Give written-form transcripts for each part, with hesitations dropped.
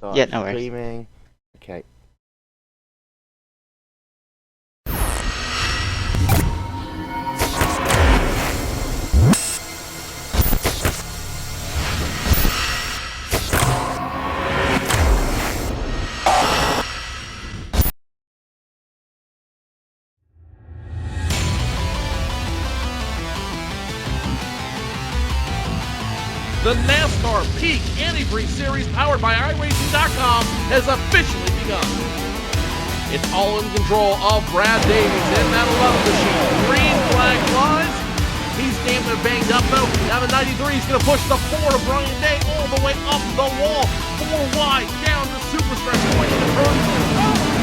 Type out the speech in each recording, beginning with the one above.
Yeah, no worries. Streaming. Okay. The NASCAR Peak Antifreeze Series, powered by iRacing.com, has officially begun. It's all in control of Brad Davies in that 11 machine. Green flag flies. He's damn near banged up though. Now the 93 is going to push the 4 of Brian Day all the way up the wall. 4 wide down the super stretch point in the turn.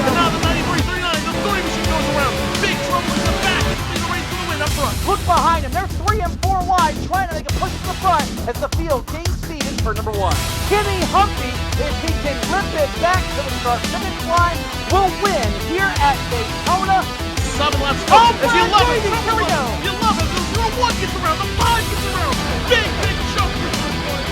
And now the 93-39, the 3 machine goes around. Big trouble in the back. It's the race for the win up front. Look behind him. They're 3 and 4 wide, trying to make a push to the front as the field gains speed in turn number 1. Kenny Humphrey, if he can rip it back to the start-finish line, will win here at Daytona. 7 laps to go. Oh, As you love it. here we go. You love it. The 0-1 gets around. The 5 gets around. Big choke for first place.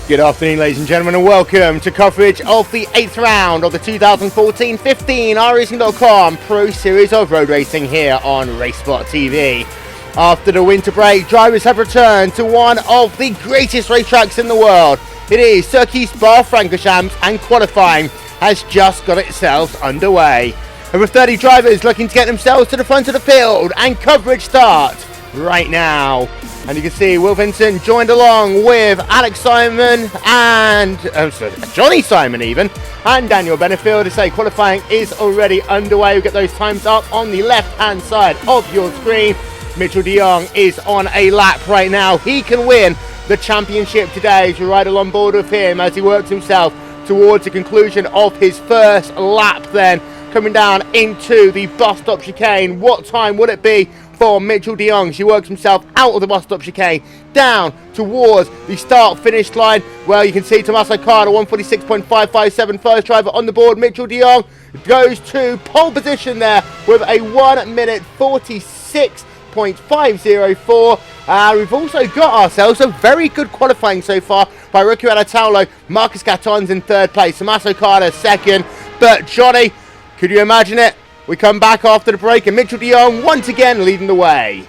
Good afternoon, ladies and gentlemen, and welcome to coverage of the 8th round of the 2014-15 iRacing.com Pro Series of Road Racing here on RaceSpotTV. After the winter break, drivers have returned to one of the greatest racetracks in the world. It is Circuit Spa-Francorchamps, and qualifying has just got itself underway. Over 30 drivers looking to get themselves to the front of the field, and coverage starts right now. And you can see Will Vincent joined along with Alex Simon and Johnny Simon even, and Daniel Benefield to say qualifying is already underway. We'll get those times up on the left hand side of your screen. Mitchell de Jong is on a lap right now. He can win the championship today as you ride along board with him as he works himself towards the conclusion of his first lap then. Coming down into the bus stop chicane. What time will it be for Mitchell de Jong? She works himself out of the bus stop chicane down towards the start-finish line. Well, you can see Tommaso Carter, 146.557, first driver on the board. Mitchell de Jong goes to pole position there with a 1 minute 46 46.504. We've also got ourselves a very good qualifying so far by Ricky Alatalo. Marcus Gaton's in third place, Tommaso Carter second. But Johnny, could you imagine it? We come back after the break and Mitchell de Jong once again leading the way.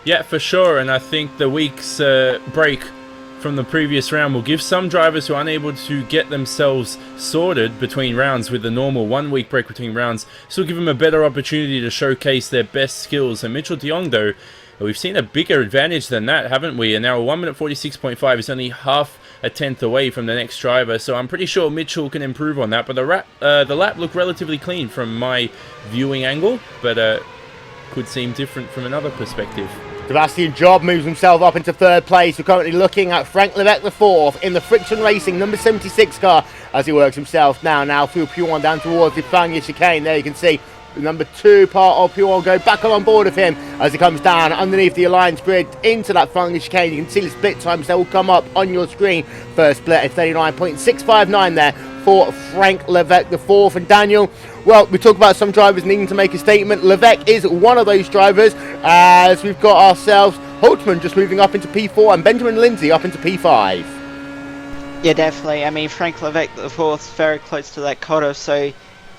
Yeah, for sure, and I think the week's break from the previous round will give some drivers who are unable to get themselves sorted between rounds with the normal 1 week break between rounds, so give them a better opportunity to showcase their best skills. And Mitchell de Jong, though, we've seen a bigger advantage than that, haven't we? And now 1 minute 46.5 is only half a tenth away from the next driver, so I'm pretty sure Mitchell can improve on that. But the lap looked relatively clean from my viewing angle, but could seem different from another perspective. Sebastian Job moves himself up into third place. We're currently looking at Frank Levesque the fourth in the Friction Racing number 76 car as he works himself now through Puon down towards the Fangya chicane. There you can see the number 2 part of Puon go back on board of him as he comes down underneath the Alliance grid into that Fangya chicane. You can see the split times that will come up on your screen. First split at 39.659 there for Frank Levesque the fourth. And Daniel, well, we talk about some drivers needing to make a statement. Levesque is one of those drivers, as we've got ourselves Holtzman just moving up into P4 and Benjamin Lindsay up into P5. Yeah, definitely. I mean, Frank Levesque the fourth, very close to that cutoff, so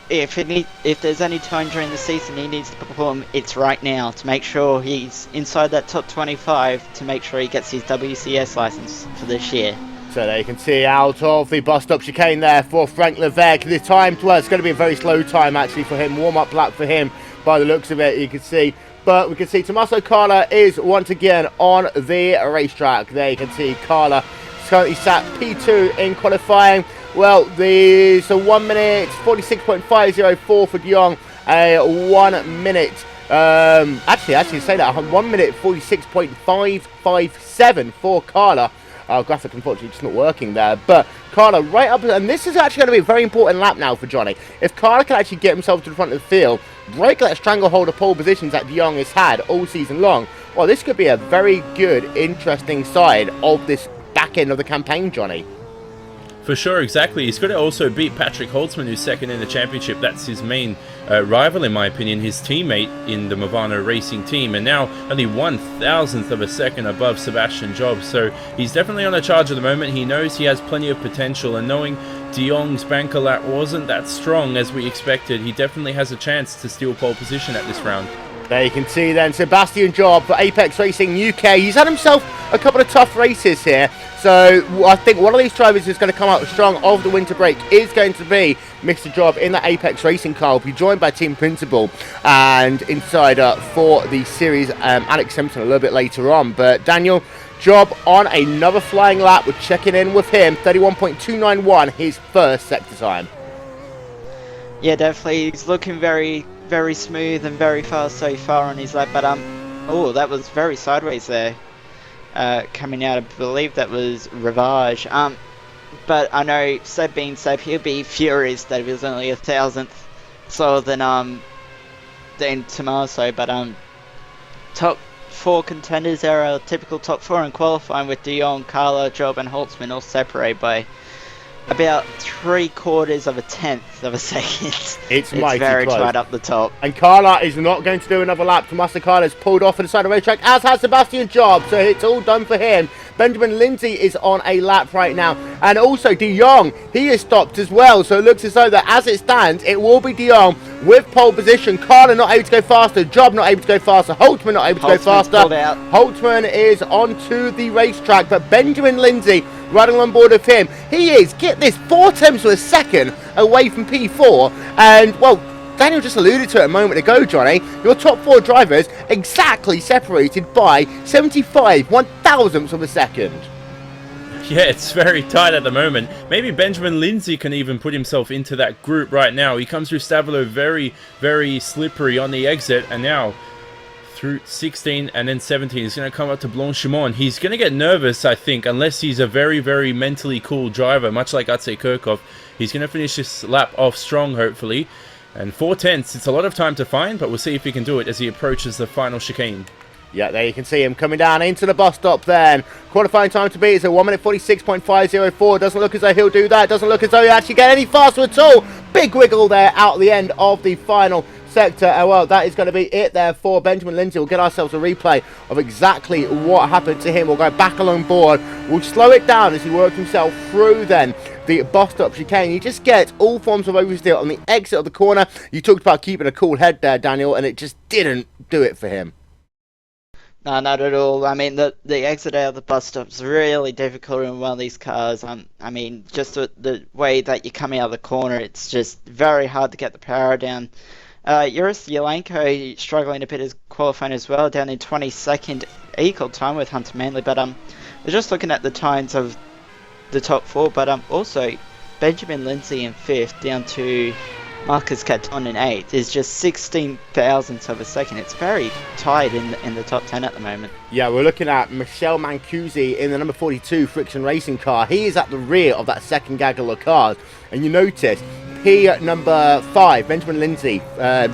if there's any time during the season he needs to perform, it's right now to make sure he's inside that top 25 to make sure he gets his WCS license for this year. So there you can see out of the bus stop chicane there for Frank Levesque. The time, well, it's going to be a very slow time actually for him. Warm-up lap for him by the looks of it, you can see. But we can see Tommaso Carla is once again on the racetrack. There you can see Carla currently sat P2 in qualifying. Well, there's a 1 minute 46.504 for de Jong. A 1 minute, actually say that, 1 minute 46.557 for Carla. Our graphic unfortunately just not working there, but Carla right up, and this is actually going to be a very important lap now for Johnny. If Carla can actually get himself to the front of the field, break that stranglehold of pole positions that de Jong has had all season long, well, this could be a very good, interesting side of this back end of the campaign, Johnny. For sure, exactly. He's got to also beat Patrick Holtzman, who's second in the championship. That's his main rival, in my opinion, his teammate in the Movano Racing team. And now only 1,000th of a second above Sebastian Job. So he's definitely on a charge at the moment. He knows he has plenty of potential. And knowing de Jong's banker lap wasn't that strong as we expected, he definitely has a chance to steal pole position at this round. There you can see then Sebastian Job for Apex Racing UK. He's had himself a couple of tough races here. So I think one of these drivers who's going to come out strong of the winter break is going to be Mr. Job in the Apex Racing car. Will be joined by Team Principal and Insider for the series, Alex Simpson, a little bit later on. But Daniel, Job on another flying lap. We're checking in with him. 31.291, his first sector time. Yeah, definitely. He's looking very smooth and very fast so far on his lap, but oh, that was very sideways there. Coming out, I believe that was Rivage. But I know Seb being Seb, he'll be furious that it was only 1,000th slower than Tommaso. But top 4 contenders are our typical top 4 in qualifying, with de Jong, Carla, Job, and Holtzman all separated by about 3/4 of a tenth of a second. It's very close. tight up the top. And Carla is not going to do another lap. Tommaso Carla's pulled off on the side of the racetrack, as has Sebastian Job, so it's all done for him. Benjamin Lindsay is on a lap right now, and also de Jong, he is stopped as well, so it looks as though that as it stands, it will be de Jong with pole position. Carla not able to go faster, Job not able to go faster, Holtzman not able to go faster. Holtzman is onto the racetrack, but Benjamin Lindsay riding on board of him. He is, get this, 4/10 of a second away from P4, and well, Daniel just alluded to it a moment ago, Johnny. Your top 4 drivers exactly separated by 75 1,000ths of a second. Yeah, it's very tight at the moment. Maybe Benjamin Lindsay can even put himself into that group right now. He comes through Stavilo very, very slippery on the exit, and now through 16 and then 17. He's going to come up to Blanchimont. He's going to get nervous, I think, unless he's a very, very mentally cool driver, much like Atse Kirkov. He's going to finish this lap off strong, hopefully. And 4/10, it's a lot of time to find, but we'll see if he can do it as he approaches the final chicane. Yeah, there you can see him coming down into the bus stop then. Qualifying time to beat is a 1 minute 46.504. Doesn't look as though he'll do that. Doesn't look as though he'll actually get any faster at all. Big wiggle there out at the end of the final sector. And well, that is going to be it there for Benjamin Lindsay. We'll get ourselves a replay of exactly what happened to him. We'll go back along board. We'll slow it down as he worked himself through then the bus stop chicane. You just get all forms of oversteer on the exit of the corner. You talked about keeping a cool head there, Daniel, and it just didn't do it for him. No, not at all. I mean, the exit out of the bus stop's really difficult in one of these cars. I mean, just the way that you come out of the corner, it's just very hard to get the power down. Joris Yelenko struggling a bit as qualifying as well, down in 22nd equal time with Hunter Manley. But we're just looking at the times of the top four, but also Benjamin Lindsay in 5th, down to Marcus Caton in 8th, is just 16 thousandths of a second. It's very tight in the top 10 at the moment. Yeah, we're looking at Michel Mancusi in the number 42 Friction Racing car. He is at the rear of that second gaggle of cars, and you notice P number 5, Benjamin Lindsay,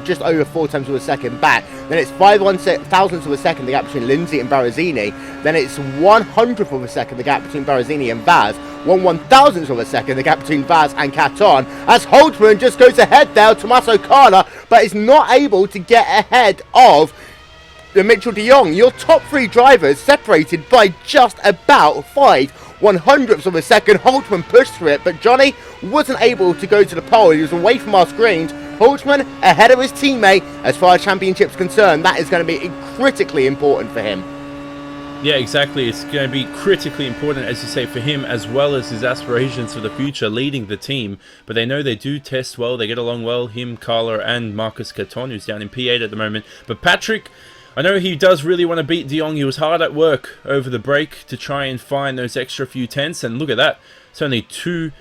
just over 4 times of a second back. Then it's 5 thousandths of a second the gap between Lindsay and Barazzini. Then it's 100th of a second the gap between Barazzini and Vaz. 1/1000th of a second the gap between Vaz and Caton. As Holtzman just goes ahead there, Tommaso Carla, but is not able to get ahead of Mitchell de Jong. Your top 3 drivers separated by just about 5/100ths of a second. Holtzman pushed through it, but Johnny wasn't able to go to the pole. He was away from our screens. Holtzman ahead of his teammate. As far as championship's concerned, that is going to be critically important for him. Yeah, exactly. It's going to be critically important, as you say, for him, as well as his aspirations for the future, leading the team. But they know they do test well. They get along well, him, Carla, and Marcus Caton, who's down in P8 at the moment. But Patrick, I know he does really want to beat de Jong. He was hard at work over the break to try and find those extra few tenths. And look at that. It's only 2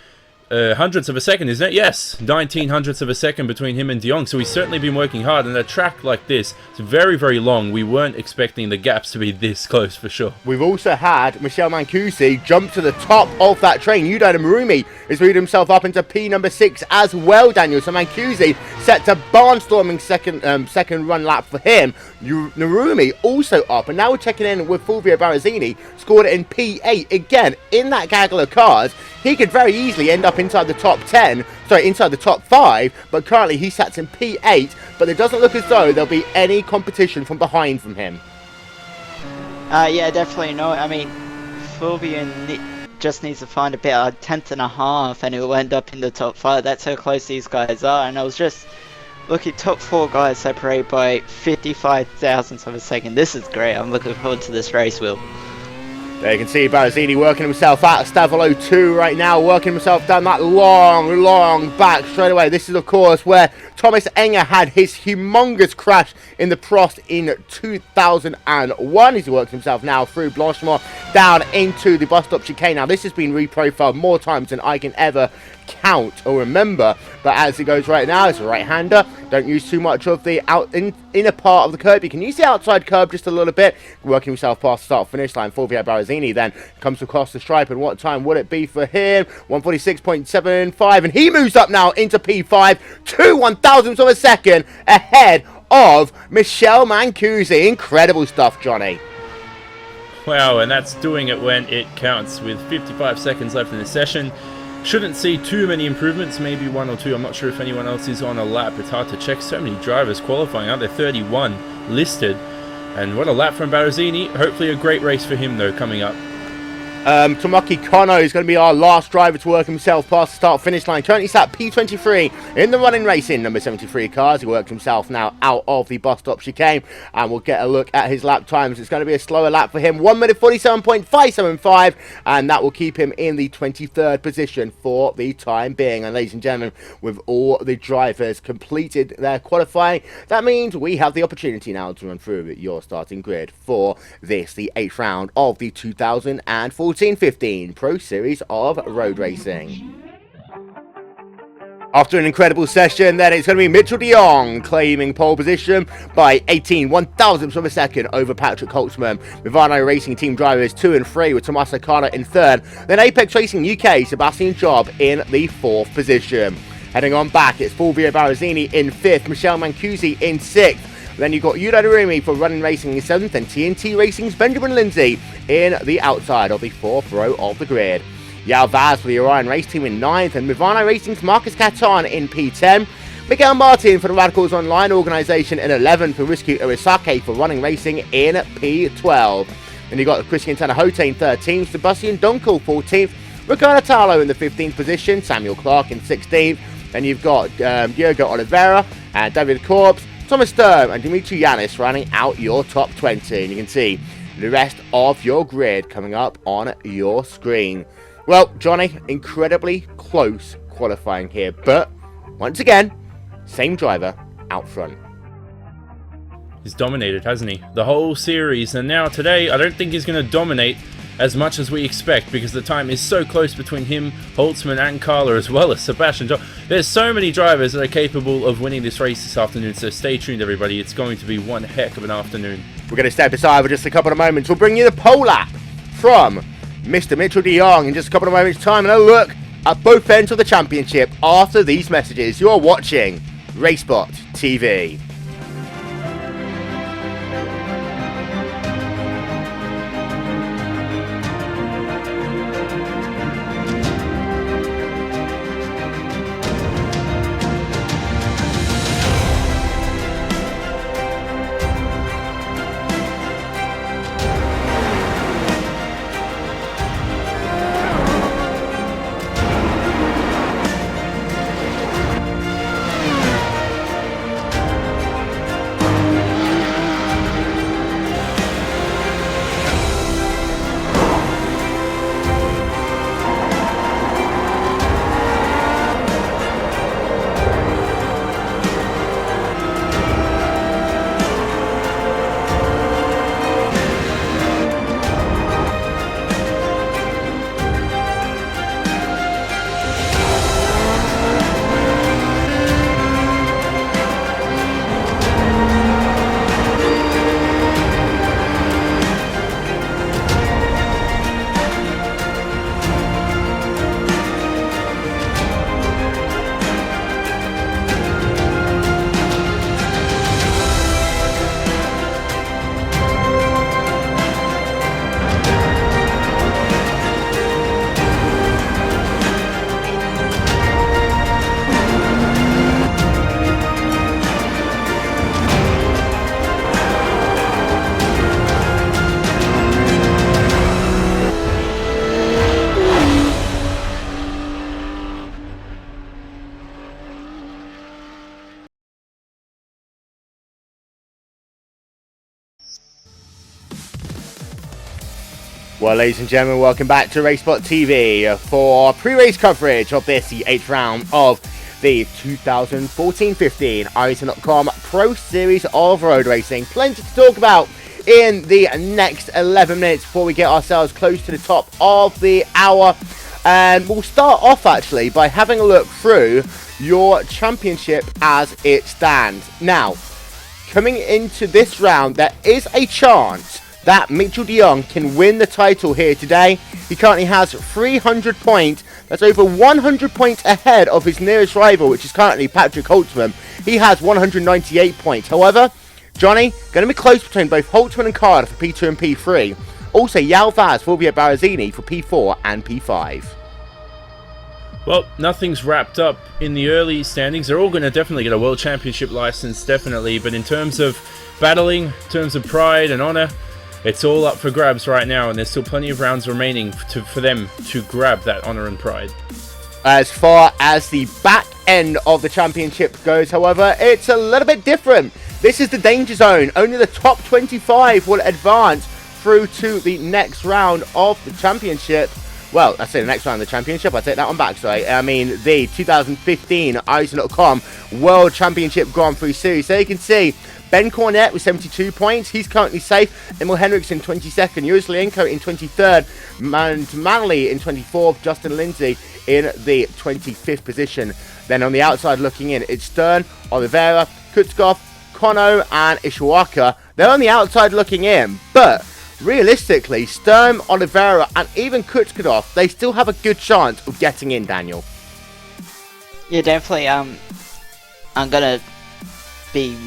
hundredths of a second, isn't it? Yes, 19 hundredths of a second between him and de Jong. So he's certainly been working hard. And a track like this, it's very, very long. We weren't expecting the gaps to be this close for sure. We've also had Michel Mancusi jump to the top of that train. Yuda Marumi has moved himself up into P number 6 as well, Daniel. So Mancusi set to barnstorming second run lap for him. Narumi also up, and now we're checking in with Fulvio Barazzini, scored it in P8 again in that gaggle of cars. He could very easily end up inside the top 10, inside the top 5, but currently he sits in P8, but it doesn't look as though there'll be any competition from behind from him. Yeah, definitely not. I mean, Fulvio just needs to find about a 10.5 and he'll end up in the top 5. That's how close these guys are. And I was just looking, top 4 guys separated by 55 thousandths of a second. This is great. I'm looking forward to this race, Will. There you can see Barazzini working himself out of Stavolo 2 right now, working himself down that long back straight away. This is, of course, where Thomas Enger had his humongous crash in the Prost in 2001. He's worked himself now through Blanchimont down into the bus stop chicane. Now, this has been reprofiled more times than I can ever count or remember, but as it goes right now, it's a right-hander. Don't use too much of the inner part of the curb. You can use the outside curb just a little bit, working himself past the start-finish line. Fulvio Barazzini then comes across the stripe, and what time would it be for him? 146.75, and he moves up now into P5, 2/1000ths of a second ahead of Michel Mancusi. Incredible stuff, Johnny. Wow, and that's doing it when it counts with 55 seconds left in the session. Shouldn't see too many improvements, maybe 1 or 2. I'm not sure if anyone else is on a lap. It's hard to check. So many drivers qualifying, aren't there? 31 listed. And what a lap from Barazzini. Hopefully a great race for him, though, coming up. Tomoki Kono is going to be our last driver to work himself past the start-finish line. Currently sat P23 in the running racing number 73 cars. He worked himself now out of the bus stop chicane, and we'll get a look at his lap times. It's going to be a slower lap for him, 1 minute 47.575, and that will keep him in the 23rd position for the time being. And ladies and gentlemen, with all the drivers completed their qualifying, that means we have the opportunity now to run through your starting grid for this, the 8th round of the 2014-15 Pro Series of Road Racing. After an incredible session, then it's going to be Mitchell de Jong claiming pole position by 1/thousandths of a second over Patrick Holtzman. Mivano Racing Team drivers 2 and 3 with Tommaso Carla in 3rd. Then Apex Racing UK, Sebastian Job in the 4th position. Heading on back, it's Fulvio Barazzini in 5th, Michel Mancusi in 6th. Then you've got Yuda Narumi for Running Racing in 7th, and TNT Racing's Benjamin Lindsay in the outside of the 4th row of the grid. Yao Vaz for the Orion Race Team in 9th, and Mivano Racing's Marcus Caton in P10. Miguel Martin for the Radicals Online organisation in 11th, for Risky Irisake for Running Racing in P12. Then you've got Chris Quintana Hotane 13th, Sebastian Dunkel 14th, Ricardo Talo in the 15th position, Samuel Clark in 16th. Then you've got Diogo Oliveira and David Korps, Thomas Sturm and Dimitri Yanis running out your top 20. And you can see the rest of your grid coming up on your screen. Well, Johnny, incredibly close qualifying here, but once again, same driver out front. He's dominated, hasn't he? The whole series, and now today, I don't think he's going to dominate as much as we expect, because the time is so close between him, Holtzman and Carla, as well as Sebastian. There's so many drivers that are capable of winning this race this afternoon, so stay tuned, everybody. It's going to be one heck of an afternoon. We're going to step aside for just a couple of moments. We'll bring you the pole lap from Mr. Mitchell de Jong in just a couple of moments' time, and a look at both ends of the championship after these messages. You're watching RaceSpot TV. Well, ladies and gentlemen, welcome back to RaceSpot TV for pre-race coverage of this, the 8th round of the 2014-15 iRacing.com Pro Series of Road Racing. Plenty to talk about in the next 11 minutes before we get ourselves close to the top of the hour. And we'll start off actually by having a look through your championship as it stands. Now, coming into this round, there is a chance that Mitchell de Jong can win the title here today. He currently has 300 points. That's over 100 points ahead of his nearest rival, which is currently Patrick Holtzman. He has 198 points. However, Johnny, going to be close between both Holtzman and Carter for P2 and P3. Also, Yao Vaz, Fulvio Barazzini for P4 and P5. Well, nothing's wrapped up in the early standings. They're all going to definitely get a World Championship license, definitely. But in terms of battling, in terms of pride and honor, it's all up for grabs right now, and there's still plenty of rounds remaining for them to grab that honor and pride. As far as the back end of the championship goes, however, it's a little bit different. This is the danger zone. Only the top 25 will advance through to the next round of the championship. Well, I say the next round of the championship. I take that one back, sorry. I mean the 2015 iRacing.com World Championship Grand Prix Series. So you can see Ben Cornette with 72 points. He's currently safe. Emil Henriksen 22nd. Juris Lienko in 23rd. Manley in 24th. Justin Lindsay in the 25th position. Then on the outside looking in, it's Stern, Oliveira, Kutzkoff, Kono and Ishwaka. They're on the outside looking in. But realistically, Stern, Oliveira and even Kutzkoff, they still have a good chance of getting in, Daniel. Yeah, definitely. I'm going to be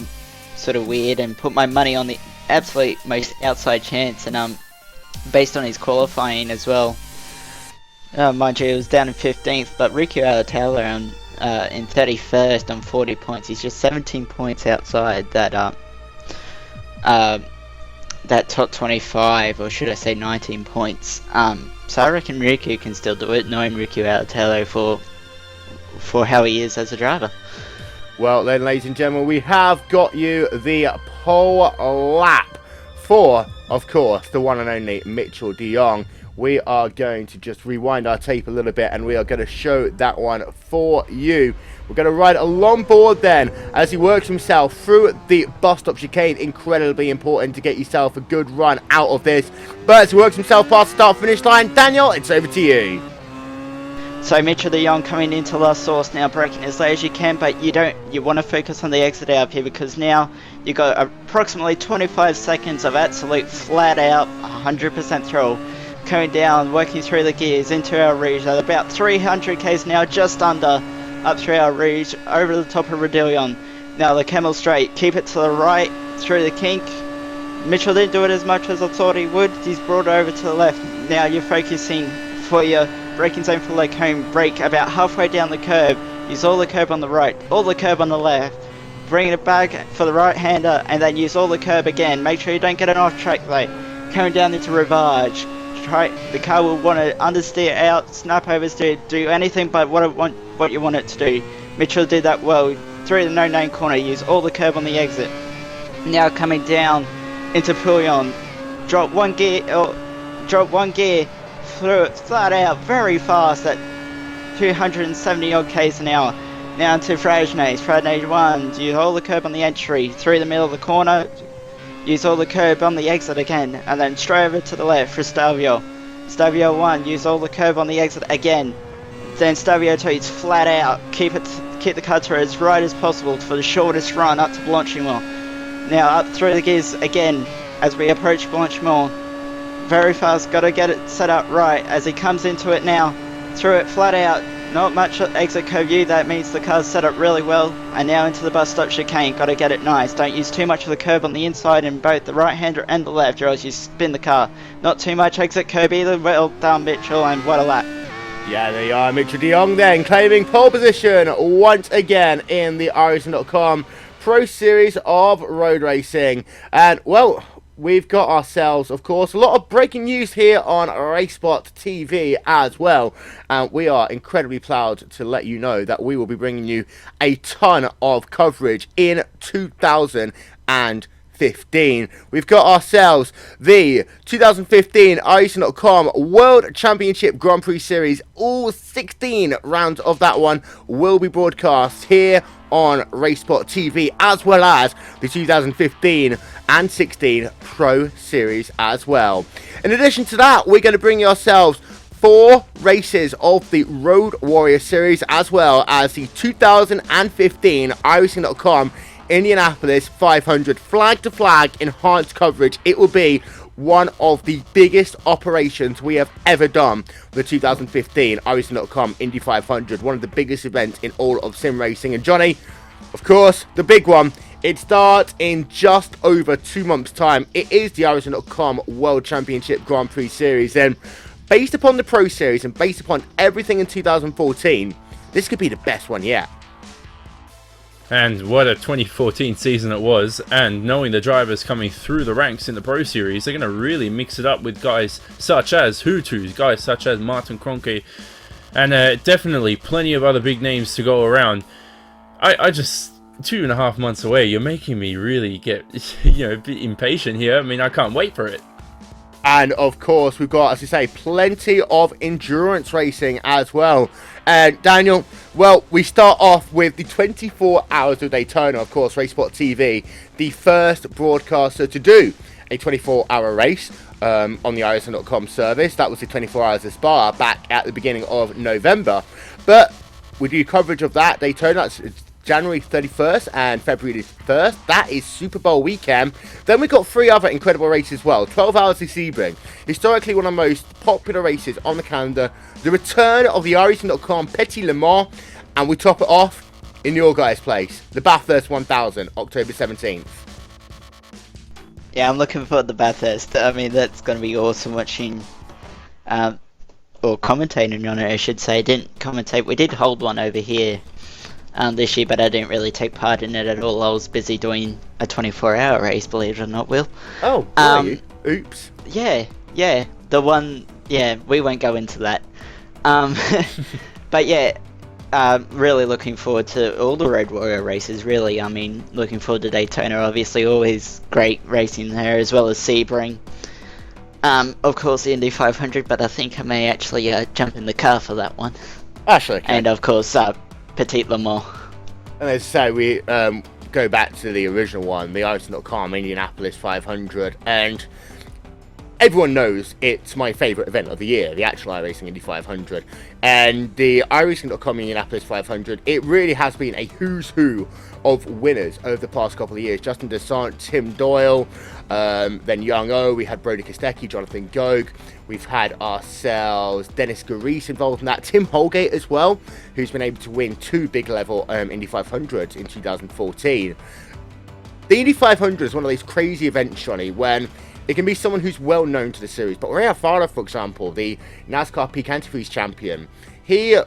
sort of weird and put my money on the absolute most outside chance, and based on his qualifying as well. Mind you, it was down in 15th, but Ricky Alatala in 31st on 40 points. He's just 17 points outside that that top 25, or should I say 19 points. So I reckon Riku can still do it, knowing Riku Aotelo for how he is as a driver. Well then, ladies and gentlemen, we have got you the pole lap for, of course, the one and only Mitchell de Jong. We are going to just rewind our tape a little bit and we are going to show that one for you. We're going to ride along board then as he works himself through the bus stop chicane. Incredibly important to get yourself a good run out of this. But as he works himself past the start-finish line, Daniel, it's over to you. So Mitchell de Jong coming into last source now, braking as late as you can, but you want to focus on the exit out here, because now you got approximately 25 seconds of absolute flat out 100% throttle. Coming down, working through the gears into our rouge at about 300 k's now, just under, up through our rouge, over the top of Radillion. Now the camel straight, keep it to the right, through the kink. Mitchell didn't do it as much as I thought he would, he's brought it over to the left. Now you're focusing for your braking zone for leg home, brake about halfway down the curb, use all the curb on the right, all the curb on the left, bring it back for the right hander, and then use all the curb again. Make sure you don't get an off track though. Coming down into Rivage. The car will want to understeer out, snap oversteer, do anything but what you want it to do. Mitchell did that well. Through the no-name corner, use all the curb on the exit. Now coming down into Pouillon, drop one gear, through it flat out, very fast at 270 odd k's an hour. Now into Fragnes 1, use all the curb on the entry, through the middle of the corner. Use all the curb on the exit again, and then straight over to the left for Stavio. Stavio 1, use all the curb on the exit again. Then Stavio 2, it's flat out. Keep the car to as right as possible for the shortest run up to Blanchimont. Now up through the gears again as we approach Blanchimont. Very fast, gotta get it set up right as he comes into it now. Through it flat out. Not much exit curve view, that means the car's set up really well. And now into the bus stop chicane, gotta get it nice. Don't use too much of the curb on the inside in both the right hander and the left, or else you spin the car. Not too much exit curb either. Well done, Mitchell, and what a lap. Yeah, there you are, Mitchell de Jong then, claiming pole position once again in the iRacing.com Pro Series of Road Racing. And, well, we've got ourselves, of course, a lot of breaking news here on RaceSpotTV as well. And we are incredibly proud to let you know that we will be bringing you a ton of coverage in 2015. We've got ourselves the 2015 iRacing.com World Championship Grand Prix Series. All 16 rounds of that one will be broadcast here on RaceSpotTV, as well as the 2015 and 16 Pro Series as well. In addition to that, we're going to bring yourselves 4 races of the Road Warrior Series, as well as the 2015 iRacing.com Indianapolis 500 flag-to-flag enhanced coverage. It will be one of the biggest operations we have ever done for the 2015 iRacing.com Indy 500, one of the biggest events in all of sim racing. And Johnny, of course, the big one, it starts in just over 2 months' time. It is the iRacing.com World Championship Grand Prix Series, and based upon the Pro Series and based upon everything in 2014, this could be the best one yet. And what a 2014 season it was, and knowing the drivers coming through the ranks in the Pro Series, they're going to really mix it up with guys such as Hutus, guys such as Martin Kroenke, and definitely plenty of other big names to go around. I just, 2.5 months away, you're making me really get, a bit impatient here. I mean, I can't wait for it. And of course, we've got, as you say, plenty of endurance racing as well. And Daniel, well, we start off with the 24 Hours of Daytona, of course, RaceSpotTV, the first broadcaster to do a 24-hour race on the iRacing.com service. That was the 24 Hours of Spa back at the beginning of November. But we do coverage of that Daytona. It's January 31st and February 1st. That is Super Bowl weekend. Then we've got 3 other incredible races as well. 12 Hours of Sebring. Historically one of the most popular races on the calendar. The return of the iRacing.com Petit Le Mans. And we top it off in your guys' place. The Bathurst 1000, October 17th. Yeah, I'm looking for the Bathurst. I mean, that's going to be awesome watching, or commentating on it, I should say. Didn't commentate. We did hold one over here this year, but I didn't really take part in it at all. I was busy doing a 24-hour race, believe it or not, Will. Oh, were you? Oops. Yeah, the one, we won't go into that. But yeah, really looking forward to all the Road Warrior races, really. I mean, looking forward to Daytona, obviously, always great racing there, as well as Sebring. Of course, the Indy 500, but I think I may actually jump in the car for that one. Actually, okay. And of course, Petit Le Mans. And as I say, we go back to the original one, the iRacing.com Indianapolis 500, and everyone knows it's my favourite event of the year, the actual iRacing Indy 500. And the iRacing.com Indianapolis 500, it really has been a who's who of winners over the past couple of years. Justin Desant, Tim Doyle, then Young O, we had Brody Kostecki, Jonathan Gogue, we've had ourselves Dennis Garis involved in that, Tim Holgate as well, who's been able to win 2 big level Indy 500s in 2014. The Indy 500 is one of these crazy events, Johnny, when it can be someone who's well known to the series. But Ray Alfaro, for example, the NASCAR Peak Antifreeze champion, he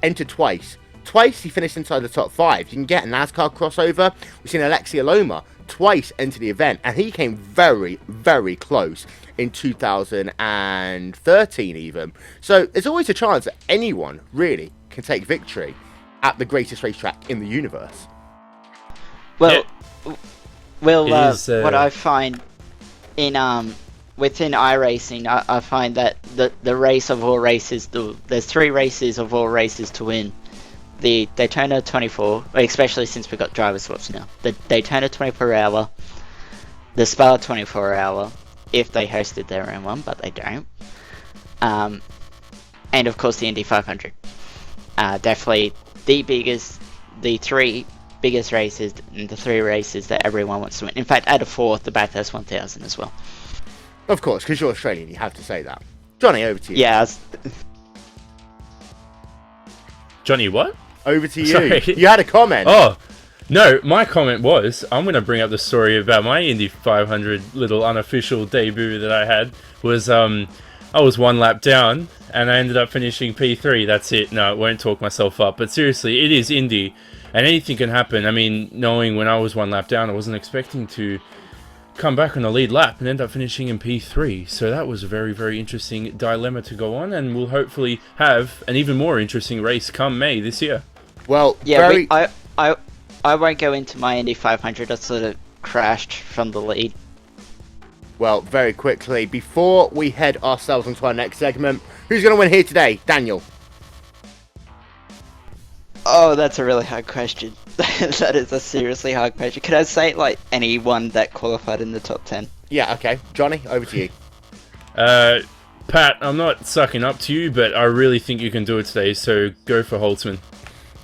entered twice. Twice he finished inside the top 5. You can get a NASCAR crossover. We've seen Alexi Aloma twice enter the event, and he came very, very close in 2013 even. So there's always a chance that anyone really can take victory at the greatest racetrack in the universe. Well, what I find in within iRacing, I find that the race of all races, there's 3 races of all races to win. The Daytona 24, especially since we've got driver swaps now. The Daytona 24-hour, the Spa 24-hour, if they hosted their own one, but they don't. And of course the Indy 500. Definitely the 3 biggest races, and the 3 races that everyone wants to win. In fact, add a 4th, the Bathurst 1000 as well. Of course, because you're Australian, you have to say that. Johnny, over to you. Yeah. Johnny, what? Over to you. Sorry. You had a comment. Oh, no, my comment was, I'm going to bring up the story about my Indy 500 little unofficial debut that I had. Was I was 1 lap down, and I ended up finishing P3. That's it. No, I won't talk myself up. But seriously, it is Indy, and anything can happen. I mean, knowing when I was 1 lap down, I wasn't expecting to come back on the lead lap and end up finishing in P3. So that was a very, very interesting dilemma to go on, and we'll hopefully have an even more interesting race come May this year. Well, yeah, I won't go into my Indy 500. I sort of crashed from the lead. Well, very quickly, before we head ourselves into our next segment, who's going to win here today? Daniel. Oh, that's a really hard question. That is a seriously hard question. Could I say, like, anyone that qualified in the top 10? Yeah, okay. Johnny, over to you. Pat, I'm not sucking up to you, but I really think you can do it today, so go for Holtzman.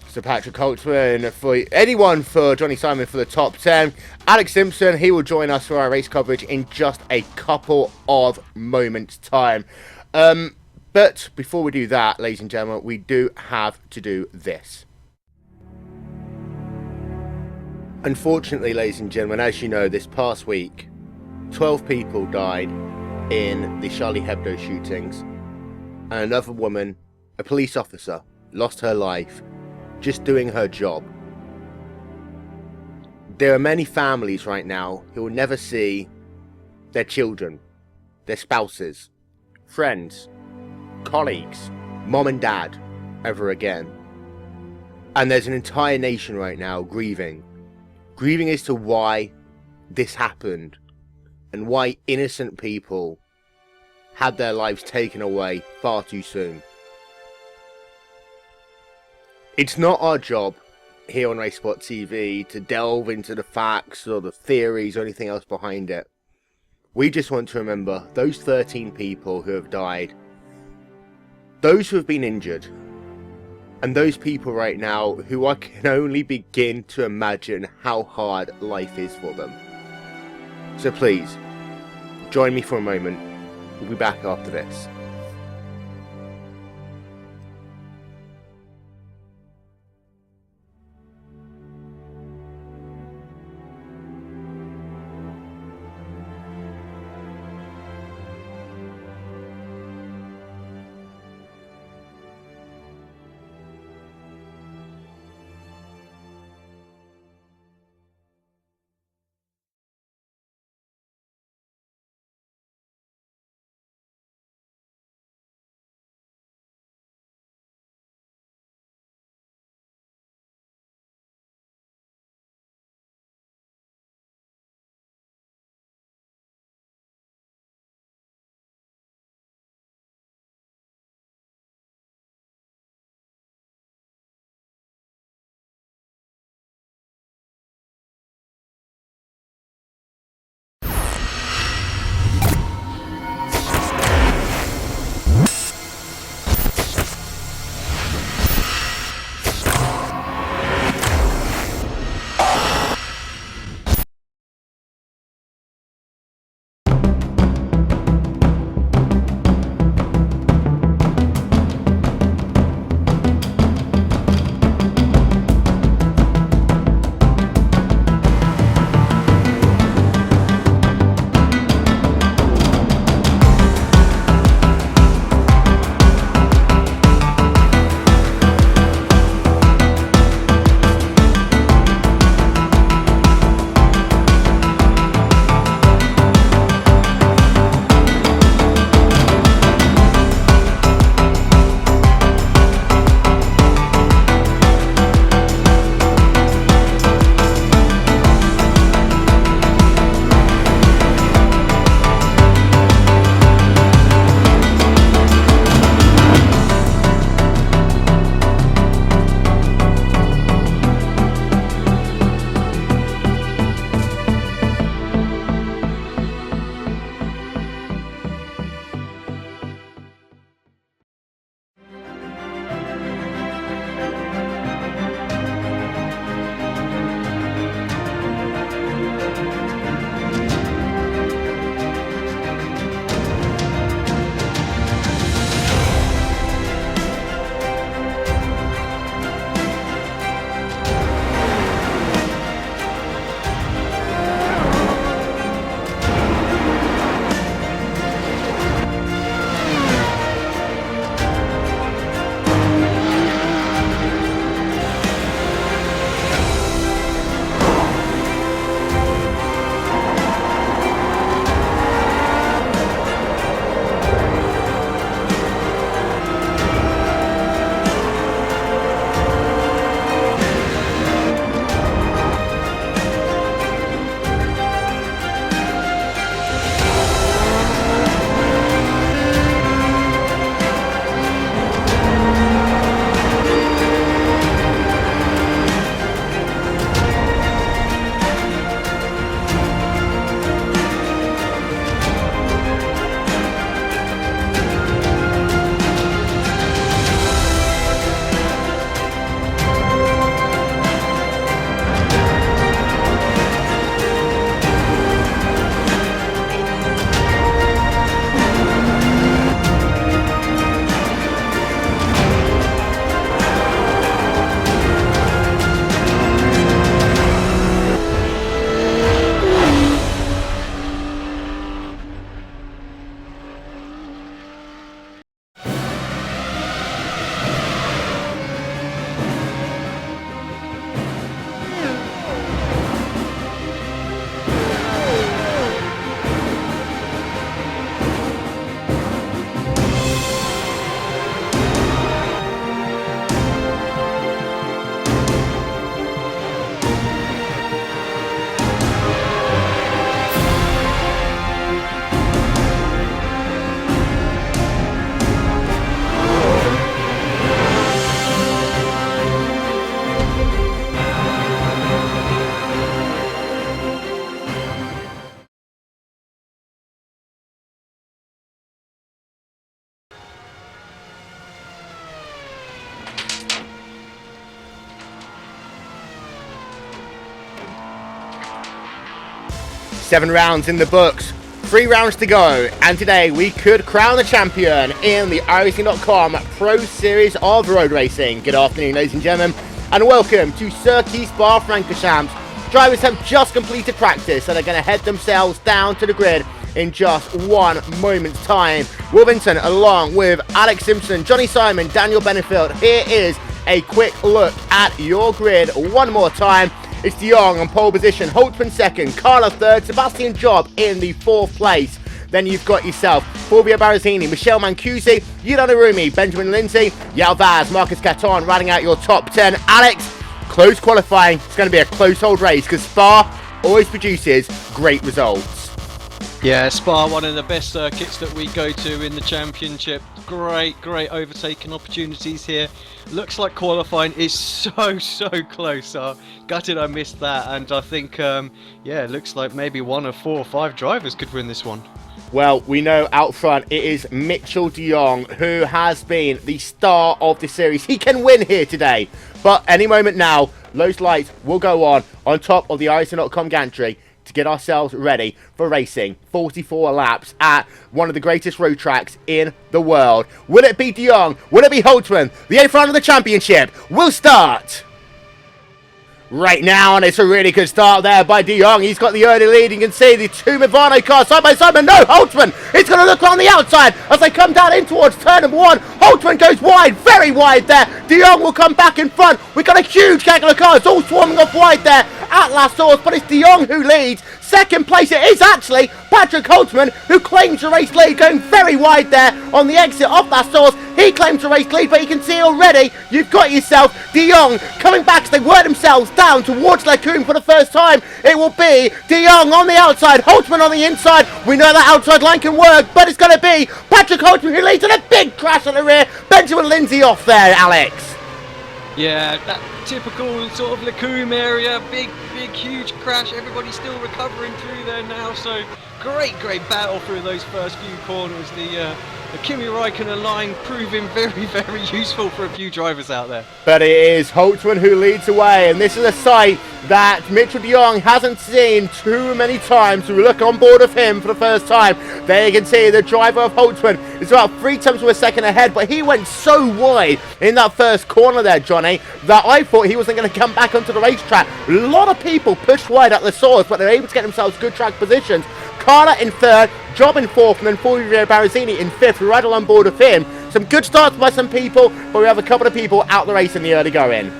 So Patrick Holtzman, for anyone for Johnny Simon for the top 10. Alex Simpson, he will join us for our race coverage in just a couple of moments' time. But before we do that, ladies and gentlemen, we do have to do this. Unfortunately, ladies and gentlemen, as you know, this past week, 12 people died in the Charlie Hebdo shootings, and another woman, a police officer, lost her life just doing her job. There are many families right now who will never see their children, their spouses, friends, colleagues, mom and dad ever again. And there's an entire nation right now grieving as to why this happened and why innocent people had their lives taken away far too soon. It's not our job here on RaceSpotTV to delve into the facts or the theories or anything else behind it. We just want to remember those 13 people who have died, those who have been injured, and those people right now who I can only begin to imagine how hard life is for them. So please, join me for a moment. We'll be back after this. 7 rounds in the books, 3 rounds to go, and today we could crown the champion in the iRacing.com Pro Series of Road Racing. Good afternoon, ladies and gentlemen, and welcome to Circuit Spa-Francorchamps. Drivers have just completed practice and are going to head themselves down to the grid in just 1 moment's time. Will Vinton along with Alex Simpson, Johnny Simon, Daniel Benefield. Here is a quick look at your grid one more time. It's De Jong on pole position, Holtzman second, Carlo third, Sebastian Job in the 4th place. Then you've got yourself Fulvio Barazzini, Michele Mancusi, Yudan Arumi, Benjamin Lindsay, Yao Vaz, Marcus Caton riding out your top 10. Alex, close qualifying. It's going to be a close hold race because Spa always produces great results. Yeah, Spa, one of the best circuits that we go to in the championship. Great overtaking opportunities here. Looks like qualifying is so close. Gutted I missed that, and I think, yeah, it looks like maybe 1 of 4 or 5 drivers could win this one. Well, we know out front it is Mitchell de Jong who has been the star of the series. He can win here today, but any moment now, those lights will go on top of the iRacing.com gantry to get ourselves ready for racing 44 laps at one of the greatest road tracks in the world. Will it be de Jong? Will it be Holtzman? The 8th round of the championship will start right now, and it's a really good start there by de Jong. He's got the early lead. You can see the 2 Movano cars side by side, but no, Holtzman, it's going to look on the outside as they come down in towards turn number 1. Holtzman goes wide, very wide there. De Jong will come back in front. We've got a huge gaggle of cars all swarming off wide there at La Source, but it's de Jong who leads. Second place, it is actually Patrick Holtzman who claims the race lead, going very wide there on the exit of La Source. He claims the race lead, but you can see already you've got yourself de Jong coming back as they work themselves down towards Lecombe for the first time. It will be de Jong on the outside, Holtzman on the inside. We know that outside line can work, but it's going to be Patrick Holtzman who leads in a big crash at the rear. Benjamin Lindsay off there, Alex. Yeah, that typical sort of Lecombe area, big huge crash. Everybody's still recovering through there now, so great battle through those first few corners. The Kimi Raikkonen line proving very useful for a few drivers out there. But it is Holtzman who leads away, and this is a sight that Mitchell de Jong hasn't seen too many times. So we look on board of him for the first time. There you can see the driver of Holtzman is about 3 tenths of a second ahead, but he went so wide in that first corner there, Johnny, that I thought he wasn't going to come back onto the racetrack. A lot of people pushed wide at the source, but they're able to get themselves good track positions. Carla in 3rd, Job in 4th, and then Fulvio Barazzini in 5th. We're right on board of him. Some good starts by some people, but we have a couple of people out the race in the early going.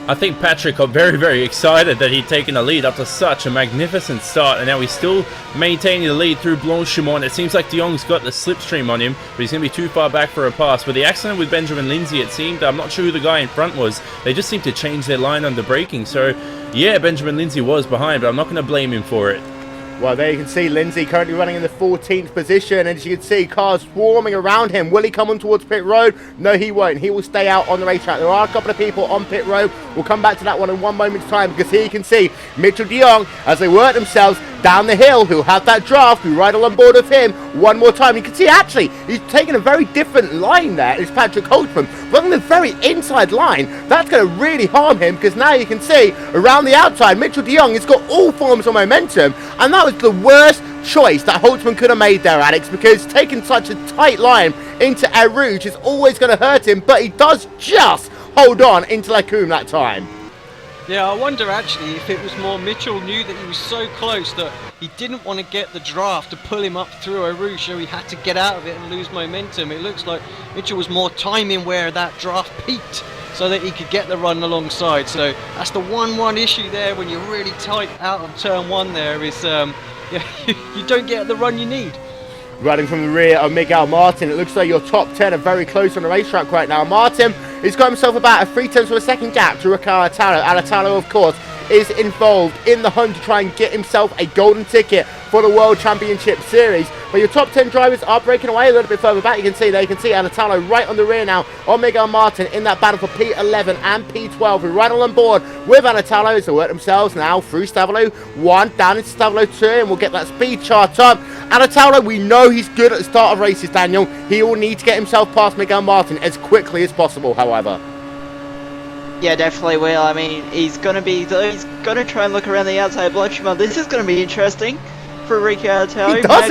I think Patrick got very excited that he'd taken the lead after such a magnificent start, and now he's still maintaining the lead through Blanchimont. It seems like de Jong's got the slipstream on him, but he's going to be too far back for a pass. With the accident with Benjamin Lindsay, it seemed, I'm not sure who the guy in front was, they just seemed to change their line under braking. So yeah, Benjamin Lindsay was behind, but I'm not going to blame him for it. Well, there you can see Lindsay currently running in the 14th position, and as you can see, cars swarming around him. Will he come on towards pit road? No, he won't. He will stay out on the racetrack. There are a couple of people on pit road. We'll come back to that one in 1 moment's time, because here you can see Mitchell de Jong, as they work themselves down the hill, who have that draft, who ride on board of him one more time. You can see, actually, he's taking a very different line there. It's Patrick Holtzman running the very inside line. That's going to really harm him, because now you can see around the outside, Mitchell de Jong has got all forms of momentum, and that was the worst choice that Holtzman could have made there, Alex, because taking such a tight line into Air Rouge is always going to hurt him, but he does just hold on into Lecombe that time. Yeah, I wonder actually if it was more Mitchell knew that he was so close that he didn't want to get the draft to pull him up through a route, so he had to get out of it and lose momentum. It looks like Mitchell was more timing where that draft peaked so that he could get the run alongside. So that's the one issue there when you're really tight out of turn 1 there is yeah, you don't get the run you need. Running from the rear of Miguel Martin, it looks like your top 10 are very close on the racetrack right now. Martin has got himself about a 3 tenths of a second gap to Ricardo Alatalo. Alatalo, of course, is involved in the hunt to try and get himself a golden ticket for the World Championship Series. But your top 10 drivers are breaking away a little bit further back. You can see there, you can see Alatalo right on the rear now on Miguel Martin in that battle for P11 and P12. We're right on board with Alatalo as they work themselves now through Stavolo 1, down into Stavolo 2, and we'll get that speed chart up. Alatalo, we know he's good at the start of races, Daniel. He will need to get himself past Miguel Martin as quickly as possible, however. Yeah, definitely will. I mean, he's gonna try and look around the outside block. This is gonna be interesting for Rico Tao. He does it.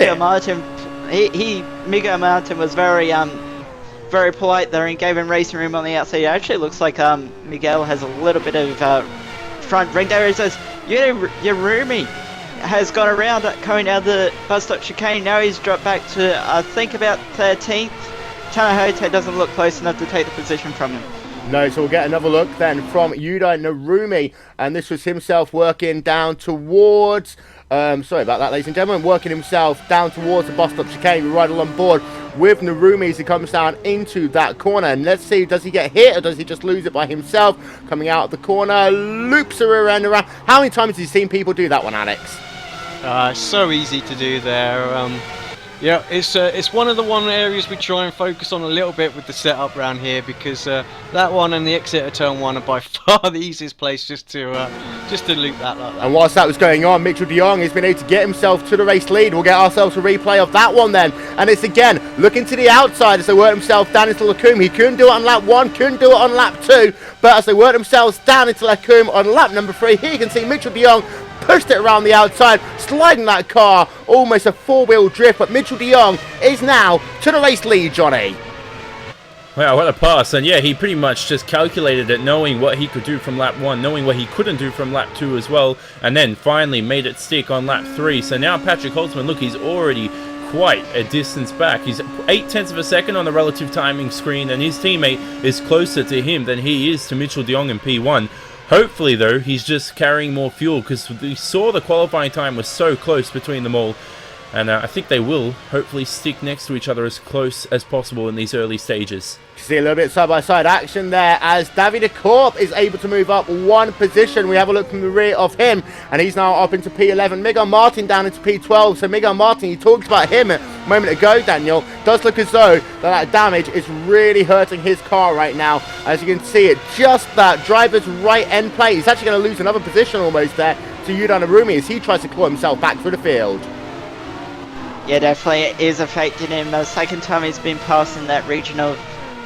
Miguel Martin was very polite there and gave him racing room on the outside. It actually looks like Miguel has a little bit of front ring there. He says, Yarumi has gone around coming out of the bus stop chicane. Now he's dropped back to I think about 13th. Tanahote doesn't look close enough to take the position from him. No, so we'll get another look then from Yuda Narumi, and this was himself working down towards, sorry about that, ladies and gentlemen, working himself down towards the bus stop chicane. We ride along board with Narumi as he comes down into that corner, and let's see, does he get hit or does he just lose it by himself? Coming out of the corner, loops her around. How many times have you seen people do that one, Alex? So easy to do there. Yeah, it's one of the areas we try and focus on a little bit with the setup around here, because that one and the exit of turn 1 are by far the easiest place just to loop that like that. And whilst that was going on, Mitchell de Jong has been able to get himself to the race lead. We'll get ourselves a replay of that one then, and it's again looking to the outside as they work himself down into Lacombe. He couldn't do it on lap 1, couldn't do it on lap 2, but as they work themselves down into Lacombe on lap number 3, here you can see Mitchell de Jong pushed it around the outside, sliding that car, almost a four-wheel drift, but Mitchell de Jong is now to the race lead, Johnny. Wow, what a pass. And yeah, he pretty much just calculated it, knowing what he could do from lap 1, knowing what he couldn't do from lap 2 as well, and then finally made it stick on lap 3. So now Patrick Holtzman, look, he's already quite a distance back. He's 0.8 of a second on the relative timing screen, and his teammate is closer to him than he is to Mitchell de Jong in P1. Hopefully, though, he's just carrying more fuel, because we saw the qualifying time was so close between them all. And I think they will hopefully stick next to each other as close as possible in these early stages. See a little bit side-by-side action there as Davide Corp is able to move up one position. We have a look from the rear of him, and he's now up into P11. Miguel Martin down into P12. So Miguel Martin, you talked about him a moment ago, Daniel. Does look as though that damage is really hurting his car right now. As you can see, it just that driver's right end plate. He's actually going to lose another position almost there to Yuda Narumi as he tries to claw himself back through the field. Yeah, definitely it is affecting him. The second time he's been passing that region of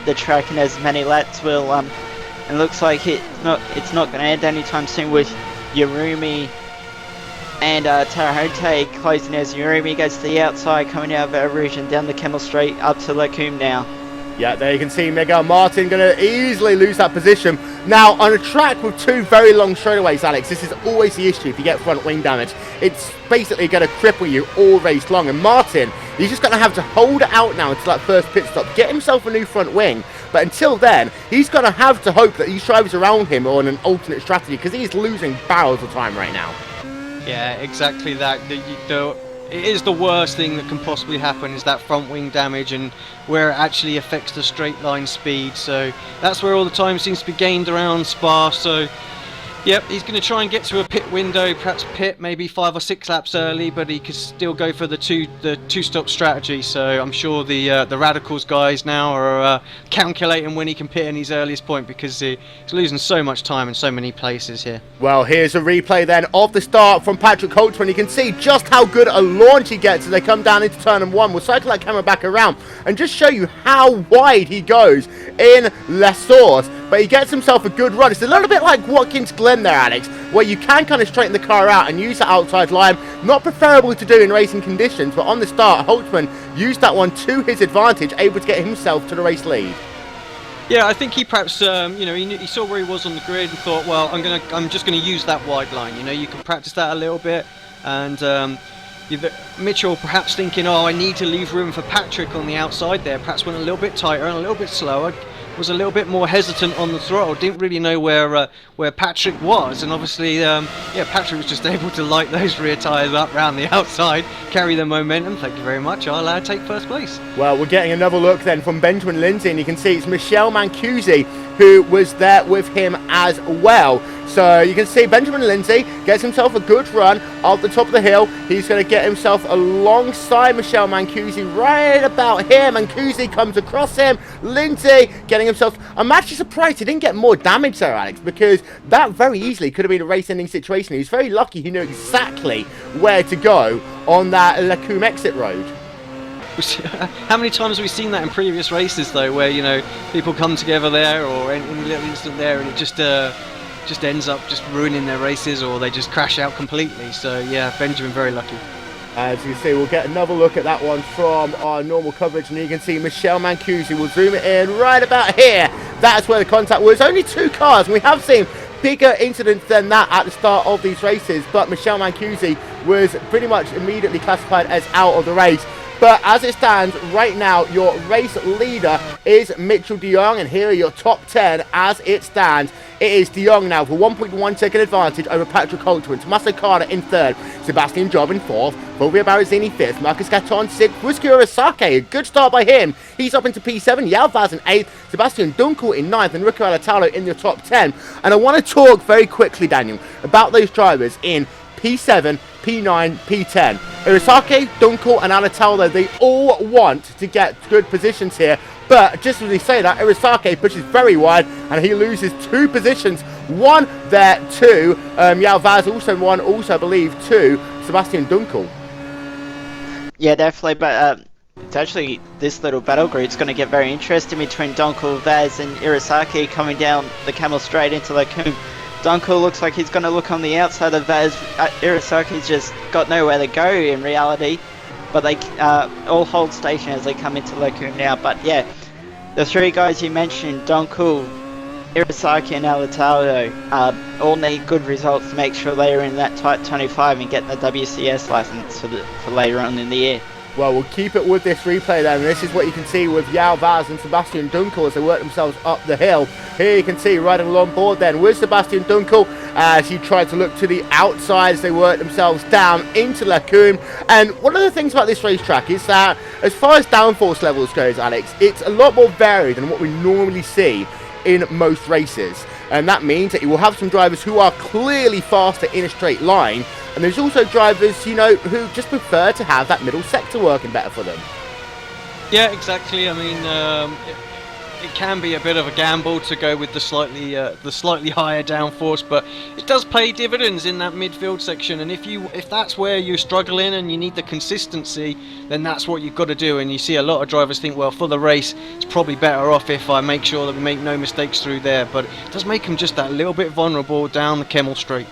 the track in as many laps will, it looks like it's not going to end anytime soon with Yarumi and Tarahote closing as Yarumi goes to the outside, coming out of our region down the Kemmel Straight up to Lacombe now. Yeah, there you can see Miguel Martin going to easily lose that position. Now, on a track with two very long straightaways, Alex, this is always the issue if you get front wing damage. It's basically going to cripple you all race long. And Martin, he's just going to have to hold it out now until that first pit stop, get himself a new front wing. But until then, he's going to have to hope that these drivers around him are on an alternate strategy, because he's losing barrels of time right now. Yeah, exactly that. It is the worst thing that can possibly happen, is that front wing damage, and where it actually affects the straight line speed. So that's where all the time seems to be gained around Spa. So yep, he's going to try and get to a pit window, perhaps pit maybe 5 or 6 laps early, but he could still go for the two-stop strategy. So I'm sure the Radicals guys now are calculating when he can pit in his earliest point, because he's losing so much time in so many places here. Well, here's a replay then of the start from Patrick Holtzman. You can see just how good a launch he gets as they come down into turn 1. We'll cycle that camera back around and just show you how wide he goes in Les Sources. But he gets himself a good run. It's a little bit like Watkins Glen there, Alex, where you can kind of straighten the car out and use the outside line. Not preferable to do in racing conditions, but on the start, Holtzman used that one to his advantage, able to get himself to the race lead. Yeah, I think he perhaps, he saw where he was on the grid and thought, well, I'm just going to use that wide line. You know, you can practice that a little bit, and Mitchell perhaps thinking, oh, I need to leave room for Patrick on the outside there. Perhaps went a little bit tighter and a little bit slower. Was a little bit more hesitant on the throttle, didn't really know where Patrick was, and obviously Patrick was just able to light those rear tyres up round the outside, carry the momentum. Thank you very much, I'll take first place. Well, we're getting another look then from Benjamin Lindsay, and you can see it's Michel Mancusi who was there with him as well. So you can see Benjamin Lindsay gets himself a good run off the top of the hill. He's going to get himself alongside Michel Mancusi right about here. Mancusi comes across him. Lindsay getting himself... I'm actually surprised he didn't get more damage there, Alex, because that very easily could have been a race-ending situation. He was very lucky he knew exactly where to go on that Lacombe exit road. How many times have we seen that in previous races though, where people come together there, or any little incident there, and it just ends up just ruining their races, or they just crash out completely. So yeah, Benjamin very lucky. As you see, we'll get another look at that one from our normal coverage, and you can see Michelle Mancusi will zoom it in right about here. That's where the contact was. Only 2 cars, and we have seen bigger incidents than that at the start of these races, but Michelle Mancusi was pretty much immediately classified as out of the race. But as it stands right now, your race leader is Mitchell de Jong, and here are your top 10 as it stands. It is de Jong now for 1.1 second advantage over Patrick Holtzman, Tommaso Carter in 3rd, Sebastian Job in 4th, Fulvio Barazzini 5th, Marcus Gatton 6th, Ryusuke Urasake, a good start by him. He's up into P7, Yao Vaz in 8th, Sebastian Dunkel in 9th, and Rico Alatalo in the top 10. And I want to talk very quickly, Daniel, about those drivers in P7, P9, P10. Urasake, Dunkel and Alatalo, they all want to get good positions here. But just as we say that, Urasake pushes very wide and he loses 2 positions. 1 there, 2. Yao Vaz also 1, also I believe 2. Sebastian Dunkel. Yeah, definitely, but it's actually this little battle group's going to get very interesting between Dunkel, Vaz and Urasake coming down the camel straight into the Coombe. Dunkel looks like he's going to look on the outside of Vaz. Irasaki's just got nowhere to go in reality, but they all hold station as they come into Lacombe now. But yeah, the 3 guys you mentioned, Dunkel, Irasaki and Alatalo, all need good results to make sure they are in that tight 25 and get the WCS license for later on in the year. Well, we'll keep it with this replay then. This is what you can see with Yao Vaz and Sebastian Dunkel as they work themselves up the hill. Here you can see riding along board then with Sebastian Dunkel as he tried to look to the outside as they work themselves down into Lacombe. And one of the things about this racetrack is that as far as downforce levels goes, Alex, it's a lot more varied than what we normally see in most races. And that means that you will have some drivers who are clearly faster in a straight line, and there's also drivers, who just prefer to have that middle sector working better for them. Yeah, exactly. I mean, it can be a bit of a gamble to go with the slightly higher downforce, but it does pay dividends in that midfield section. And if that's where you're struggling and you need the consistency, then that's what you've got to do. And you see a lot of drivers think, well, for the race, it's probably better off if I make sure that we make no mistakes through there. But it does make them just that little bit vulnerable down the Kemmel Straight.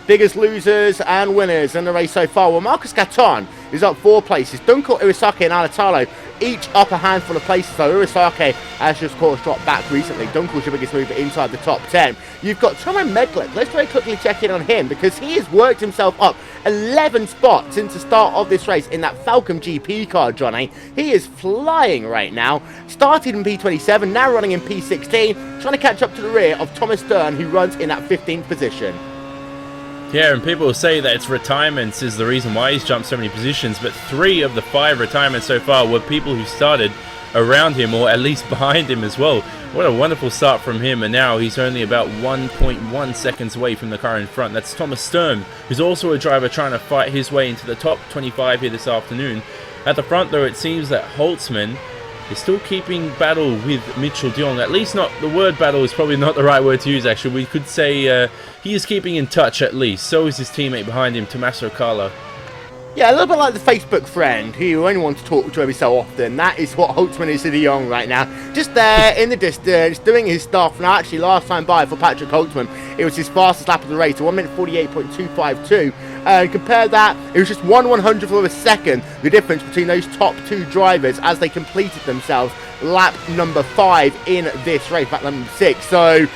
Biggest losers and winners in the race so far. Well, Marcus Gatton is up 4 places. Dunkel, Urasake and Alatalo each up a handful of places. So Urasake has just course dropped back recently. Dunkel's your biggest mover inside the top 10. You've got Tomo Medlet. Let's very quickly check in on him because he has worked himself up 11 spots since the start of this race in that Falcon GP car, Johnny. He is flying right now. Started in P27, now running in P16, trying to catch up to the rear of Thomas Stern, who runs in that 15th position. Yeah, and people say that it's retirements is the reason why he's jumped so many positions, but 3 of the 5 retirements so far were people who started around him, or at least behind him as well. What a wonderful start from him, and now he's only about 1.1 seconds away from the car in front. That's Thomas Sturm, who's also a driver trying to fight his way into the top 25 here this afternoon. At the front, though, it seems that Holtzman is still keeping battle with Mitchell de Jong. At least not, the word battle is probably not the right word to use, actually. We could say he is keeping in touch at least. So is his teammate behind him, Tommaso Carlo. Yeah, a little bit like the Facebook friend who you only want to talk to every so often. That is what Holtzman is to de Jong right now. Just there in the distance, doing his stuff. Now, actually, last time by for Patrick Holtzman, it was his fastest lap of the race, 1 minute 48.252. And compare that, it was just 1/100th of a second, the difference between those top 2 drivers as they completed themselves lap number 5 in this race, lap number 6. So,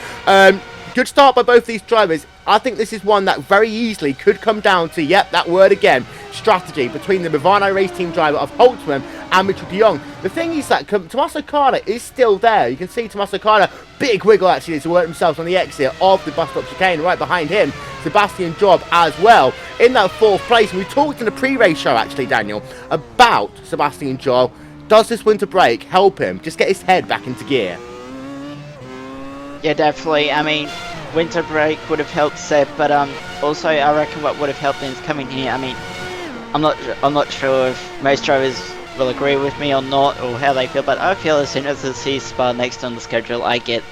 good start by both these drivers. I think this is one that very easily could come down to, yep, that word again, strategy between the Bavano race team driver of Holtzman and Mitchell de Jong. The thing is that Tommaso Carter is still there. You can see Tommaso Carter, big wiggle actually to work themselves on the exit of the bus stop chicane. Right behind him, Sebastian Job as well in that 4th place. And we talked in the pre-race show actually, Daniel, about Sebastian Job. Does this winter break help him just get his head back into gear? Yeah, definitely. I mean, winter break would have helped Seb, but also I reckon what would have helped him is coming here. I mean, I'm not sure if most drivers will agree with me or not, or how they feel, but I feel as soon as I see Spa next on the schedule, I get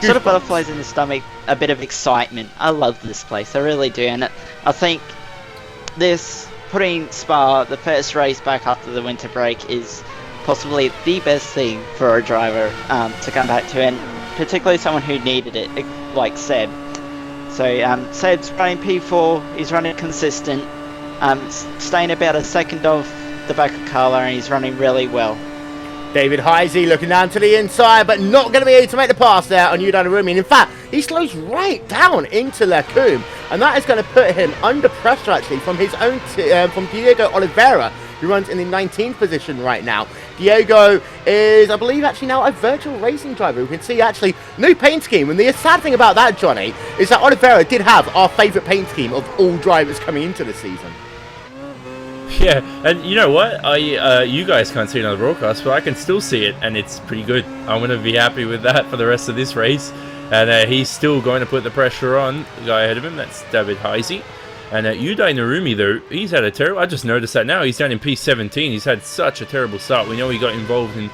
sort of butterflies in the stomach, a bit of excitement. I love this place, I really do, and I think this putting Spa, the first race back after the winter break, is possibly the best thing for a driver to come back to, and particularly someone who needed it, like Seb. So Seb's running P4, he's running consistent, staying about a second off the back of Carla, and he's running really well. David Heisey looking down to the inside, but not going to be able to make the pass there on Yudan Arumi. And in fact, he slows right down into Lecombe, and that is going to put him under pressure, actually, from his own from Diego Oliveira, who runs in the 19th position right now. Diego is, I believe, actually now a virtual racing driver. We can see, actually, new paint scheme. And the sad thing about that, Johnny, is that Oliveira did have our favourite paint scheme of all drivers coming into the season. Yeah, and you know what? You guys can't see it on the broadcast, but I can still see it, and it's pretty good. I'm going to be happy with that for the rest of this race. And he's still going to put the pressure on the guy ahead of him. That's David Heisey. And Yudai Narumi, though, he's had a terrible... I just noticed that now. He's down in P17. He's had such a terrible start. We know he got involved in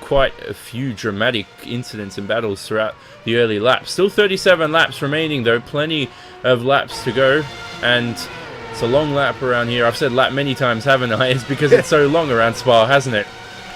quite a few dramatic incidents and battles throughout the early laps. Still 37 laps remaining, though. Plenty of laps to go. And it's a long lap around here. I've said lap many times, haven't I? It's because it's so long around Spa, hasn't it?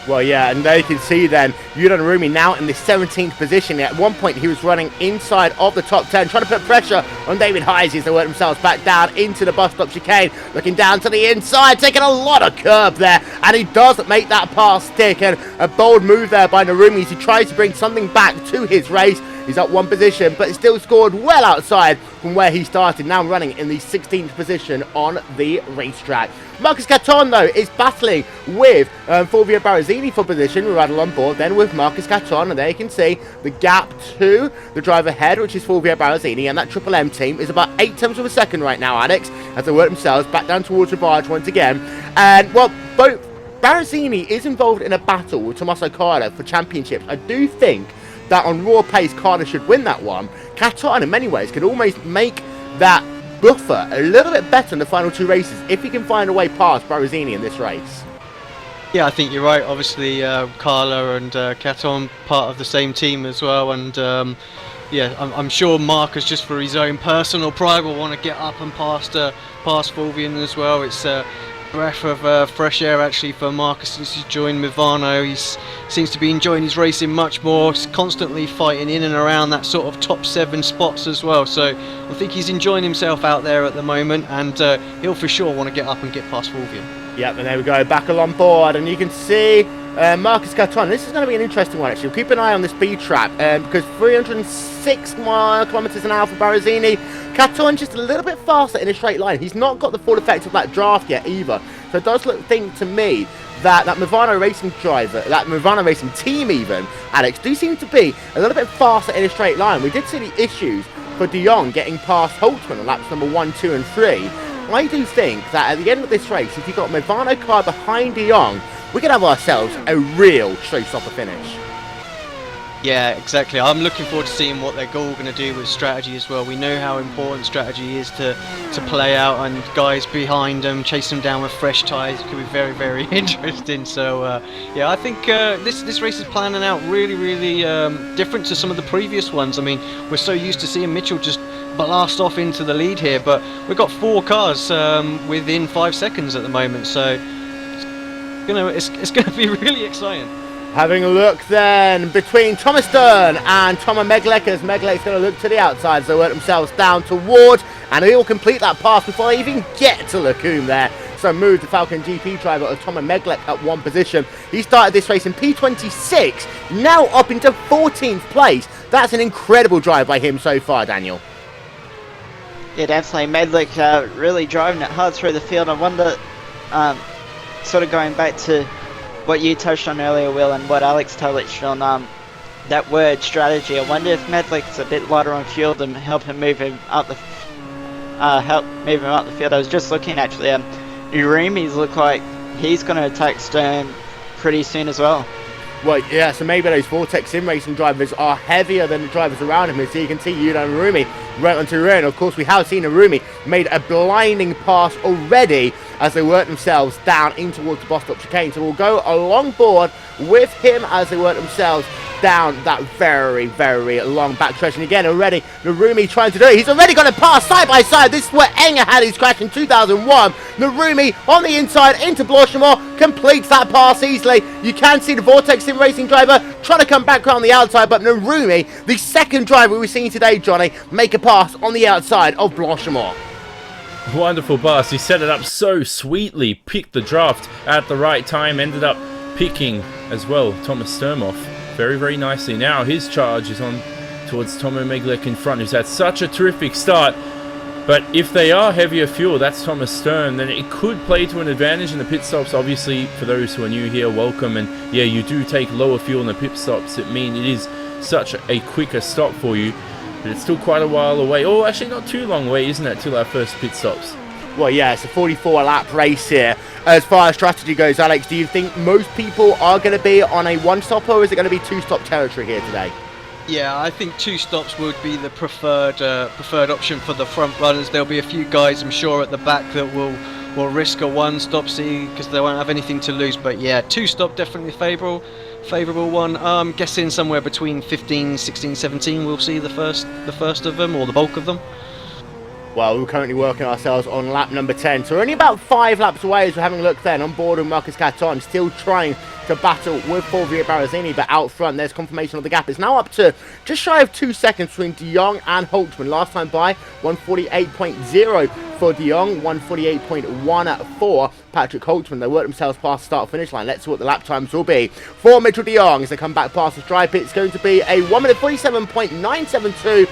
Well, yeah, and there you can see then Yudan Arumi now in the 17th position. At one point, he was running inside of the top 10, trying to put pressure on David Heisey as they work themselves back down into the bus stop chicane, looking down to the inside, taking a lot of curb there, and he does make that pass stick, and a bold move there by Narumi as he tries to bring something back to his race. He's up one position, but still scored well outside from where he started, now running in the 16th position on the racetrack. Marcus Caton, though, is battling with Fulvio Barazzini for position. We're Rattle on board then with Marcus Caton, and there you can see the gap to the driver ahead, which is Fulvio Barazzini, and that Triple M team is about 0.8 of a second right now, Alex, as they work themselves back down towards the barge once again. And, well, both Barazzini is involved in a battle with Tommaso Carla for championships. I do think that on raw pace, Carter should win that one. Caton, in many ways, could almost make that buffer a little bit better in the final two races if he can find a way past Barazzini in this race. Yeah, I think you're right. Obviously, Carla and Caton part of the same team as well, and yeah, I'm sure Marcus, just for his own personal pride, will want to get up and past Fulvian as well. It's breath of fresh air actually for Marcus since he's joined Movano. He seems to be enjoying his racing much more. He's constantly fighting in and around that sort of top 7 spots as well, so I think he's enjoying himself out there at the moment, and he'll for sure want to get up and get past Fulvian. Yep, and there we go, back on board, and you can see Marcus Caton. This is going to be an interesting one, actually. We'll keep an eye on this speed trap, because 306 kilometers an hour for Barazzini. Caton just a little bit faster in a straight line. He's not got the full effect of that draft yet either. So it does think to me that Movano Racing driver, that Movano Racing team even, Alex, do seem to be a little bit faster in a straight line. We did see the issues for De Jong getting past Holtzman on laps number 1, 2 and 3. I do think that at the end of this race, if you've got a Movano car behind De Jong, we can have ourselves a real showstopper finish. Yeah, exactly. I'm looking forward to seeing what they're all going to do with strategy as well. We know how important strategy is to play out, and guys behind them, chase them down with fresh tyres. It could be very, very interesting. So, yeah, I think this race is planning out really, really different to some of the previous ones. I mean, we're so used to seeing Mitchell just blast off into the lead here, but we've got 4 cars within 5 seconds at the moment, so it's going to be really exciting. Having a look then between Thomas Stern and Thomas Meglek, as Meglek's going to look to the outside, so they work themselves down towards, and he'll complete that pass before they even get to Lecombe there. So move the Falcon GP driver of Thomas Meglek at one position. He started this race in P26, now up into 14th place. That's an incredible drive by him so far, Daniel. Yeah, definitely. Meglek really driving it hard through the field. I wonder, sort of going back to what you touched on earlier, Will, and what Alex touched on, that word strategy. I wonder if Medlik's a bit lighter on fuel to help him move him up the field. I was just looking actually. Urimi's look like he's going to attack Stern pretty soon as well. Well, yeah, so maybe those Vortex Sim Racing drivers are heavier than the drivers around him. So you can see Yudan Arumi right onto Rune. Of course, we have seen Arumi made a blinding pass already as they work themselves down in towards the bus stop chicane. So we'll go along board with him as they work themselves down that very, very long backstretch. And again, already, Narumi trying to do it. He's already got a pass side by side. This is where Enger had his crash in 2001. Narumi on the inside into Blanchimont, completes that pass easily. You can see the Vortex Sim Racing driver trying to come back around the outside, but Narumi, the second driver we've seen today, Johnny, make a pass on the outside of Blanchimont. Wonderful pass. He set it up so sweetly, picked the draft at the right time, ended up picking as well Thomas Sturmoff very, very nicely. Now his charge is on towards Tomo Meglek in front, who's had such a terrific start. But if they are heavier fuel, that's Thomas Stern, then it could play to an advantage in the pit stops. Obviously, for those who are new here, welcome. And yeah, you do take lower fuel in the pit stops. It means it is such a quicker stop for you. But it's still quite a while away. Oh, actually not too long away, isn't it, till our first pit stops? Well, yeah, it's a 44-lap race here. As far as strategy goes, Alex, do you think most people are going to be on a one-stop, or is it going to be two-stop territory here today? Yeah, I think 2 stops would be the preferred option for the front runners. There'll be a few guys, I'm sure, at the back that will risk a 1-stop because they won't have anything to lose. But yeah, 2-stop definitely favourable one. I'm guessing somewhere between 15, 16, 17 we'll see the first of them, or the bulk of them. Well, we're currently working ourselves on lap number 10, so we're only about 5 laps away as we're having a look then on board with Marcus Caton, still trying to battle with Fulvio Barrazzini, but out front there's confirmation of the gap. It's now up to just shy of 2 seconds between De Jong and Holtzman. Last time by 148.0 for De Jong, 148.1 for Patrick Holtzman. They worked themselves past the start finish line. Let's see what the lap times will be for Mitchell De Jong as they come back past the stripe. It's going to be a 1 minute 47.972.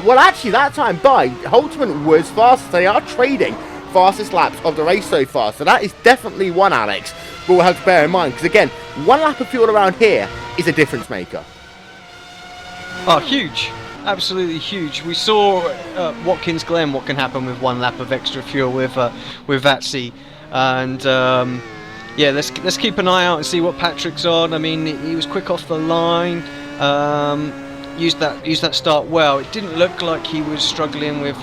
Well, actually that time by Holtzman was fastest. They are trading fastest laps of the race so far, so that is definitely one, Alex, but we'll have to bear in mind, because again, 1 lap of fuel around here is a difference maker. Oh, huge. Absolutely huge. We saw Watkins Glen what can happen with 1 lap of extra fuel with Vatsi, and yeah, let's keep an eye out and see what Patrick's on. I mean, he was quick off the line, used that start well. It didn't look like he was struggling with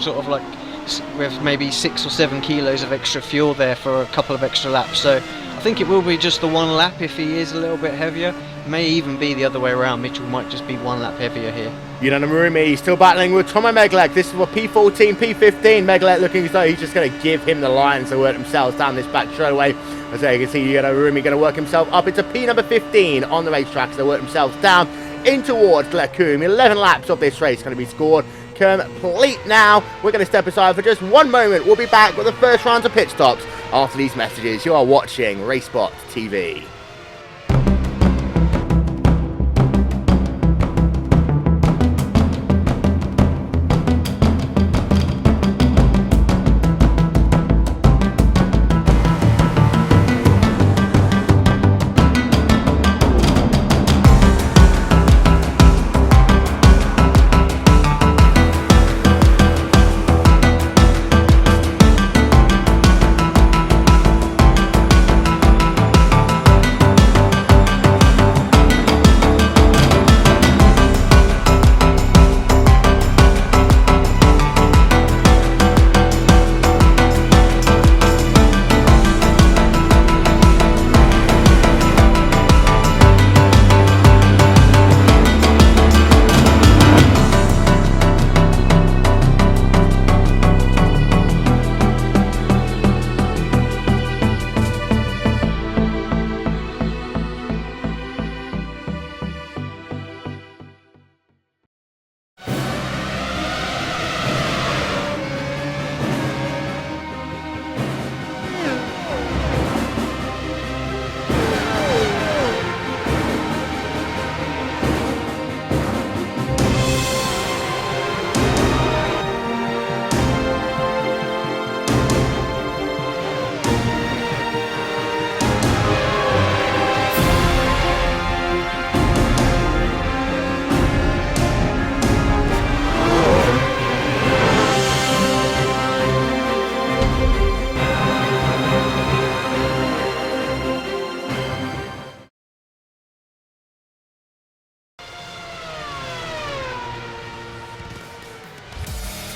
with maybe 6 or 7 kilos of extra fuel there for a couple of extra laps. So I think it will be just the 1 lap if he is a little bit heavier. May even be the other way around. Mitchell might just be 1 lap heavier here. Yunana Marumi still battling with Tomo Meglek. This is for P14, P15. Meglek looking as though he's just going to give him the line to work themselves down this back straight away. As you can see, Yunana Marumi going to work himself up into P number 15 on the racetrack. So they work themselves down in towards Lecumbe. 11 laps of this race going to be scored complete now. We're going to step aside for just 1 moment. We'll be back with the first round of pit stops after these messages. You are watching RaceSpot TV.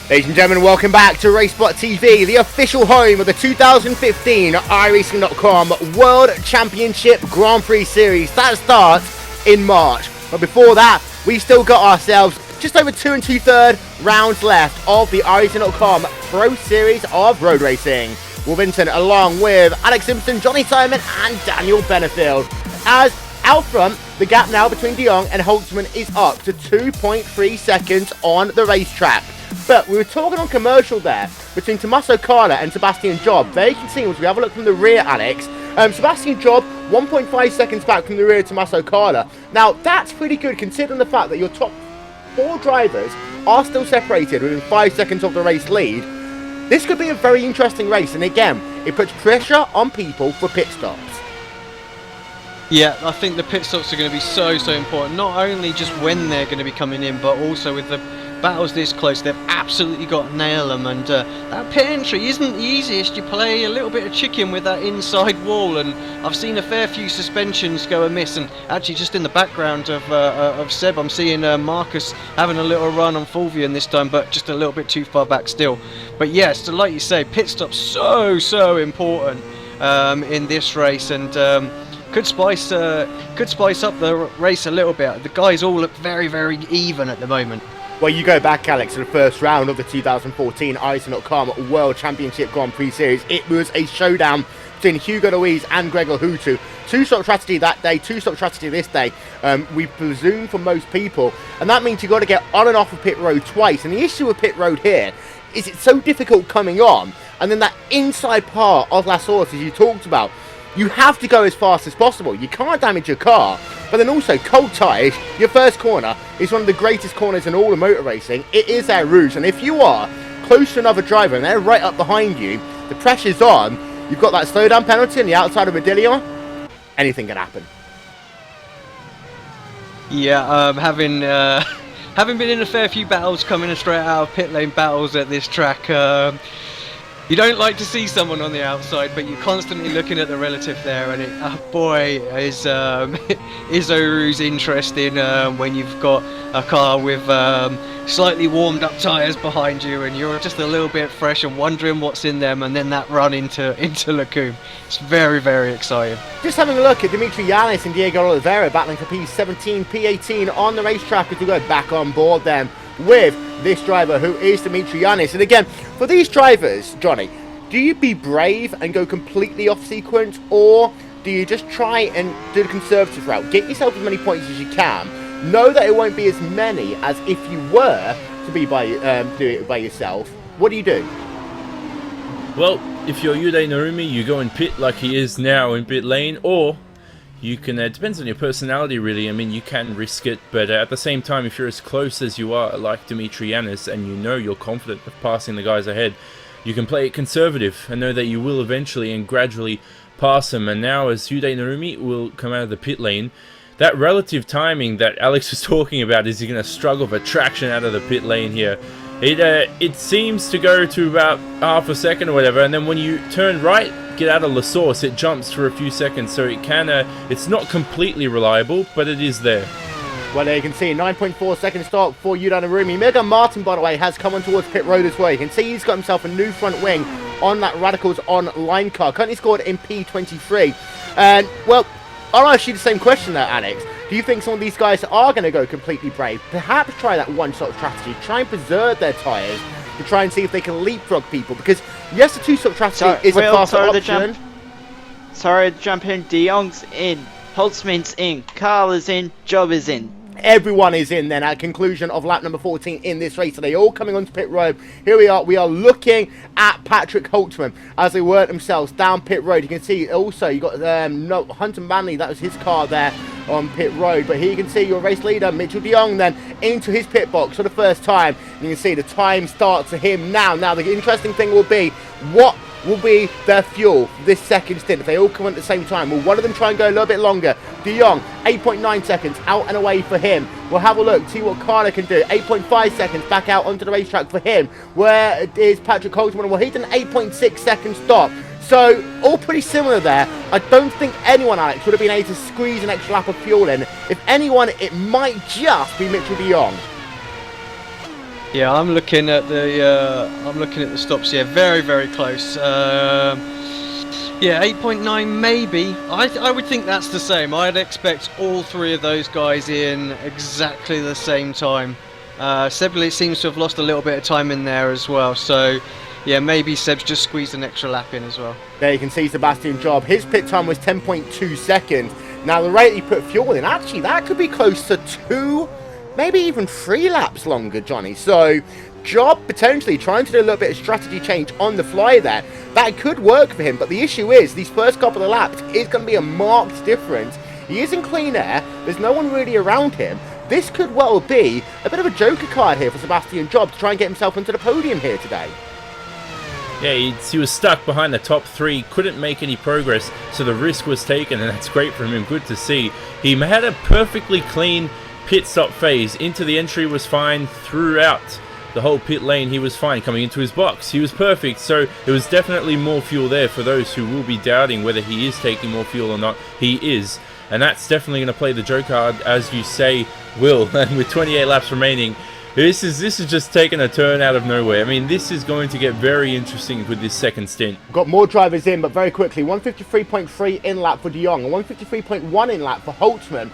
Ladies and gentlemen, welcome back to RaceSpot TV, the official home of the 2015 iRacing.com World Championship Grand Prix Series. That starts in March. But before that, we still got ourselves just over 2 2/3 rounds left of the iRacing.com Pro Series of Road Racing. Will Vincent, along with Alex Simpson, Johnny Simon and Daniel Benefield. As out front, the gap now between De Jong and Holtzman is up to 2.3 seconds on the racetrack. But we were talking on commercial there between Tommaso Carla and Sebastian Job. There you can see, as we have a look from the rear, Alex, Sebastian Job 1.5 seconds back from the rear of Tommaso Carla. Now, that's pretty good considering the fact that your top 4 drivers are still separated within 5 seconds of the race lead. This could be a very interesting race, and again, it puts pressure on people for pit stops. Yeah, I think the pit stops are going to be so important, not only just when they're going to be coming in, but also with the battles this close. They've absolutely got to nail them, and that pit entry isn't the easiest. You play a little bit of chicken with that inside wall, and I've seen a fair few suspensions go amiss. And actually, just in the background of Seb, I'm seeing Marcus having a little run on Fulvian this time, but just a little bit too far back still. But yes, so like you say, pit stops so important in this race, and could spice up the race a little bit. The guys all look very even at the moment. Well, you go back, Alex, to the first round of the 2014 iRacing.com World Championship Grand Prix Series. It was a showdown between Hugo Louise and Gregor Hutu. 2-stop strategy that day, 2-stop strategy this day, we presume for most people. And that means you've got to get on and off of pit road twice. And the issue with pit road here is it's so difficult coming on. And then that inside part of La Source, as you talked about, you have to go as fast as possible. You can't damage your car. But then also, cold tyres, your first corner is one of the greatest corners in all of motor racing. It is their rouge, and if you are close to another driver and they're right up behind you, the pressure's on, you've got that slowdown penalty on the outside of Modillion, anything can happen. Yeah, having been in a fair few battles, coming straight out of pit lane battles at this track, you don't like to see someone on the outside, but you're constantly looking at the relative there, and boy, is Oru's interesting when you've got a car with slightly warmed up tyres behind you, and you're just a little bit fresh and wondering what's in them, and then that run into Lacombe. It's very exciting. Just having a look at Dimitri Yanis and Diego Oliveira battling for P17, P18 on the racetrack as we go back on board then with this driver who is Dimitri Yanis. And again, for these drivers, Johnny, do you be brave and go completely off sequence, or do you just try and do the conservative route? Get yourself as many points as you can. Know that it won't be as many as if you were to be do it by yourself. What do you do? Well, if you're Yude Narumi, you go in pit like he is now in pit lane, or you can, it depends on your personality really. I mean, you can risk it, but at the same time, if you're as close as you are, like Dimitri Yanis, and you know you're confident of passing the guys ahead, you can play it conservative and know that you will eventually and gradually pass them. And now as Yude Narumi will come out of the pit lane, that relative timing that Alex was talking about, is he going to struggle for traction out of the pit lane here? It seems to go to about half a second or whatever, and then when you turn right, get out of La Source, it jumps for a few seconds, so it can, it's not completely reliable, but it is there. Well, there you can see 9.4 second start for Yuda Narumi. Mega Martin, by the way, has come on towards pit road as well. You can see he's got himself a new front wing on that Radicals Online car. Currently scored in P23. And, well, I'll ask you the same question there, Alex. Do you think some of these guys are going to go completely brave? Perhaps try that one-shot strategy. Try and preserve their tyres to try and see if they can leapfrog people. Because, yes, the two-shot strategy is a faster option. Sorry to jump in. De Jong's in. Holtzman's in. Carl is in. Job is in. Everyone is in then at conclusion of lap number 14 in this race. So they all coming onto pit road. Here we are looking at Patrick Holtzman as they work themselves down pit road. You can see also you got Hunter Manley, that was his car there on pit road. But here you can see your race leader Mitchell de Jong then into his pit box for the first time. You can see the time starts to him now. Now the interesting thing will be what will be their fuel for this second stint. If they all come at the same time, will one of them try and go a little bit longer? De Jong, 8.9 seconds out and away for him. We'll have a look, see what Carter can do. 8.5 seconds back out onto the racetrack for him. Where is Patrick Holtzman? Well, he did an 8.6 second stop. So, all pretty similar there. I don't think anyone, Alex, would have been able to squeeze an extra lap of fuel in. If anyone, it might just be Mitchell de Jong. Yeah, I'm looking at the stops here, very close. Yeah, 8.9 maybe. I would think that's the same. I'd expect all three of those guys in exactly the same time. Sebly seems to have lost a little bit of time in there as well, so yeah, maybe Seb's just squeezed an extra lap in as well. There you can see Sebastian Job. His pit time was 10.2 seconds. Now the rate he put fuel in, actually that could be close to 2, maybe even 3 laps longer, Johnny. So Job potentially trying to do a little bit of strategy change on the fly there. That could work for him, but the issue is these first couple of laps is going to be a marked difference. He is in clean air, there's no one really around him. This could well be a bit of a joker card here for Sebastian Job to try and get himself onto the podium here today. Yeah, he was stuck behind the top 3, couldn't make any progress, so the risk was taken, and that's great from him, good to see. He had a perfectly clean pit stop phase. Into the entry was fine throughout the whole pit lane. He was fine coming into his box. He was perfect, so there was definitely more fuel there for those who will be doubting whether he is taking more fuel or not. He is, and that's definitely going to play the joker card, as you say, Will. And with 28 laps remaining, this is just taking a turn out of nowhere. I mean, this is going to get very interesting with this second stint. Got more drivers in, but very quickly, 153.3 in lap for De Jong and 153.1 in lap for Holtzman.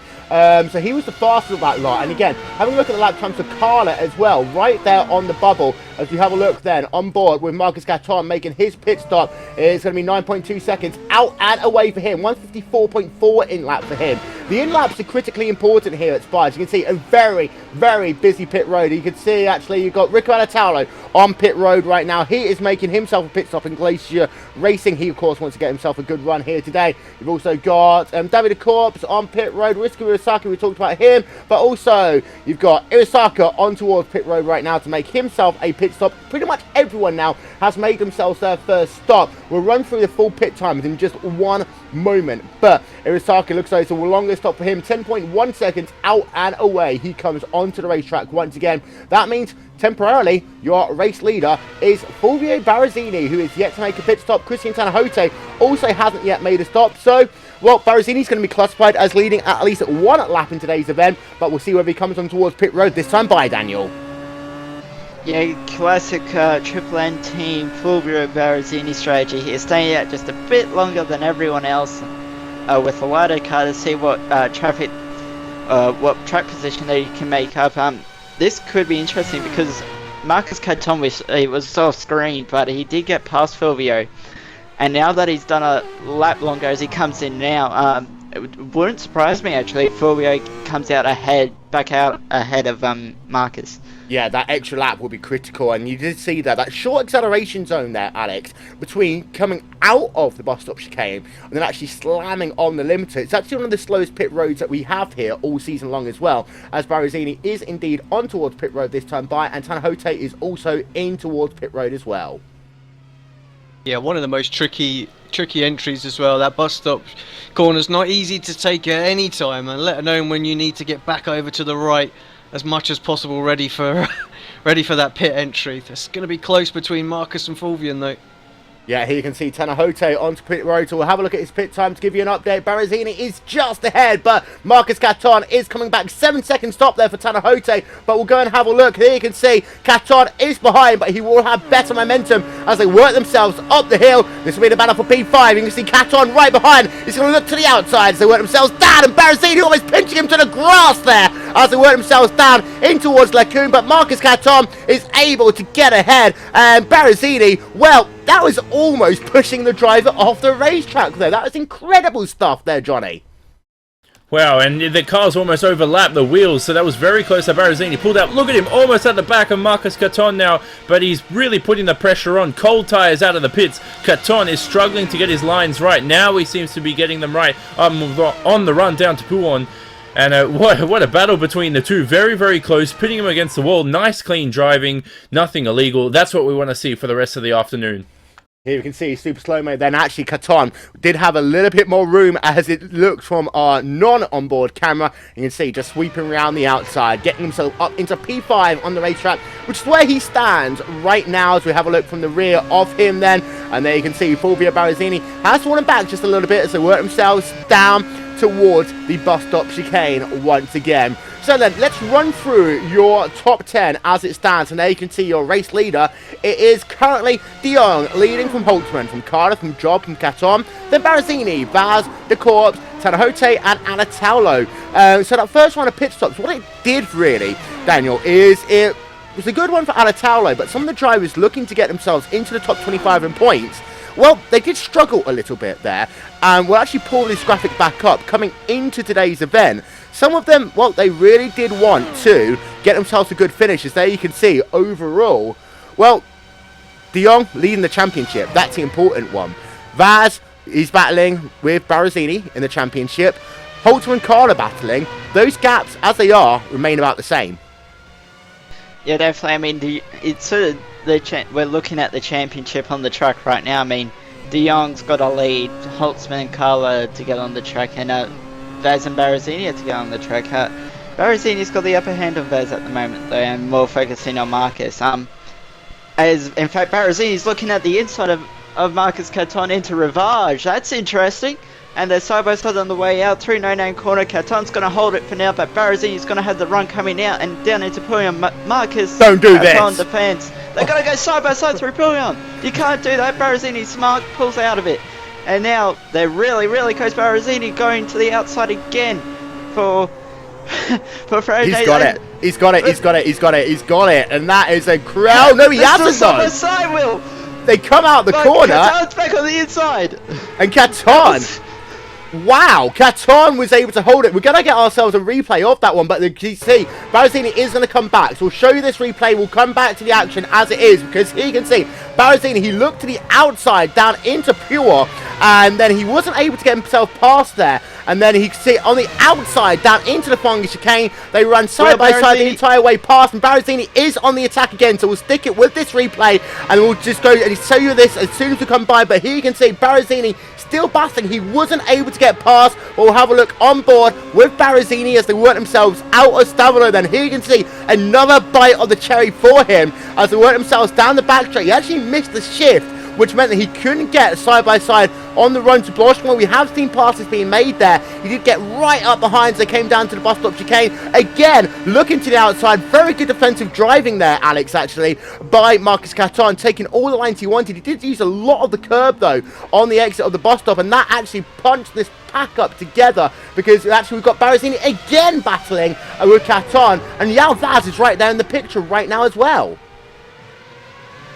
So he was the fastest of that lot. And again, having a look at the lap times for Carla as well, right there on the bubble. As we have a look then on board with Marcus Caton making his pit stop, it's going to be 9.2 seconds out and away for him. 154.4 in lap for him. The in laps are critically important here at Spa. As you can see, a very, very busy pit road. You can see actually you've got Rico Alatalo on pit road right now. He is making himself a pit stop in Glacier Racing. He of course wants to get himself a good run here today. You've also got David Corpse on pit road. Risky Irisaka, we talked about him, but also you've got Irisaka on towards pit road right now to make himself a pit stop. Pretty much everyone now has made themselves their first stop. We'll run through the full pit times in just one moment, but Irisaka looks like it's the longest stop for him. 10.1 seconds out and away. He comes onto the racetrack once again. That means temporarily your race leader is Fulvio Barazzini, who is yet to make a pit stop. Christian Tanahote also hasn't yet made a stop, so well, Barazzini's going to be classified as leading at least one lap in today's event, but we'll see whether he comes on towards pit road this time. Bye, Daniel. Yeah, classic Triple N team Fulvio Barazzini strategy here, staying out just a bit longer than everyone else with a wider car to see what what track position they can make up. This could be interesting because Marcus Caton was off screen, but he did get past Fulvio, and now that he's done a lap longer as he comes in now, it wouldn't surprise me actually if Fulvio comes out back out ahead of Marcus. Yeah, that extra lap will be critical, and you did see that short acceleration zone there, Alex, between coming out of the bus stop chicane and then actually slamming on the limiter. It's actually one of the slowest pit roads that we have here all season long as well, as Barazzini is indeed on towards pit road this time by, and Tanahote is also in towards pit road as well. Yeah, one of the most tricky entries as well. That bus stop corner's not easy to take at any time, and let alone when you need to get back over to the right as much as possible, ready for that pit entry. It's going to be close between Marcus and Fulvian though. Yeah, here you can see Tanahote onto pit road, so we'll have a look at his pit time to give you an update. Barazzini is just ahead, but Marcus Caton is coming back. 7-second stop there for Tanahote, but we'll go and have a look. Here you can see Caton is behind, but he will have better momentum as they work themselves up the hill. This will be the battle for P5. You can see Caton right behind. He's going to look to the outside as they work themselves down, and Barazzini almost pinching him to the grass there as they work themselves down in towards Lacoon, but Marcus Caton is able to get ahead, and Barazzini, well, that was almost pushing the driver off the racetrack there. That was incredible stuff there, Johnny. Wow, and the cars almost overlapped the wheels, so that was very close to Barazzini. Pulled out, look at him, almost at the back of Marcus Caton now, but he's really putting the pressure on. Cold tyres out of the pits. Caton is struggling to get his lines right. Now he seems to be getting them right on the run down to Pouon. And what a battle between the two. Very, very close. Pitting him against the wall. Nice, clean driving. Nothing illegal. That's what we want to see for the rest of the afternoon. Here we can see super slow-mo. Then actually Caton did have a little bit more room as it looked from our non-onboard camera. You can see just sweeping around the outside, getting himself up into P5 on the racetrack, which is where he stands right now as we have a look from the rear of him then. And there you can see Fulvio Barazzini has fallen back just a little bit as they work themselves down. towards the bus stop chicane once again. So then, let's run through your top 10 as it stands, and there you can see your race leader. It is currently De Jong leading from Holtzman, from Cardiff, from Job, from Caton, then Barazzini, Vaz, De Corps, Tanahote, and Anataulo. So that first round of pit stops, what it did really, Daniel, is it was a good one for Anataulo, but some of the drivers looking to get themselves into the top 25 in points, well, they did struggle a little bit there, and we'll actually pull this graphic back up coming into today's event. Some of them, well, they really did want to get themselves a good finish, as there you can see, overall, well, De Jong leading the championship, that's the important one. Vaz is battling with Barazzini in the championship. Holtzman and Carla battling. Those gaps, as they are, remain about the same. Yeah, definitely. I mean, it's sort of we're looking at the championship on the track right now. I mean, De Jong's got a lead, Holtzman and Carla to get on the track, and Vaz and Barazzini to get on the track. Barazzini's got the upper hand on Vaz at the moment, though, and more focusing on Marcus. As in fact, Barazzini's looking at the inside of Marcus Caton into Rivage. That's interesting. And they're side by side on the way out through no-name corner. Caton's going to hold it for now, but Barazzini's going to have the run coming out and down into Pullion. Marcus don't do Caton this. defense. They're going to go side by side through Pullion. You can't do that. Barazzini's smart, pulls out of it. And now they're really, really close. Barazzini going to the outside again for Friday. He's got it. He's got it. He's got it. He's got it. He's got it. And that is a crowd. No, he hasn't side by side, Will. They come out the corner. Caton's back on the inside. And Caton. Wow, Caton was able to hold it. We're going to get ourselves a replay of that one, but you see, Barazzini is going to come back. So we'll show you this replay. We'll come back to the action as it is, because he can see Barazzini, he looked to the outside down into Pure, and then he wasn't able to get himself past there. And then he could see on the outside down into the Fongi chicane. They run side by side the entire way past, and Barazzini is on the attack again. So we'll stick it with this replay, and we'll just go and show you this as soon as we come by. But here you can see Barazzini still battling. He wasn't able to get past. We'll have a look on board with Barazzini as they work themselves out of stamina. Then here you can see another bite of the cherry for him as they work themselves down the back straight. He actually missed the shift, which meant that he couldn't get side by side on the run to Bloschwell. We have seen passes being made there. He did get right up behind as they came down to the bus stop chicane. Again, looking to the outside. Very good defensive driving there, Alex, actually, by Marcus Caton, taking all the lines he wanted. He did use a lot of the curb, though, on the exit of the bus stop, and that actually punched this pack up together, because actually we've got Barazzini again battling with Caton, and Yao Vaz is right there in the picture right now as well.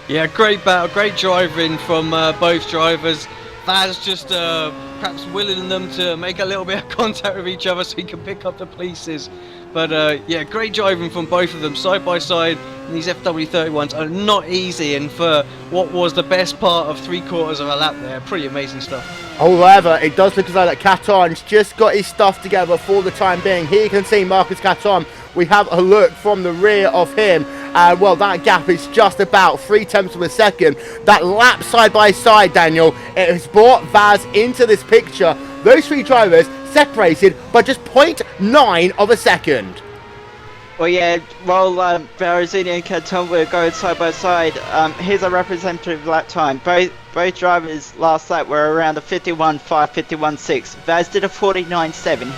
Yeah, great battle, great driving from both drivers. Vaz just perhaps willing them to make a little bit of contact with each other so he can pick up the pieces. But yeah, great driving from both of them side by side. And these FW31s are not easy, and for what was the best part of 3/4 of a lap there, pretty amazing stuff. However, it does look as though that Caton's just got his stuff together for the time being. Here you can see Marcus Caton. We have a look from the rear of him. Well, that gap is just about 0.3 of a second. That lap side by side, Daniel, it has brought Vaz into this picture. Those three drivers separated by just 0.9 of a second. Well, yeah, while Barazzini and Caton were going side by side, here's a representative lap time. Both drivers last lap were around a 51.5, 51.6. Vaz did a 49.7.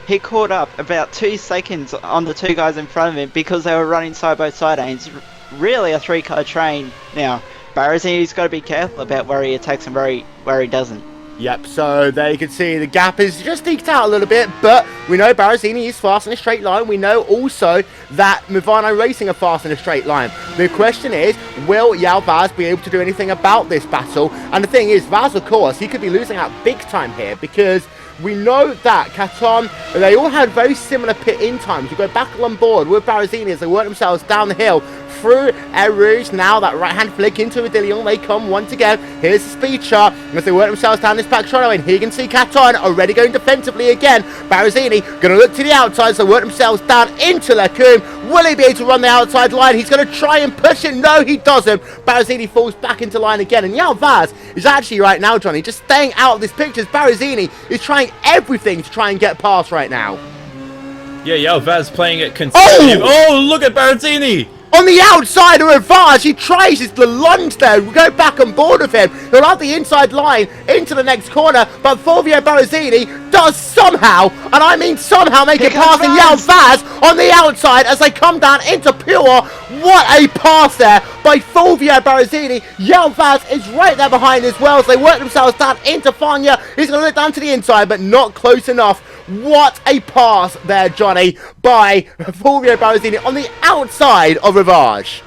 He caught up about 2 seconds on the two guys in front of him because they were running side by side, and it's really a 3-car train. Now, Barazzini's got to be careful about where he attacks and where he doesn't. Yep, so there you can see the gap is just eked out a little bit, but we know Barazzini is fast in a straight line. We know also that Movano Racing are fast in a straight line. The question is, will Yao Vaz be able to do anything about this battle? And the thing is, Vaz, of course, he could be losing out big time here, because we know that Caton, they all had very similar pit-in times. We go back on board with Barazzini as they work themselves down the hill through Air Rouge. Now that right-hand flick into De Jong, they come once again. Here's the speed chart as they work themselves down this back straightaway. And here you can see Caton already going defensively again. Barazzini going to look to the outside, so work themselves down into Lacombe. Will he be able to run the outside line? He's going to try and push it. No, he doesn't. Barazzini falls back into line again. And Yao Vaz is actually right now, Johnny, just staying out of this picture. Barazzini is trying everything to try and get past right now. Yeah, Yao Vaz playing it conservative. Oh, look at Barazzini! on the outside of Rivage. He tries to lunge there. We go back on board with him. He'll have the inside line into the next corner, but Fulvio Barazini does somehow, and I mean somehow, make it past Yao Vaz on the outside as they come down into Pure. What a pass there by Fulvio Barazini. Yao Vaz is right there behind as well, so they work themselves down into Fania. He's going to look down to the inside, but not close enough. What a pass there, Johnny, by Fulvio Barazini on the outside of Rivage.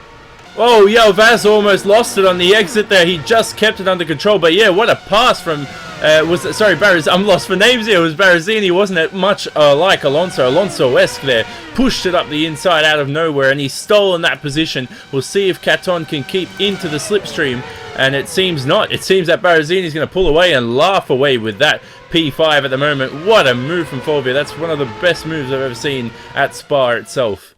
Oh, Yao Vaz almost lost it on the exit there. He just kept it under control. But yeah, what a pass from, I'm lost for names here. It was Barazini, wasn't it? Much like Alonso-esque there. Pushed it up the inside out of nowhere, and he's stolen that position. We'll see if Caton can keep into the slipstream, and it seems not. It seems that Barazini's going to pull away and laugh away with that P5 at the moment. What a move from Fulvio. That's one of the best moves I've ever seen at Spa itself.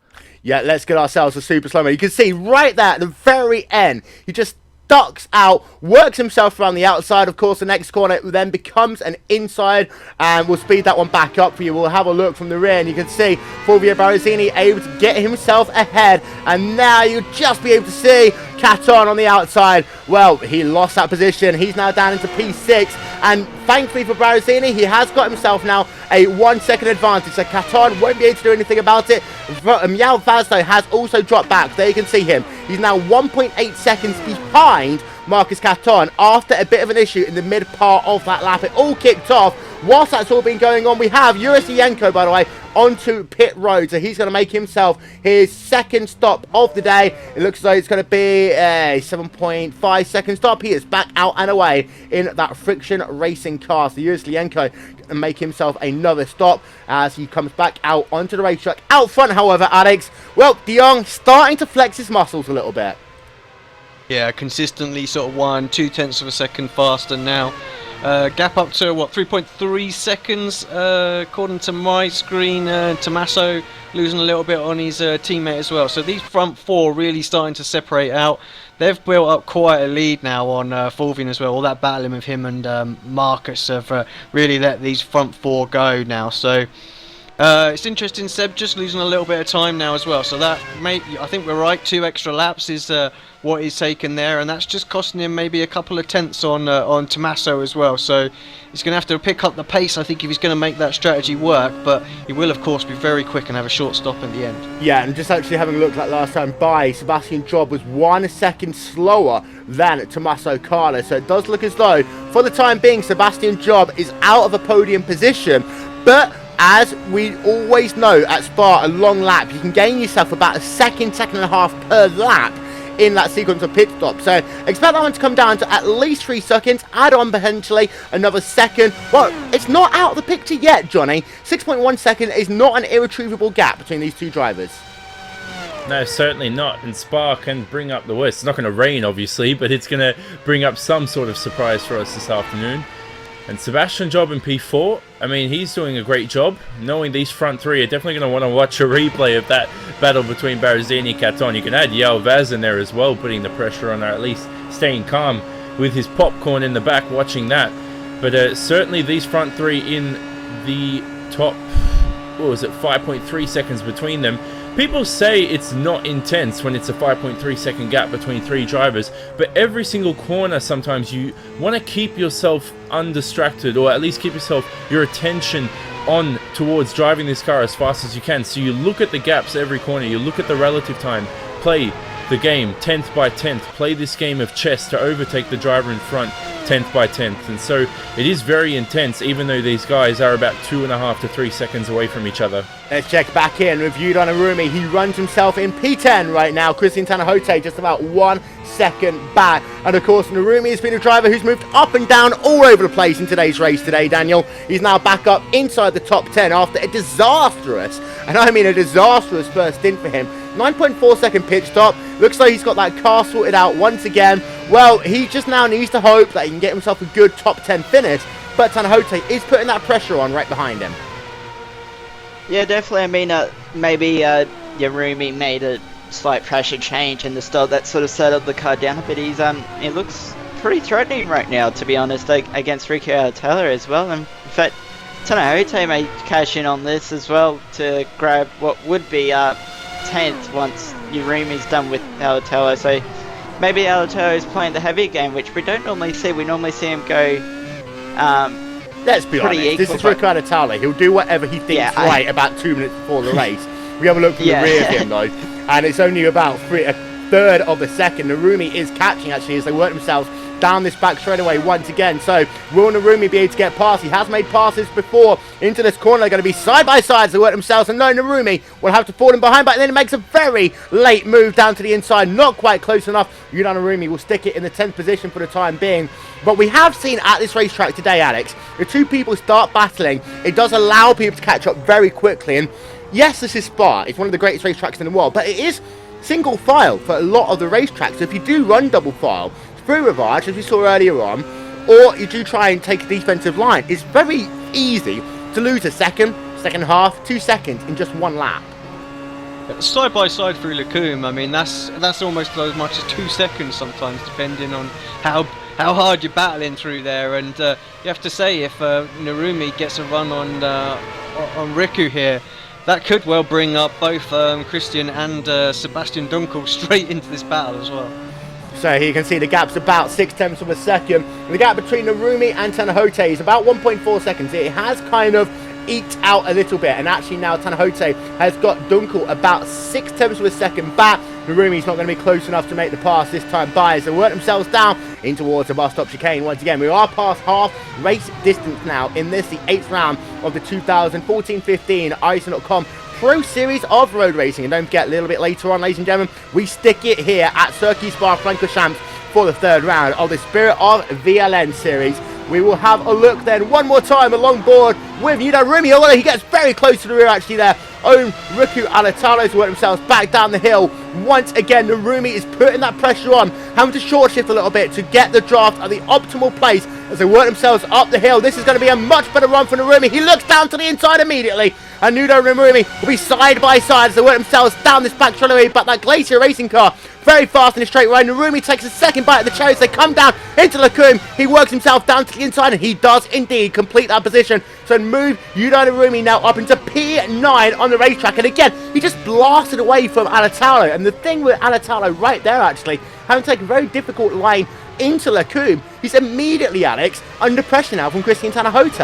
Yeah, let's get ourselves a super slow-mo. You can see right there at the very end, he just ducks out, works himself around the outside. Of course, the next corner then becomes an inside, and we'll speed that one back up for you. We'll have a look from the rear, and you can see Fulvio Barazini able to get himself ahead, and now you'll just be able to see Caton on the outside. Well, he lost that position. He's now down into P6, and thankfully for Barazini, he has got himself now a 1 second advantage, so Caton won't be able to do anything about it. Yao Vaz, though, has also dropped back. There you can see him. He's now 1.8 seconds behind Marcus Caton after a bit of an issue in the mid part of that lap. It all kicked off. Whilst that's all been going on, we have Urasienko, by the way, onto pit road, so he's going to make himself his second stop of the day. It looks like it's going to be a 7.5 second stop. He is back out and away in that friction racing car. So Urasienko and make himself another stop as he comes back out onto the racetrack. Out front, however, Alex, well, De Jong starting to flex his muscles a little bit. Yeah, consistently sort of 1/2 of a second faster now. Gap up to, what, 3.3 seconds according to my screen. Tommaso losing a little bit on his teammate as well. So these front four really starting to separate out. They've built up quite a lead now on Fulvio as well. All that battling with him and Marcus have really let these front four go now. So it's interesting, Seb just losing a little bit of time now as well. So that I think we're right, 2 extra laps is what he's taken there, and that's just costing him maybe a couple of tenths on Tommaso as well. So he's going to have to pick up the pace, I think, if he's going to make that strategy work. But he will, of course, be very quick and have a short stop at the end. Yeah, and just actually having a look like last time by, Sebastian Job was 1 second slower than Tommaso Carlo. So it does look as though, for the time being, Sebastian Job is out of a podium position. But as we always know at Spa, a long lap, you can gain yourself about a second and a half per lap in that sequence of pit stops. So expect that one to come down to at least 3 seconds, add on potentially another second. Well, it's not out of the picture yet, Johnny. 6.1 seconds is not an irretrievable gap between these two drivers. No, certainly not. And Spa can bring up the worst. It's not going to rain, obviously, but it's going to bring up some sort of surprise for us this afternoon. And Sebastian Job in P4, I mean, he's doing a great job. Knowing these front three are definitely going to want to watch a replay of that battle between Barazini and Caton. You can add Yao Vaz in there as well, putting the pressure on, or at least staying calm with his popcorn in the back, watching that. But certainly these front three in the top, what was it, 5.3 seconds between them. People say it's not intense when it's a 5.3 second gap between 3 drivers, but every single corner sometimes you want to keep yourself undistracted, or at least keep your attention on towards driving this car as fast as you can. So you look at the gaps every corner, you look at the relative time, play the game 10th by 10th, play this game of chess to overtake the driver in front 10th by 10th. And so it is very intense, even though these guys are about 2.5 to 3 seconds away from each other. Let's check back in with Yudan Arumi. He runs himself in P10 right now. Christian Tanahote just about 1 second back. And of course, Narumi has been a driver who's moved up and down all over the place in today's race today, Daniel. He's now back up inside the top 10 after a disastrous, and I mean a disastrous first stint for him. 9.4 second pit stop. Looks like he's got that car sorted out once again. Well, he just now needs to hope that he can get himself a good top 10 finish. But Tanahote is putting that pressure on right behind him. Yeah, definitely. I mean, maybe Yarumi made a slight pressure change in the start that sort of settled the car down a bit. He's it looks pretty threatening right now, to be honest, against Rico Taylor as well. And in fact, Tanahote may cash in on this as well to grab what would be 10th once Yurumi's done with Alatello. So maybe Alatello is playing the heavier game, which we don't normally see. We normally see him go. Let's be honest, this is Rico Alatello. He'll do whatever he thinks right about 2 minutes before the race. We have a look from the rear of him, though, and it's only about a third of a second. Narumi is catching, actually, as they work themselves down this back straightaway once again. So will Narumi be able to get past? He has made passes before into this corner. They're going to be side by side as they work themselves, and no, Narumi will have to fall in behind, but then it makes a very late move down to the inside, not quite close enough. Yuda Narumi will stick it in the 10th position for the time being. But we have seen at this racetrack today, Alex, the two people start battling. It does allow people to catch up very quickly, and yes, this is Spa. It's one of the greatest racetracks in the world, but it is single file for a lot of the racetracks. So if you do run double file through Rivage, as we saw earlier on, or you do try and take a defensive line, it's very easy to lose a second half, 2 seconds in just one lap. Side by side through Lacombe, I mean that's almost as much as 2 seconds sometimes, depending on how hard you're battling through there. And you have to say, if Narumi gets a run on Riku here, that could well bring up both Christian and Sebastian Dunkel straight into this battle as well. So here you can see the gap's about 0.6 of a second. The gap between Narumi and Tanahote is about 1.4 seconds. It has kind of eked out a little bit, and actually now Tanahote has got Dunkel about 0.6 of a second back. Narumi's not going to be close enough to make the pass this time by, as they work themselves down in towards the bus stop chicane. Once again, we are past half race distance now in this, the 8th round of the 2014-15 iRacing.com Pro Series of Road Racing. And don't forget, a little bit later on, ladies and gentlemen, we stick it here at Circuit Spa-Francorchamps for the 3rd round of the Spirit of VLN series. We will have a look then one more time along board with Yuda Narumi, although he gets very close to the rear actually there. Own Riku Alatalos work themselves back down the hill. Once again, Narumi is putting that pressure on, having to short shift a little bit to get the draft at the optimal place as they work themselves up the hill. This is going to be a much better run for Narumi. He looks down to the inside immediately, and Yuda Narumi will be side by side as they work themselves down this back straightaway. But that Glacier racing car very fast in a straight line. Narumi takes a second bite of the cherry as they come down into Lacombe. He works himself down to the inside, and he does indeed complete that position. So move Yuda Narumi now up into P9 on the racetrack. And again, he just blasted away from Alatalo. And the thing with Alatalo right there, actually, having taken a very difficult line into Lacombe, he's immediately, Alex, under pressure now from Christian Tanahote.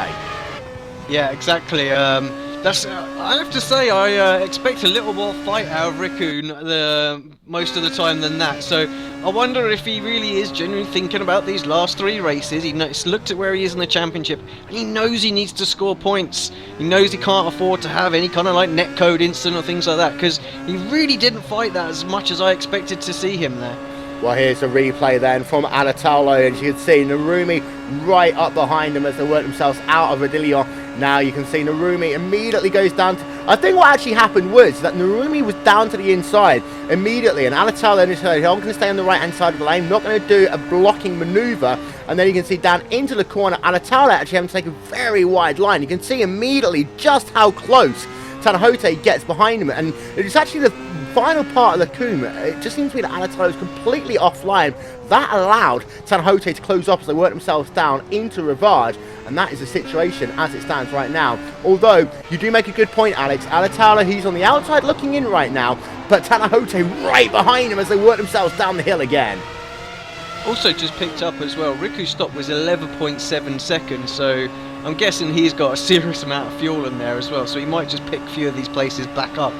Yeah, exactly. I have to say, I expect a little more fight out of Riku most of the time than that. So I wonder if he really is genuinely thinking about these last 3 races. He's looked at where he is in the championship, and he knows he needs to score points. He knows he can't afford to have any kind of like netcode incident or things like that, because he really didn't fight that as much as I expected to see him there. Well, here's a replay then from Alatalo, and you can see Narumi right up behind them as they work themselves out of Rodillo. Now you can see Narumi immediately goes down to... I think what actually happened was that Narumi was down to the inside immediately, and Alatalo decided, I'm going to stay on the right-hand side of the lane, not going to do a blocking manoeuvre. And then you can see down into the corner, Alatalo actually having to take a very wide line. You can see immediately just how close Tanahote gets behind him, and it's actually the final part of the Lacombe. It just seems to be that Alatalo is completely offline. That allowed Tanahote to close off as they work themselves down into Rivage, and that is the situation as it stands right now. Although, you do make a good point, Alex. Alatalo, he's on the outside looking in right now, but Tanahote right behind him as they work themselves down the hill again. Also just picked up as well, Riku's stop was 11.7 seconds, so I'm guessing he's got a serious amount of fuel in there as well, so he might just pick a few of these places back up.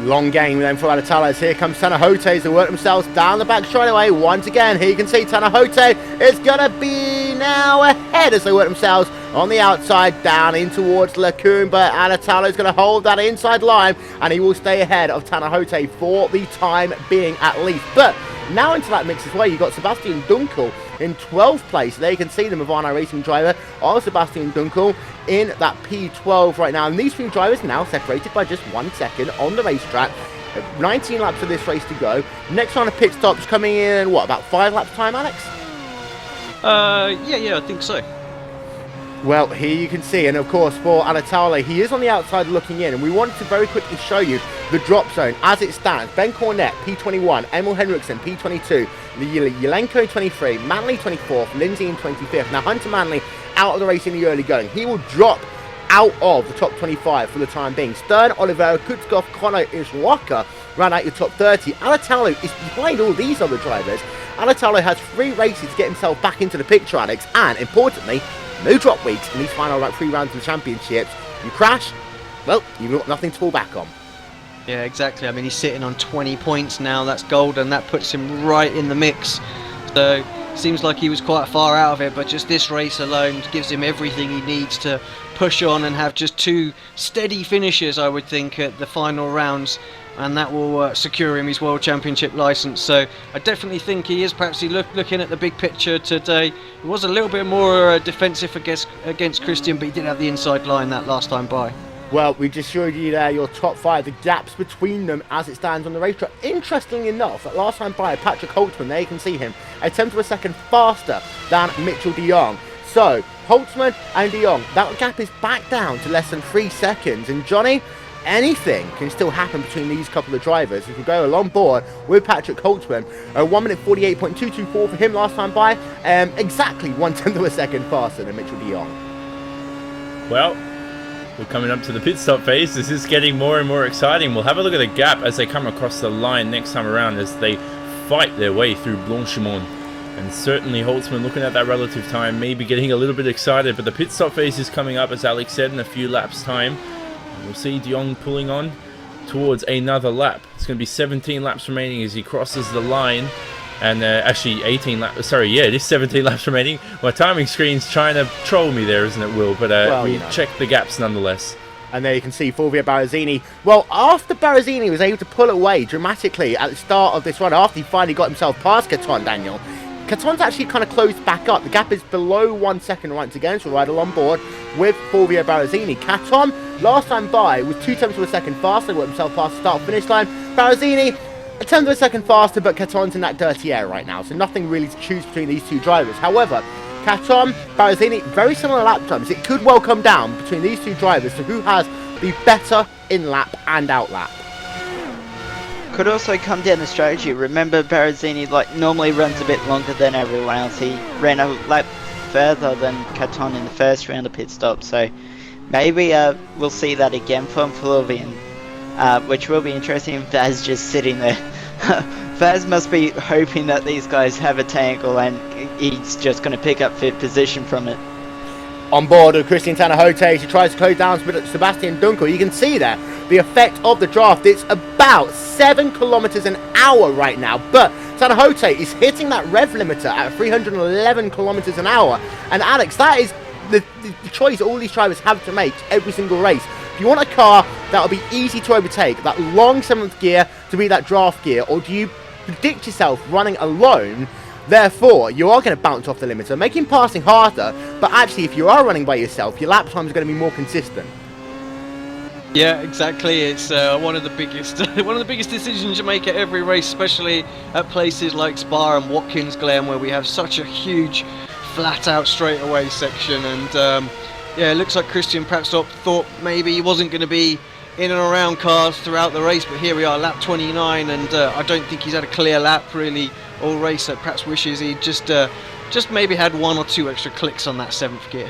Long game then for Alatalos. Here comes Tanahote as they work themselves down the back straightaway. Once again, here you can see Tanahote is going to be now ahead as they work themselves on the outside down in towards Lacombe. But Alatalo is going to hold that inside line, and he will stay ahead of Tanahote for the time being at least. But now into that mix as well, you've got Sebastian Dunkel in 12th place. There you can see the Movano Racing driver of Sebastian Dunkel in that P12 right now. And these 3 drivers now separated by just 1 second on the racetrack. 19 laps of this race to go. Next round of pit stops coming in, what, about 5 laps time, Alex? Yeah, I think so. Well, here you can see, and of course for Alatalo, he is on the outside looking in, and we wanted to very quickly show you the drop zone as it stands. Ben Cornett, P21, Emil Henriksen, P22, Yelenko 23, Manley 24th, Lindsay in 25th. Now Hunter Manley out of the race in the early going. He will drop out of the top 25 for the time being. Stern, Oliveira, Kutzkoff, Connor, Ishwaka ran out your top 30. Alatalo is behind all these other drivers. Alatalo has 3 races to get himself back into the picture, Alex, and importantly, no drop weeks in these final 3 rounds of the championships. You crash, well, you've got nothing to fall back on. Yeah, exactly. I mean, he's sitting on 20 points now. That's golden. That puts him right in the mix. So, seems like he was quite far out of it, but just this race alone gives him everything he needs to push on and have just 2 steady finishes, I would think, at the final rounds, and that will secure him his World Championship license. So I definitely think he is perhaps looking at the big picture today. He was a little bit more defensive against Christian, but he did have the inside line that last time by. Well, we just showed you there your top 5, the gaps between them as it stands on the racetrack. Interestingly enough, that last time by Patrick Holtzman, there you can see him, a tenth of a second faster than Mitchell de Jong. So, Holtzman and de Jong, that gap is back down to less than 3 seconds. And Johnny, anything can still happen between these couple of drivers. If you go along board with Patrick Holtzman, 1 minute 48.224 for him last time by, exactly 1/10 of a second faster than Mitchell de Jong. Well, we're coming up to the pit stop phase. This is getting more and more exciting. We'll have a look at the gap as they come across the line next time around as they fight their way through Blanchimont. And certainly Holtzman looking at that relative time, maybe getting a little bit excited. But the pit stop phase is coming up, as Alex said, in a few laps' time. And we'll see de Jong pulling on towards another lap. It's going to be 17 laps remaining as he crosses the line. And actually 18 laps, sorry, yeah, it is 17 laps remaining. My timing screen's trying to troll me there, isn't it, Will? But we'll check the gaps nonetheless. And there you can see Fulvio Barrazzini. Well, after Barrazzini was able to pull away dramatically at the start of this run, after he finally got himself past Caton, Daniel, Caton's actually kind of closed back up. The gap is below 1 second once again, so right along board with Fulvio Barrazzini. Caton, last time by, was 2/10 of a second faster, got himself past the start-finish line. Barrazzini, 1/10 of a second faster, but Caton's in that dirty air right now, so nothing really to choose between these 2 drivers. However, Caton, Barrazzini, very similar lap times. It could well come down between these 2 drivers to who has the better in-lap and out-lap. Could also come down to strategy. Remember, Barrazzini normally runs a bit longer than everyone else. He ran a lap further than Caton in the first round of pit stop, so maybe we'll see that again from Fulvian, which will be interesting. Vaz just sitting there. Vaz must be hoping that these guys have a tangle and he's just going to pick up 5th position from it. On board with Christian Tanahote, he tries to close down Sebastian Dunkel. You can see there the effect of the draft. It's about 7 kilometers an hour right now, but Tanahote is hitting that rev limiter at 311 kilometers an hour. And Alex, that is the choice all these drivers have to make every single race. Do you want a car that will be easy to overtake, that long 7th gear to be that draft gear, or do you predict yourself running alone? Therefore, you are going to bounce off the limiter, making passing harder, but actually if you are running by yourself, your lap time is going to be more consistent. Yeah, exactly. It's one of the biggest decisions you make at every race, especially at places like Spa and Watkins Glen, where we have such a huge flat out straightaway section. And yeah, it looks like Christian perhaps thought maybe he wasn't going to be in and around cars throughout the race, but here we are, lap 29, and I don't think he's had a clear lap really all race. So perhaps wishes he just maybe had 1 or 2 extra clicks on that 7th gear.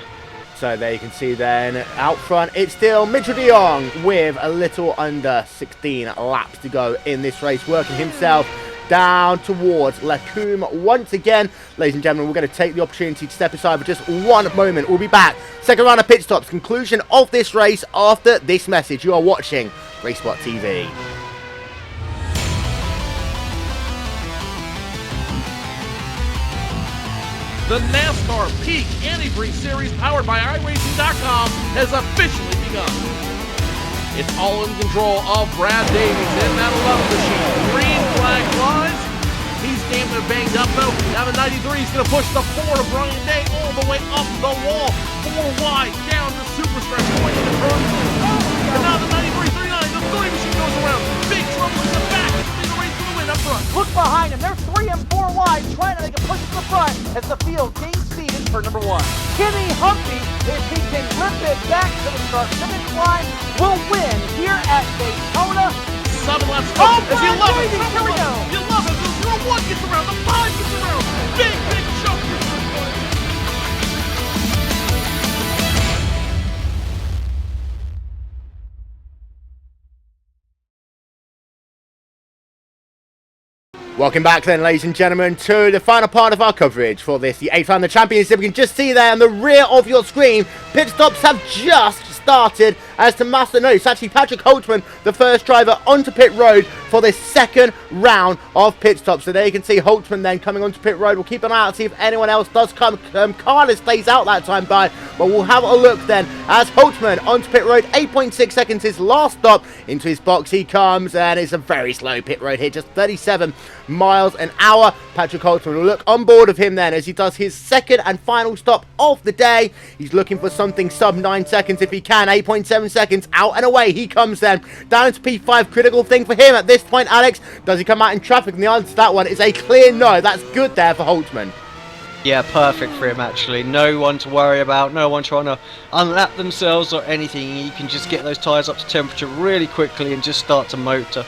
So there you can see then, out front, it's still Mitchell de Jong with a little under 16 laps to go in this race, working himself down towards Lacombe once again. Ladies and gentlemen, we're going to take the opportunity to step aside for just 1 moment. We'll be back. Second round of pit stops, conclusion of this race after this message. You are watching RaceSpotTV. The NASCAR Peak Antifreeze Series powered by iRacing.com has officially begun. It's all in control of Brad Davies in that 11 machine. Green flag flies. He's damn near banged up though. Now the 93 is going to push the 4 of Brian Day all the way up the wall. 4 wide down the super stretch going into turn 2. And now the 93, 39, the 3 machine goes around. Big trouble in the back. It's the race to the win up front. Look behind him. They're 3 and 4 wide, trying to make a push to the front as the field gains speed in turn number 1. Kenny Humphrey, if he can rip it back to the start-finish line, will win here at Daytona. 7 laps to go. Oh, As the 11, here we go. You love it. The 1 gets around. The 5 gets around. Big jump. Welcome back then, ladies and gentlemen, to the final part of our coverage for this, the 8th round of the Championship. You can just see there on the rear of your screen, pit stops have just started as Tommaso, no, it's actually Patrick Holtzman, the first driver onto pit road for this second round of pit stops. So there you can see Holtzman then coming onto pit road. We'll keep an eye out to see if anyone else does come. Carlos stays out that time by, but we'll have a look then as Holtzman onto pit road. 8.6 seconds his last stop. Into his box he comes, and it's a very slow pit road here, just 37 miles an hour. Patrick Holtzman will look on board of him then as he does his second and final stop of the day. He's looking for something sub 9 seconds if he can. 8.7 seconds, out and away he comes then down into P5. Critical thing for him at this point, Alex, does he come out in traffic? And the answer to that one is a clear no. That's good there for Holtzman. Yeah, perfect for him actually. No one to worry about, no one trying to unlap themselves or anything. He can just get those tyres up to temperature really quickly and just start to motor.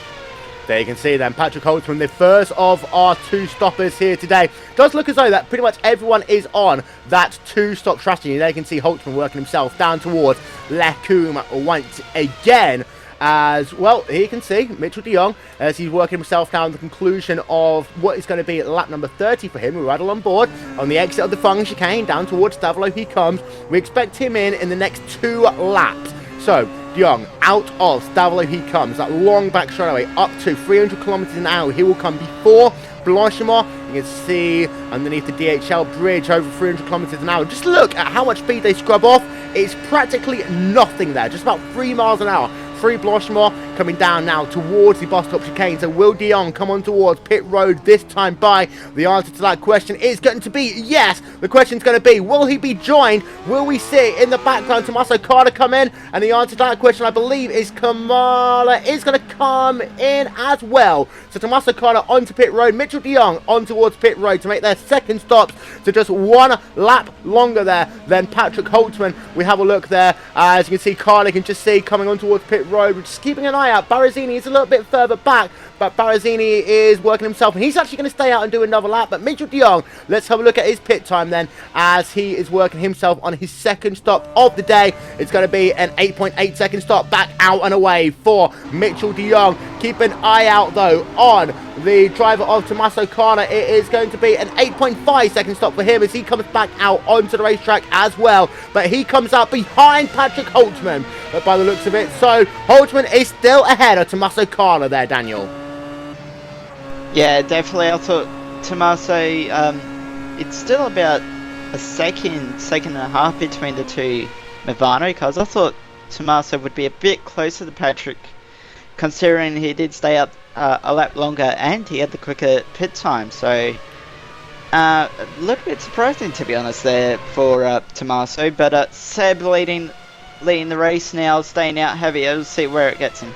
There you can see then Patrick Holtzman, the first of our 2 stoppers here today. Does look as though that pretty much everyone is on that 2-stop strategy. There you can see Holtzman working himself down towards Lecombe once again. As well, here you can see Mitchell de Jong as he's working himself down the conclusion of what is going to be lap number 30 for him. We're right on board on the exit of the Fung chicane. Down towards Stavolo he comes. We expect him in the next 2 laps. So, de Jong out of Stavolo he comes. That long back straightaway up to 300 kilometers an hour. He will come before Blanchimont. You can see underneath the DHL bridge over 300 kilometers an hour. Just look at how much speed they scrub off. It's practically nothing there. Just about 3 miles an hour. Free Blanchimont coming down now towards the bus stop chicane. So will de Jong come on towards pit road this time by? The answer to that question is going to be yes. The question's going to be, will he be joined? Will we see in the background Tommaso Carter come in? And the answer to that question, I believe, is Kamala is going to come in as well. So Tommaso Carter onto pit road. Mitchell de Jong on towards pit road to make their second stops. So just 1 lap longer there than Patrick Holtzman. We have a look there. As you can see, Carter can just see coming on towards pit road. We're just keeping an eye out. Barazini is a little bit further back, but Barazini is working himself, and he's actually going to stay out and do another lap. But Mitchell de Jong, let's have a look at his pit time then, as he is working himself on his second stop of the day. It's going to be an 8.8 second stop back out and away for Mitchell de Jong. Keep an eye out though on the driver of Tommaso Carter. It is going to be an 8.5 second stop for him as he comes back out onto the racetrack as well. But he comes out behind Patrick Holtzman, but by the looks of it, so Holtzman is still ahead of Tommaso Carter there, Daniel. Yeah, definitely. I thought Tommaso, it's still about a second and a half between the two Movano cars. I thought Tommaso would be a bit closer to Patrick, considering he did stay up a lap longer and he had the quicker pit time. So a little bit surprising, to be honest, there for Tommaso. But Seb leading the race now, staying out heavier. We'll see where it gets him.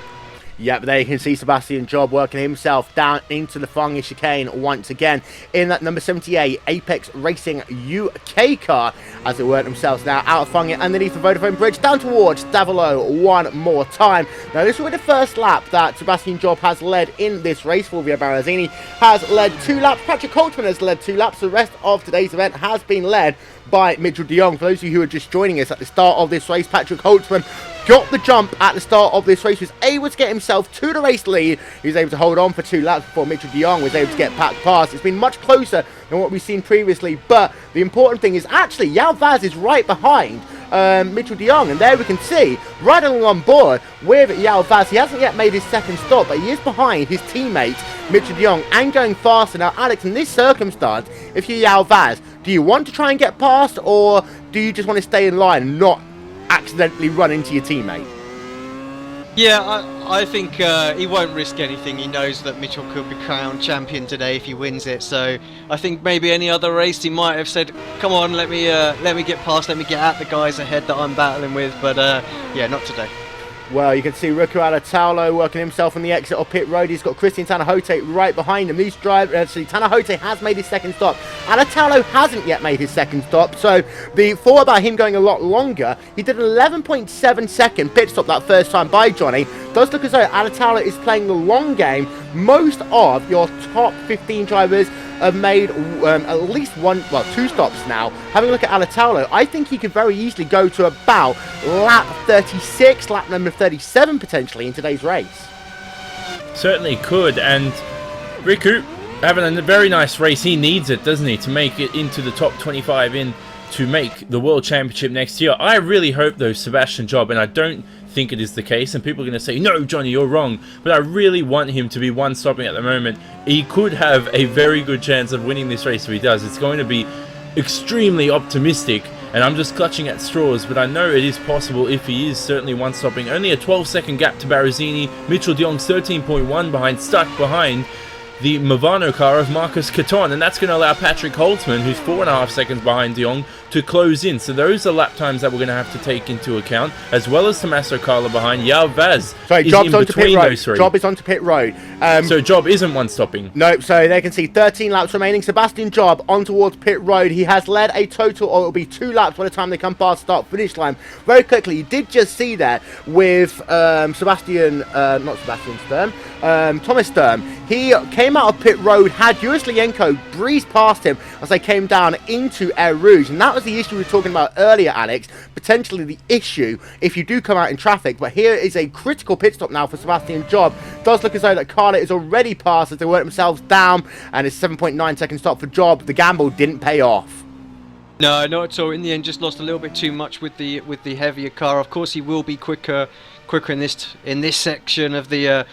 Yep, there you can see Sebastian Job working himself down into the Fungy chicane once again in that number 78 Apex Racing UK car as it worked themselves now out of Fungy underneath the Vodafone Bridge down towards Davolo one more time. Now this will be the first lap that Sebastian Job has led in this race. Fulvio Barazini has led 2 laps. Patrick Holtzman has led 2 laps. The rest of today's event has been led by Mitchell de Jong. For those of you who are just joining us at the start of this race, Patrick Holtzman got the jump at the start of this race, was able to get himself to the race lead. He was able to hold on for 2 laps before Mitchell de Jong was able to get back past. It's been much closer than what we've seen previously, but the important thing is actually Yao Vaz is right behind Mitchell de Jong, and there we can see right along on board with Yao Vaz. He hasn't yet made his second stop, but he is behind his teammate Mitchell de Jong and going faster. Now Alex, in this circumstance, if you're Yao Vaz, do you want to try and get past, or do you just want to stay in line and not accidentally run into your teammate? Yeah, I think he won't risk anything. He knows that Mitchell could be crowned champion today if he wins it. So I think maybe any other race he might have said, "Come on, let me get past, let me get at the guys ahead that I'm battling with." But yeah, not today. Well, you can see Rico Alatalo working himself on the exit of pit road. He's got Christian Tanahote right behind him. These drivers, actually, Tanahote has made his second stop. Alatalo hasn't yet made his second stop. So the thought about him going a lot longer, he did an 11.7 second pit stop that first time by Johnny. Does look as though Alatalo is playing the long game. Most of your top 15 drivers have made at least 2 stops now. Having a look at Alatalo, I think he could very easily go to about lap 36, lap number 37 potentially in today's race. Certainly could, and Riku, having a very nice race. He needs it, doesn't he, to make it into the top 25 to make the World Championship next year. I really hope, though, Sebastian Job, and I don't think it is the case, and people are going to say, no, Johnny, you're wrong, but I really want him to be one-stopping at the moment. He could have a very good chance of winning this race if he does. It's going to be extremely optimistic, and I'm just clutching at straws, but I know it is possible if he is certainly one-stopping. Only a 12-second gap to Barazini. Mitchell de Jong's 13.1 behind, stuck behind the Movano car of Marcus Caton, and that's going to allow Patrick Holtzman, who's 4.5 seconds behind de Jong, to close in. So those are lap times that we're going to have to take into account, as well as Tommaso Carla behind. Yao Vaz is Job's in onto pit between road. those three. Job is onto pit road. So Job isn't one-stopping. Nope, so they can see 13 laps remaining. Sebastian Job on towards pit road. He has led a total, or it'll be 2 laps by the time they come past start-finish line. Very quickly, you did just see that with Thomas Sturm. He came out of pit road, had Juris Lienko breeze past him as they came down into Air Rouge, and that was the issue we were talking about earlier, Alex. Potentially the issue if you do come out in traffic, but here is a critical pit stop now for Sebastian Job. Does look as though that Carla is already passed as they work themselves down, and it's 7.9 second stop for Job. The gamble didn't pay off. No, not at all. In the end, just lost a little bit too much with the heavier car. Of course, he will be quicker in this section of the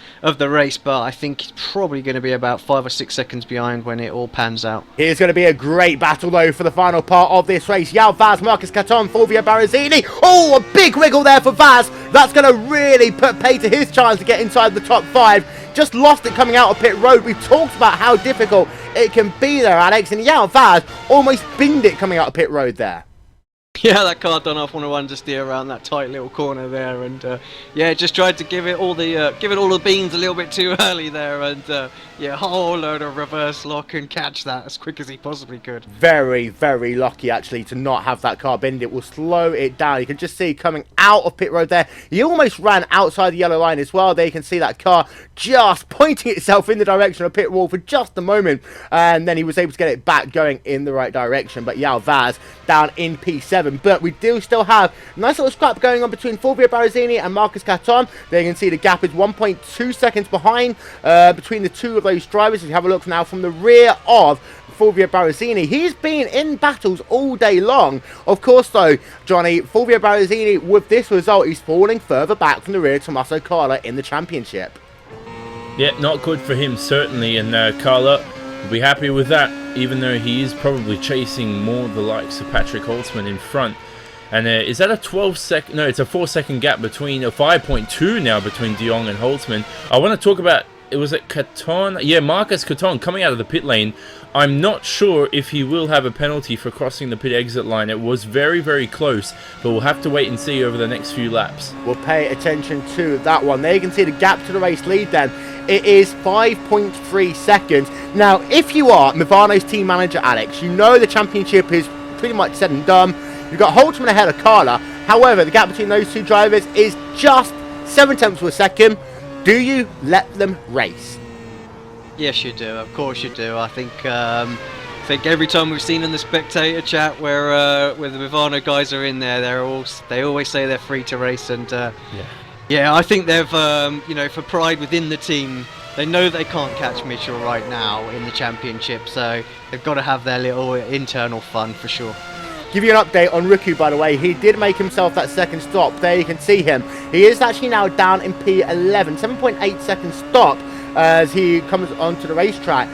race, but I think he's probably going to be about 5 or 6 seconds behind when it all pans out. Here's going to be a great battle though for the final part of this race. Yao Vaz, Marcus Caton, Fulvio Barazini. Oh, a big wiggle there for Vaz. That's going to really put pay to his chance to get inside the top 5. Just lost it coming out of pit road. We've talked about how difficult it can be there, Alex, and Yao Vaz almost binned it coming out of pit road there. Yeah, that car done off on a one to steer around that tight little corner there, and yeah, just tried to give it all the beans a little bit too early there, and yeah, a whole load of reverse lock and catch that as quick as he possibly could. Very, very lucky actually to not have that car bend. It will slow it down. You can just see coming out of pit road there, he almost ran outside the yellow line as well. There you can see that car just pointing itself in the direction of pit wall for just a moment, and then he was able to get it back going in the right direction. But Yao Vaz down in P7. But we do still have a nice little scrap going on between Fulvio Barazini and Marcus Caton. There you can see the gap is 1.2 seconds behind between the two of those drivers. If you have a look now from the rear of Fulvio Barazini, he's been in battles all day long. Of course, though, Johnny, Fulvio Barazini, with this result, he's falling further back from the rear of Tommaso Carla in the championship. Yeah, not good for him, certainly, and Carla will be happy with that, even though he is probably chasing more the likes of Patrick Holtzman in front. And is that a 12-second... No, it's a 4-second gap between... A 5.2 now between de Jong and Holtzman. I want to talk about... Was it Caton? Yeah, Marcus Caton coming out of the pit lane. I'm not sure if he will have a penalty for crossing the pit exit line. It was very, very close, but we'll have to wait and see over the next few laps. We'll pay attention to that one. There you can see the gap to the race lead then. It is 5.3 seconds. Now, if you are Movano's team manager, Alex, you know the championship is pretty much said and done. You've got Holtzman ahead of Carla. However, the gap between those two drivers is just 7 tenths of a second. Do you let them race? Yes, you do. Of course you do. I think every time we've seen in the spectator chat where the Movano guys are in there, they always say they're free to race, and yeah, I think they've you know, for pride within the team, they know they can't catch Mitchell right now in the championship, so they've got to have their little internal fun for sure. Give you an update on Riku, by the way. He did make himself that second stop. There you can see him. He is actually now down in P11. 7.8 second stop as he comes onto the racetrack.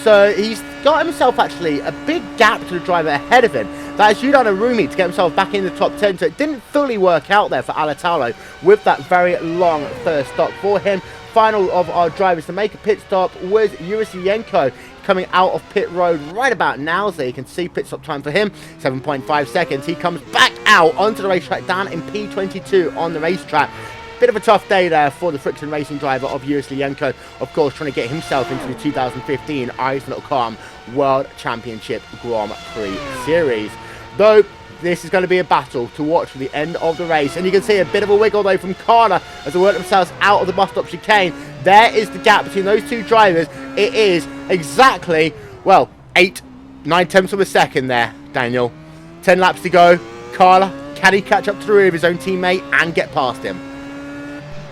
So he's got himself actually a big gap to the driver ahead of him. That is Yudan Arumi to get himself back in the top 10. So it didn't fully work out there for Alatalo with that very long first stop for him. Final of our drivers to make a pit stop was Yurisienko coming out of pit road right about now. So you can see pit stop time for him, 7.5 seconds. He comes back out onto the racetrack down in P22 on the racetrack. Bit of a tough day there for the Friction Racing driver of Juris Lienko, of course, trying to get himself into the 2015 Irish.com World Championship Grand Prix Series. Though, this is going to be a battle to watch for the end of the race. And you can see a bit of a wiggle, though, from Carla as they work themselves out of the bus stop chicane. There is the gap between those two drivers. It is exactly, well, 8-9 tenths of a second there, Daniel. 10 laps to go. Carla, can he catch up to the rear of his own teammate and get past him?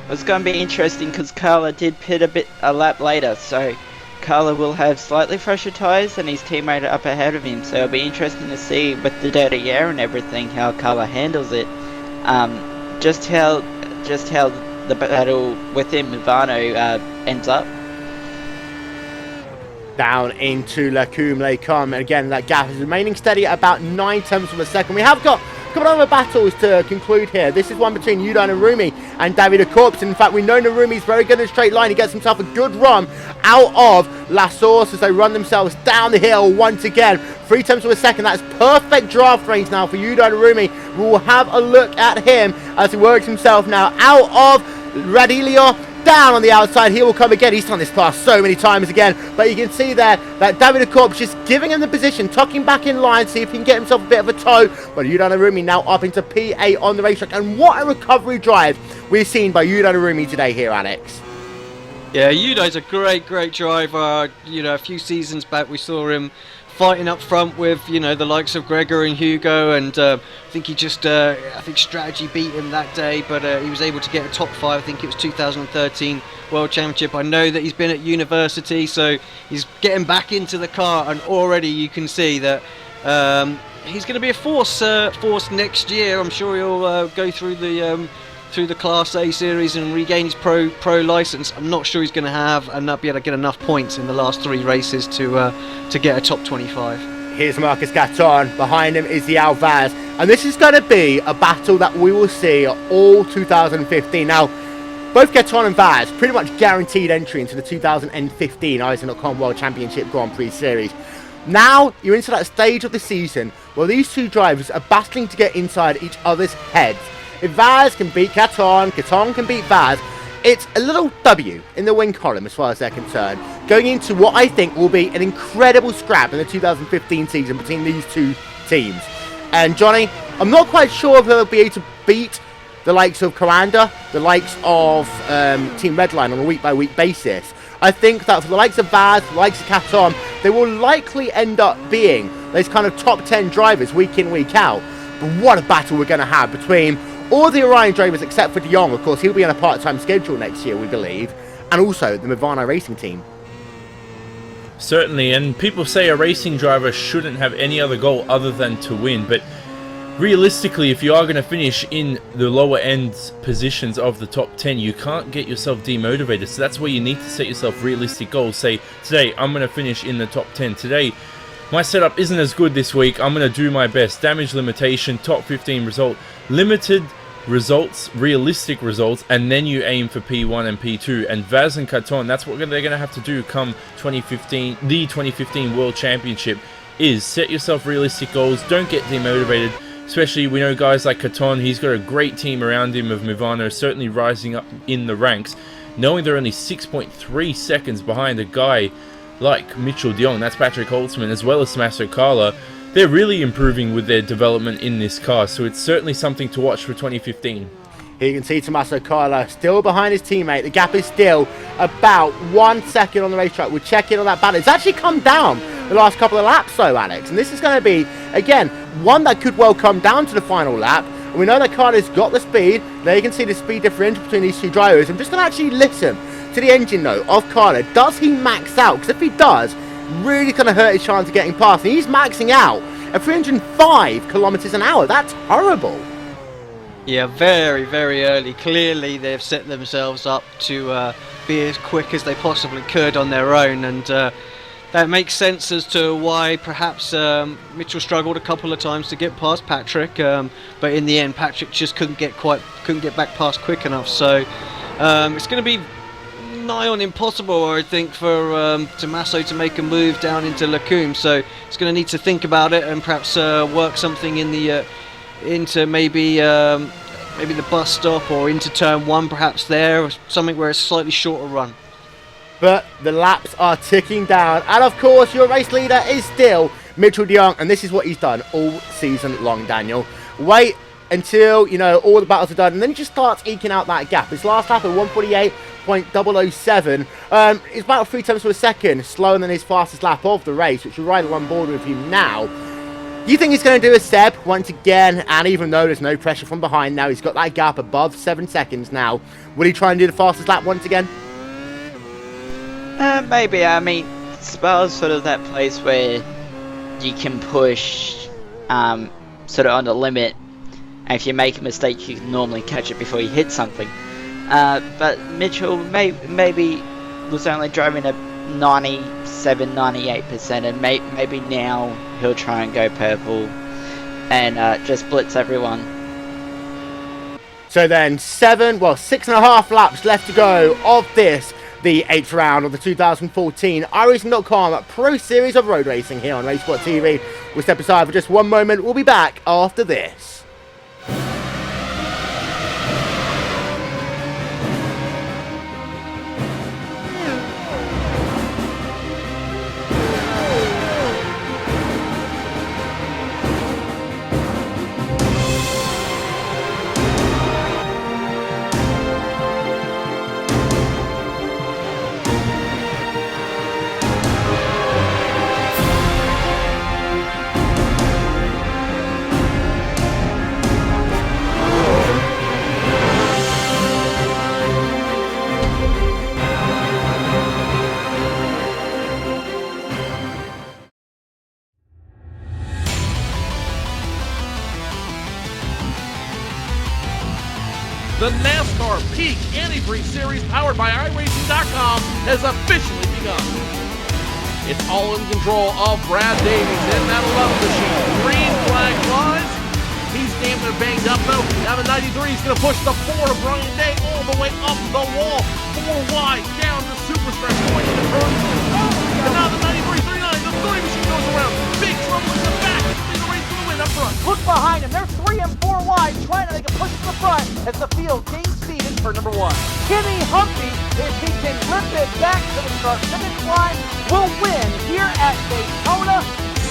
It's going to be interesting because Carla did pit a lap later, so Carla will have slightly fresher tyres than his teammate up ahead of him, so it'll be interesting to see with the dirty air and everything how Carla handles it. Just how the battle within Movano ends up. Down into Lacombe they come, and again that gap is remaining steady at about 9 tenths of a second. We have got a couple of other battles to conclude here. This is one between Yuda Narumi and Davide Corps. In fact, we know Narumi's very good in a straight line. He gets himself a good run out of La Source as they run themselves down the hill once again. 3 tenths of a second. That's perfect draft range now for Yuda Narumi. We'll have a look at him as he works himself now out of Radilio. Down on the outside, he will come again. He's done this pass so many times again, but you can see there that Davide Corps just giving him the position, tucking back in line, see if he can get himself a bit of a toe. But Yuda Narumi now up into P8 on the racetrack, and what a recovery drive we've seen by Yuda Narumi today here, Alex. Yeah, Yuda's a great driver. You know, a few seasons back we saw him fighting up front with, you know, the likes of Gregor and Hugo, and I think he just, I think strategy beat him that day, but he was able to get a top 5. I think it was 2013 World Championship. I know that he's been at university, so he's getting back into the car, and already you can see that he's going to be a force next year. I'm sure he'll go through the Class A series and regain his pro license. I'm not sure he's going to have and not be able to get enough points in the last 3 races to get a top 25. Here's Marcus Gatton, behind him is the Alvaz, and this is going to be a battle that we will see all 2015. Now, both Gatton and Vaz pretty much guaranteed entry into the 2015 Racing.com World Championship Grand Prix Series. Now, you're into that stage of the season where these two drivers are battling to get inside each other's heads. If Vaz can beat Gatton can beat Vaz, it's a little W in the win column as far as they're concerned, going into what I think will be an incredible scrap in the 2015 season between these two teams. And Johnny, I'm not quite sure if they'll be able to beat the likes of Coanda, the likes of Team Redline on a week-by-week basis. I think that for the likes of Vaz, the likes of Gatton, they will likely end up being those kind of top 10 drivers week in, week out. But what a battle we're going to have between all the Orion drivers except for De Jong. Of course, he'll be on a part-time schedule next year, we believe, and also the Movano Racing team. Certainly, and people say a racing driver shouldn't have any other goal other than to win, but realistically, if you are going to finish in the lower end positions of the top 10, you can't get yourself demotivated. So that's where you need to set yourself realistic goals. Say, today I'm going to finish in the top 10. Today, my setup isn't as good this week. I'm going to do my best. Damage limitation, top 15 result, limited results, realistic results, and then you aim for P1 and P2. And Vaz and Gatton, that's what they're going to have to do come 2015, the 2015 World Championship, is set yourself realistic goals. Don't get demotivated. Especially, we know guys like Gatton, he's got a great team around him of Movano, certainly rising up in the ranks. Knowing they're only 6.3 seconds behind a guy like Mitchell de Jong, that's Patrick Holtzman, as well as Tommaso Carla, they're really improving with their development in this car, so it's certainly something to watch for 2015. Here you can see Tommaso Carla still behind his teammate. The gap is still about 1 second on the racetrack. We'll check in on that battle. It's actually come down the last couple of laps though, Alex, and this is going to be, again, one that could well come down to the final lap. And we know that Carla's got the speed. There you can see the speed differential between these two drivers. I'm just going to actually listen to the engine note of Carla. Does he max out? Because if he does, really going to hurt his chance of getting past. And he's maxing out at 305 kilometers an hour. That's horrible. Yeah, very, very early. Clearly, they've set themselves up to be as quick as they possibly could on their own, and that makes sense as to why perhaps Mitchell struggled a couple of times to get past Patrick, but in the end, Patrick just couldn't get back past quick enough. So it's going to be nigh on impossible, I think, for Tommaso to make a move down into Lacombe. So he's going to need to think about it and perhaps work something in the into maybe the bus stop or into turn 1, perhaps there, or something where it's a slightly shorter run. But the laps are ticking down, and of course your race leader is still Mitchell de Jong, and this is what he's done all season long, Daniel. Wait until, you know, all the battles are done, and then he just starts eking out that gap. His last lap at 148.007, it's about 3 tenths of a second slower than his fastest lap of the race, which we're right on board with him now. You think he's going to do a Seb once again, and even though there's no pressure from behind now, he's got that gap above 7 seconds now. Will he try and do the fastest lap once again? Maybe. I mean, Spa's sort of that place where you can push sort of on the limit, and if you make a mistake you can normally catch it before you hit something. But Mitchell maybe was only driving at 97-98%, and maybe now he'll try and go purple and just blitz everyone. So then 6.5 laps left to go of this, the 8th round of the 2014 iRacing.com Pro Series of Road Racing here on RaceSpotTV. We'll step aside for just one moment. We'll be back after this. The NASCAR Peak Antifreeze Series powered by iRacing.com has officially begun. It's all in control of Brad Davies in that 11 machine. Green flag flies. He's damn near banged up though. Now the 93 is going to push the 4 of Brian Day all the way up the wall. 4 wide down the super stretch point in the turn. And now the 93, 39, the 3 machine goes around. Big trouble in the back. It's been the race to the win up front. Look behind him. They're 3 and 4 wide, trying to make a push to the front as the field gains speed in turn number 1. Kenny Humphrey, if he can rip it back to the start finish line, will win here at Daytona.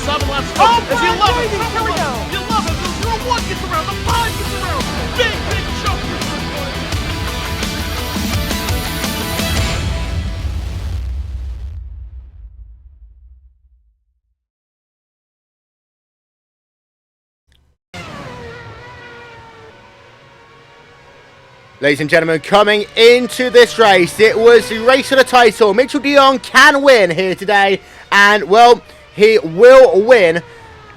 7 laps to go. Oh, As you Brad love it, Davies, here we go. You love it. The 1 gets around, the 5 gets around. Big jump for first place. Ladies and gentlemen, coming into this race, it was the race for the title. Mitchell de can win here today, and, well, he will win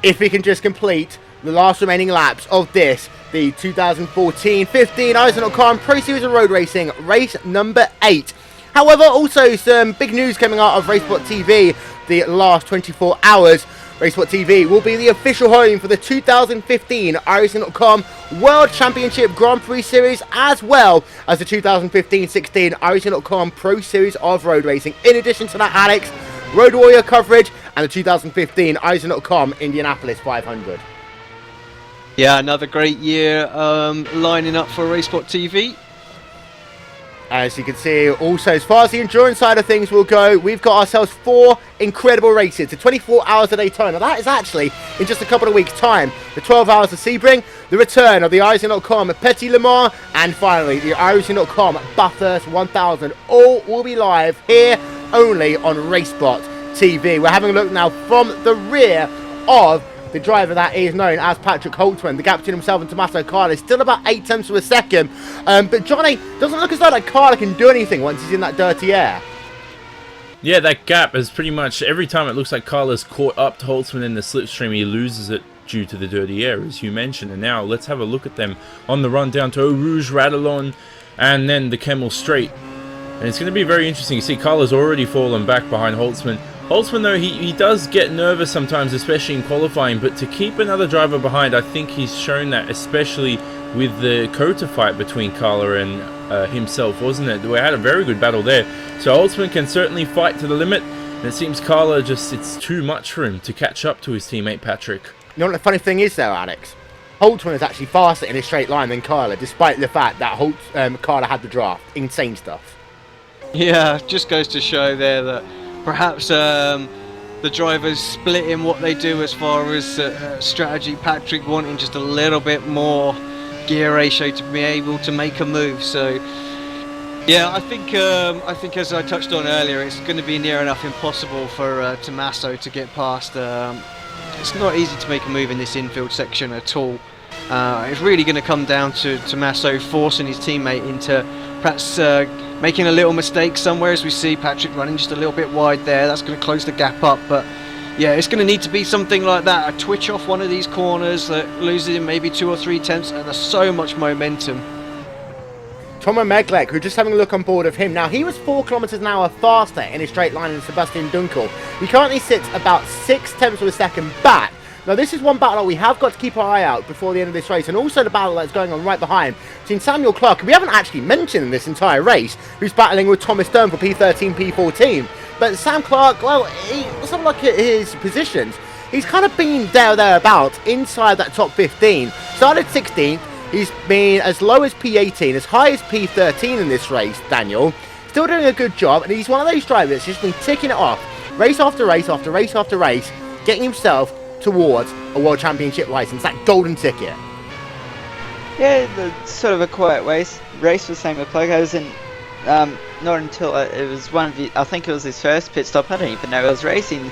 if he can just complete the last remaining laps of this, the 2014-15 iRacing.com Pro Series of Road Racing, race number 8. However, also some big news coming out of RaceSpotTV the last 24 hours. RaceSpotTV will be the official home for the 2015 iRacing.com World Championship Grand Prix Series, as well as the 2015-16 iRacing.com Pro Series of Road Racing. In addition to that, Alex, Road Warrior coverage and the 2015 iRacing.com Indianapolis 500. Yeah, another great year lining up for RaceSpotTV. As you can see, also, as far as the endurance side of things will go, we've got ourselves 4 incredible races. The 24 hours of Daytona. That is actually in just a couple of weeks' time. The 12 hours of Sebring, the return of the iRacing.com Petit Le Mans, and finally, the iRacing.com Bathurst 1000. All will be live here only on RaceSpot TV. We're having a look now from the rear of the driver that is known as Patrick Holtzman. The gap between himself and Tommaso Carla is still about 8 tenths of a second. But Johnny, doesn't look as though that Carla can do anything once he's in that dirty air. Yeah, that gap is pretty much every time it looks like Carla's caught up to Holtzman in the slipstream, he loses it due to the dirty air, as you mentioned. And now let's have a look at them on the run down to Eau Rouge, Radillon, and then the Kemmel Straight. And it's going to be very interesting. You see Carla's already fallen back behind Holtzman. Holtzman, though, he does get nervous sometimes, especially in qualifying, but to keep another driver behind, I think he's shown that, especially with the Cota fight between Carla and himself, wasn't it? We had a very good battle there. So Holtzman can certainly fight to the limit, and it seems Carla it's too much for him to catch up to his teammate Patrick. You know what the funny thing is, though, Alex? Holtzman is actually faster in a straight line than Carla, despite the fact that Carla had the draft. Insane stuff. Yeah, just goes to show there that perhaps the drivers split in what they do as far as strategy. Patrick wanting just a little bit more gear ratio to be able to make a move. So yeah, I think as I touched on earlier, it's going to be near enough impossible for Tommaso to get past. It's not easy to make a move in this infield section at all. It's really going to come down to Tommaso forcing his teammate into perhaps making a little mistake somewhere, as we see Patrick running just a little bit wide there. That's going to close the gap up, but yeah, it's going to need to be something like that, a twitch off one of these corners that loses him maybe 2 or 3 tenths, and there's so much momentum. Tomo Meglek, we're just having a look on board of him. Now, he was 4 kilometers an hour faster in a straight line than Sebastian Dunkel. He currently sits about 6 tenths of a second back. Now, this is one battle that we have got to keep our eye out before the end of this race, and also the battle that's going on right behind between Samuel Clark, who we haven't actually mentioned in this entire race, who's battling with Thomas Stern for P13, P14. But Sam Clark, well, let's have a look at his positions. He's kind of been thereabouts inside that top 15. Started 16th. He's been as low as P18, as high as P13 in this race, Daniel. Still doing a good job, and he's one of those drivers that's just been ticking it off, race after race after race after race, getting himself towards a World Championship license, that golden ticket. Yeah, sort of a quiet race for Samuel Clark. I was in, not until it was I think it was his first pit stop. I don't even know he was racing.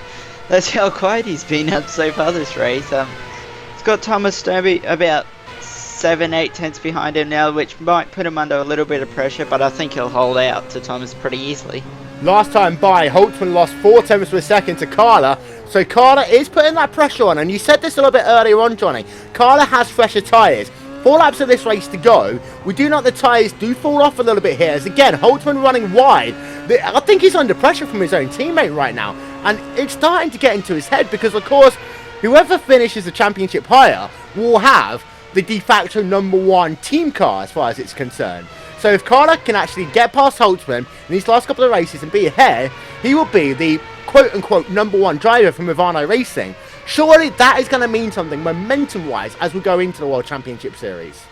That's how quiet he's been so far this race. He's got Thomas Stern about 7-8 tenths behind him now, which might put him under a little bit of pressure, but I think he'll hold out to Thomas pretty easily. Last time by, Holtzman lost 4 tenths per second to Carla, so Carla is putting that pressure on, and you said this a little bit earlier on, Johnny. Carla has fresher tyres. 4 laps of this race to go. We do know the tyres do fall off a little bit here, as again, Holtzman running wide. I think he's under pressure from his own teammate right now, and it's starting to get into his head, because of course, whoever finishes the championship higher will have the de facto #1 team car as far as it's concerned. So if Carla can actually get past Holtzman in these last couple of races and be ahead, he will be the quote-unquote #1 driver from Ivano Racing. Surely that is going to mean something momentum-wise as we go into the World Championship Series.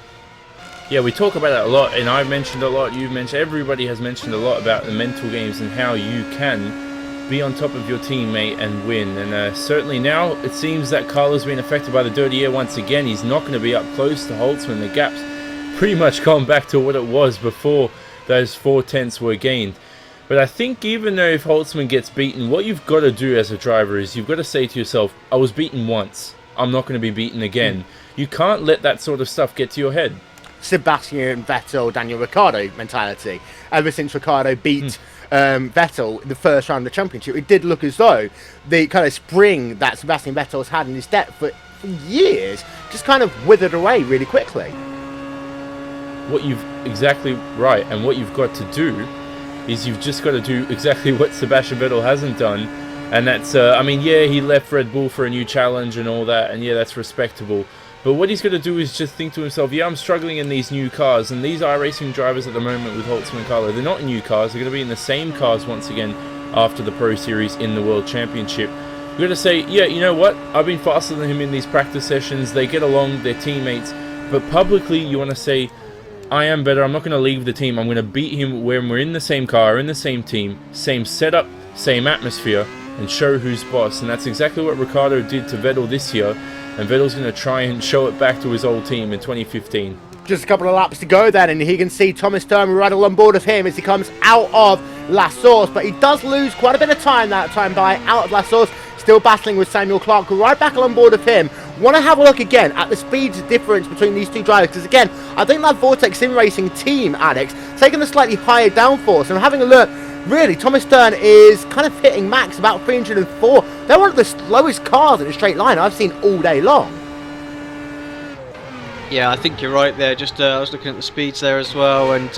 Yeah, we talk about that a lot, and I've mentioned a lot, you've mentioned, everybody has mentioned a lot about the mental games and how you can be on top of your teammate and win. And certainly now it seems that Carla's been affected by the dirty air once again. He's not going to be up close to Holtzman. The gap's pretty much gone back to what it was before those 4 tenths were gained. But I think even though if Holtzman gets beaten, what you've got to do as a driver is you've got to say to yourself, I was beaten once, I'm not going to be beaten again. You can't let that sort of stuff get to your head. Sebastian Vettel, Daniel Ricciardo mentality. Ever since Ricciardo beat Vettel in the first round of the championship, it did look as though the kind of spring that Sebastian Vettel has had in his step for years just kind of withered away really quickly. What you've exactly right, and what you've got to do is you've just got to do exactly what Sebastian Vettel hasn't done, and that's I mean, yeah, he left Red Bull for a new challenge and all that, and yeah, that's respectable. But what he's going to do is just think to himself, yeah, I'm struggling in these new cars, and these iRacing drivers at the moment with Holtzman and Carlo, they're not in new cars, they're going to be in the same cars once again after the Pro Series in the World Championship. You're going to say, yeah, you know what, I've been faster than him in these practice sessions, they get along, they're teammates, but publicly you want to say, I am better, I'm not going to leave the team, I'm going to beat him when we're in the same car, in the same team, same setup, same atmosphere, and show who's boss. And that's exactly what Ricciardo did to Vettel this year, and Vettel's going to try and show it back to his old team in 2015. Just a couple of laps to go then, and he can see Thomas Stern right on board of him as he comes out of La Source, but he does lose quite a bit of time that time by out of La Source, still battling with Samuel Clark right back on board of him. Want to have a look again at the speed difference between these two drivers, because again, I think that Vortex Sim Racing team, Alex, taking a slightly higher downforce, and having a look, really, Thomas Stern is kind of hitting max about 304. They're one of the slowest cars in a straight line I've seen all day long. Yeah, I think you're right there. Just I was looking at the speeds there as well, and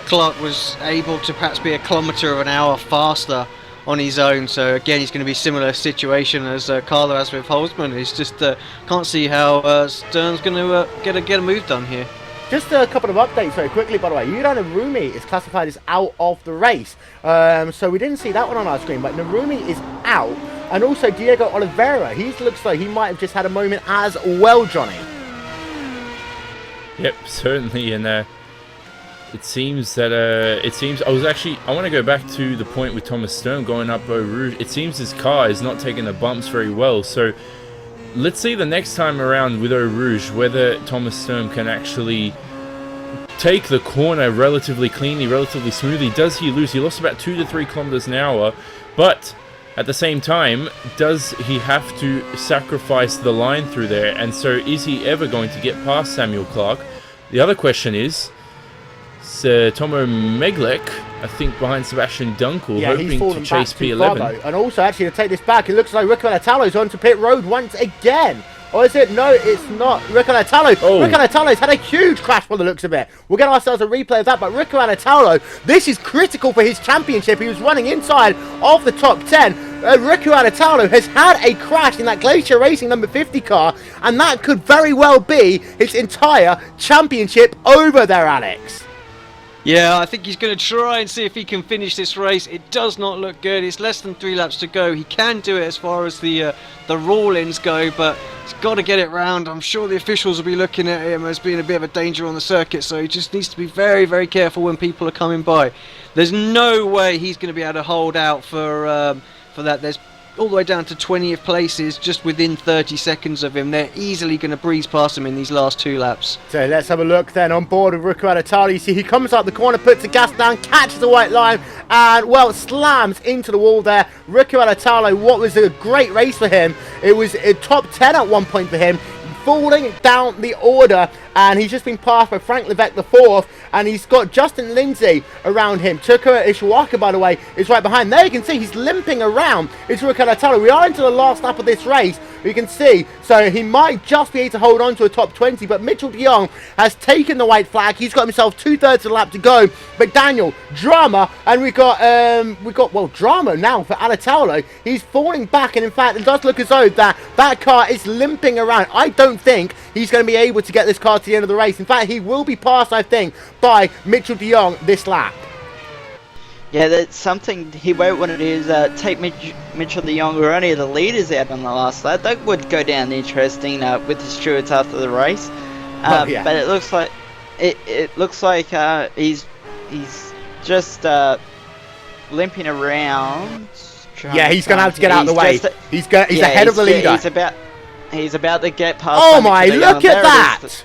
Clark was able to perhaps be a kilometre of an hour faster on his own. So again, he's going to be a similar situation as Carlo has with Holtzman. He's just can't see how Stern's going to get a move done here. Just a couple of updates very quickly, by the way. Yuda Narumi is classified as out of the race. So we didn't see that one on our screen, but Narumi is out. And also Diego Oliveira, he looks like he might have just had a moment as well, Johnny. Yep, certainly, and it seems that I want to go back to the point with Thomas Stern going up Eau Rouge. It seems his car is not taking the bumps very well, so let's see the next time around with Eau Rouge whether Thomas Stern can actually take the corner relatively cleanly, relatively smoothly. Does he lose? He lost about 2 to 3 kilometers an hour, but at the same time, does he have to sacrifice the line through there? And so is he ever going to get past Samuel Clark? The other question is, It's Tomo Meglek, I think, behind Sebastian Dunkel, Yeah, he's hoping fallen to chase back too far, P11. though. And also, actually, to take this back, it looks like Rico Natalo's onto pit road once again. Or is it? No, it's not. Rico Natalo. Oh. Rico Natalo's had a huge crash by the looks of it. We'll get ourselves a replay of that. But Rico Natalo, this is critical for his championship. He was running inside of the top 10. Rico Natalo has had a crash in that Glacier Racing number 50 car. And that could very well be his entire championship over there, Alex. Yeah, I think he's going to try and see if he can finish this race. It does not look good. It's less than 3 laps to go. He can do it as far as the roll-ins go, but he's got to get it round. I'm sure the officials will be looking at him as being a bit of a danger on the circuit, so he just needs to be very, very careful when people are coming by. There's no way he's going to be able to hold out for that. There's all the way down to 20th places just within 30 seconds of him. They're easily going to breeze past him in these last 2 laps. So let's have a look then on board with Rico Natalo. You see he comes out the corner, puts the gas down, catches the white line, and, well, slams into the wall there. Rico Natalo, what was a great race for him. It was a top 10 at one point for him, falling down the order, and he's just been passed by Frank Levesque the fourth, and he's got Justin Lindsay around him. Takura Ishiwaka, by the way, is right behind. There you can see he's limping around. It's Rico Natalo. We are into the last lap of this race. You can see, so he might just be able to hold on to a top 20, but Mitchell de Jong has taken the white flag. He's got himself 2/3 of the lap to go. But Daniel, drama, and we've got drama now for Alatalo. He's falling back, and in fact, it does look as though that car is limping around. I don't think he's going to be able to get this car to the end of the race. In fact, he will be passed, I think, by Mitchell de Jong this lap. Yeah, that's something he won't want to do is take Mitchell de Jong, or any of the leaders, out on the last lap. That would go down interesting with the stewards after the race. Yeah. But it looks like he's just limping around. Yeah, he's going to have to get out of the way. He's ahead of the leader. He's about to get past. Oh my, look at that!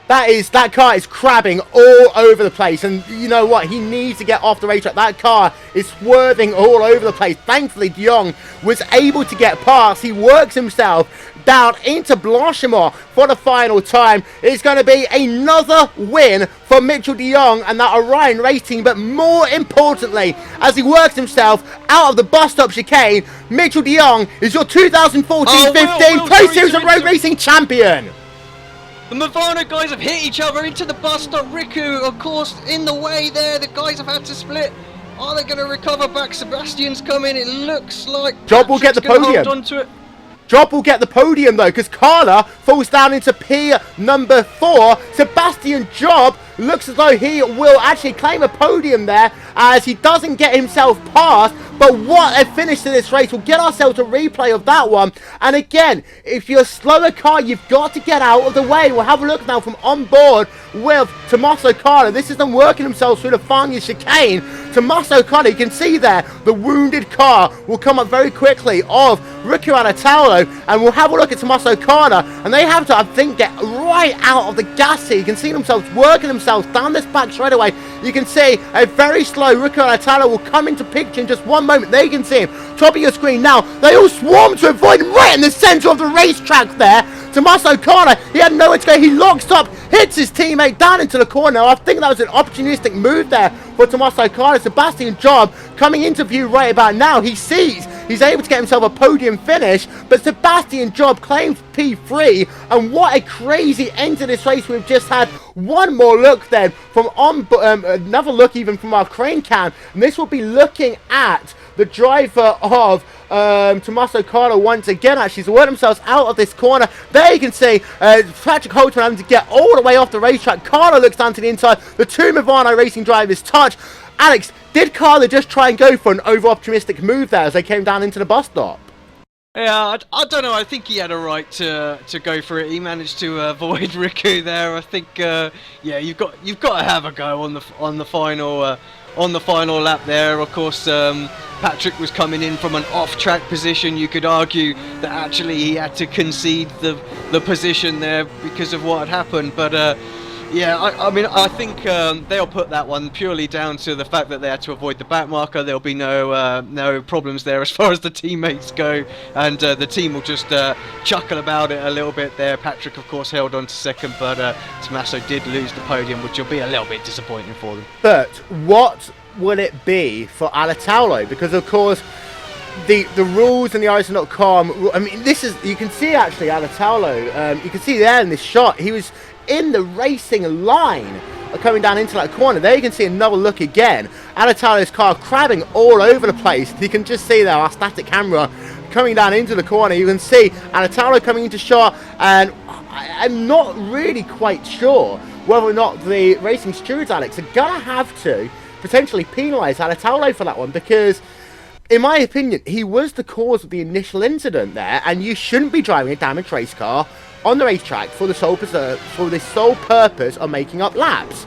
That car is crabbing all over the place, and you know what? He needs to get off the racetrack. That car is swerving all over the place. Thankfully, de Jong was able to get past. He works himself down into Blanchimont for the final time. It's going to be another win for Mitchell de Jong and that Orion race team, but more importantly, as he works himself out of the bus stop chicane, Mitchell de Jong is your 2014-15 Pro Series of Road Racing champion. The Movano guys have hit each other into the bus stop. Riku, of course, in the way there. The guys have had to split. Are they going to recover back? Sebastian's coming. It looks like Job will get the podium. Hold on to it. Job will get the podium though, because Carla falls down into P number 4. Sebastian Job looks as though he will actually claim a podium there, as he doesn't get himself past. But what a finish to this race. We'll get ourselves a replay of that one. And again, if you're a slower car, you've got to get out of the way. We'll have a look now from on board with Tommaso Carla. This is them working themselves through the Fagna chicane. Tommaso Carla, you can see there, the wounded car will come up very quickly of Rico Anatalo. And we'll have a look at Tommaso Carla. And they have to, I think, get right out of the gas here. You can see themselves working themselves down this back straightaway. You can see a very slow Rico Anatalo will come into picture in just one moment. There you can see him, top of your screen now. They all swarm to avoid him right in the centre of the racetrack there. Tommaso Carla, he had nowhere to go. He locks up, hits his teammate down into the corner. I think that was an opportunistic move there for Tommaso Carla. Sebastian Job coming into view right about now. He sees he's able to get himself a podium finish, but Sebastian Job claims P3. And what a crazy end to this race we've just had. One more look then from another look even from our crane cam, and this will be looking at the driver of Tommaso Carla once again. Actually, to work themselves out of this corner. There you can see Patrick Holtzman having to get all the way off the racetrack. Carla looks down to the inside. The two Movano racing drivers touch. Alex, did Carla just try and go for an over-optimistic move there as they came down into the bus stop? Yeah, I don't know. I think he had a right to go for it. He managed to avoid Riku there. I think, yeah, you've got to have a go on the final lap there. Of course, Patrick was coming in from an off-track position. You could argue that actually he had to concede the position there because of what had happened. But Yeah, I mean, I think they'll put that one purely down to the fact that they had to avoid the back marker. There'll be no problems there as far as the teammates go, and the team will just chuckle about it a little bit there. Patrick, of course, held on to second, but Tommaso did lose the podium, which will be a little bit disappointing for them. But what will it be for Alitaolo? Because, of course, the rules and the iRacing.com, I mean, this is, you can see actually Alitaolo, you can see there in this shot, he was in the racing line coming down into that corner. There you can see another look again. Alitalo's car crabbing all over the place. You can just see there our static camera coming down into the corner. You can see Alitalo coming into shot, and I'm not really quite sure whether or not the racing stewards, Alex, are gonna have to potentially penalise Alitalo for that one, because in my opinion, he was the cause of the initial incident there, and you shouldn't be driving a damaged race car on the racetrack for the sole purpose of making up laps.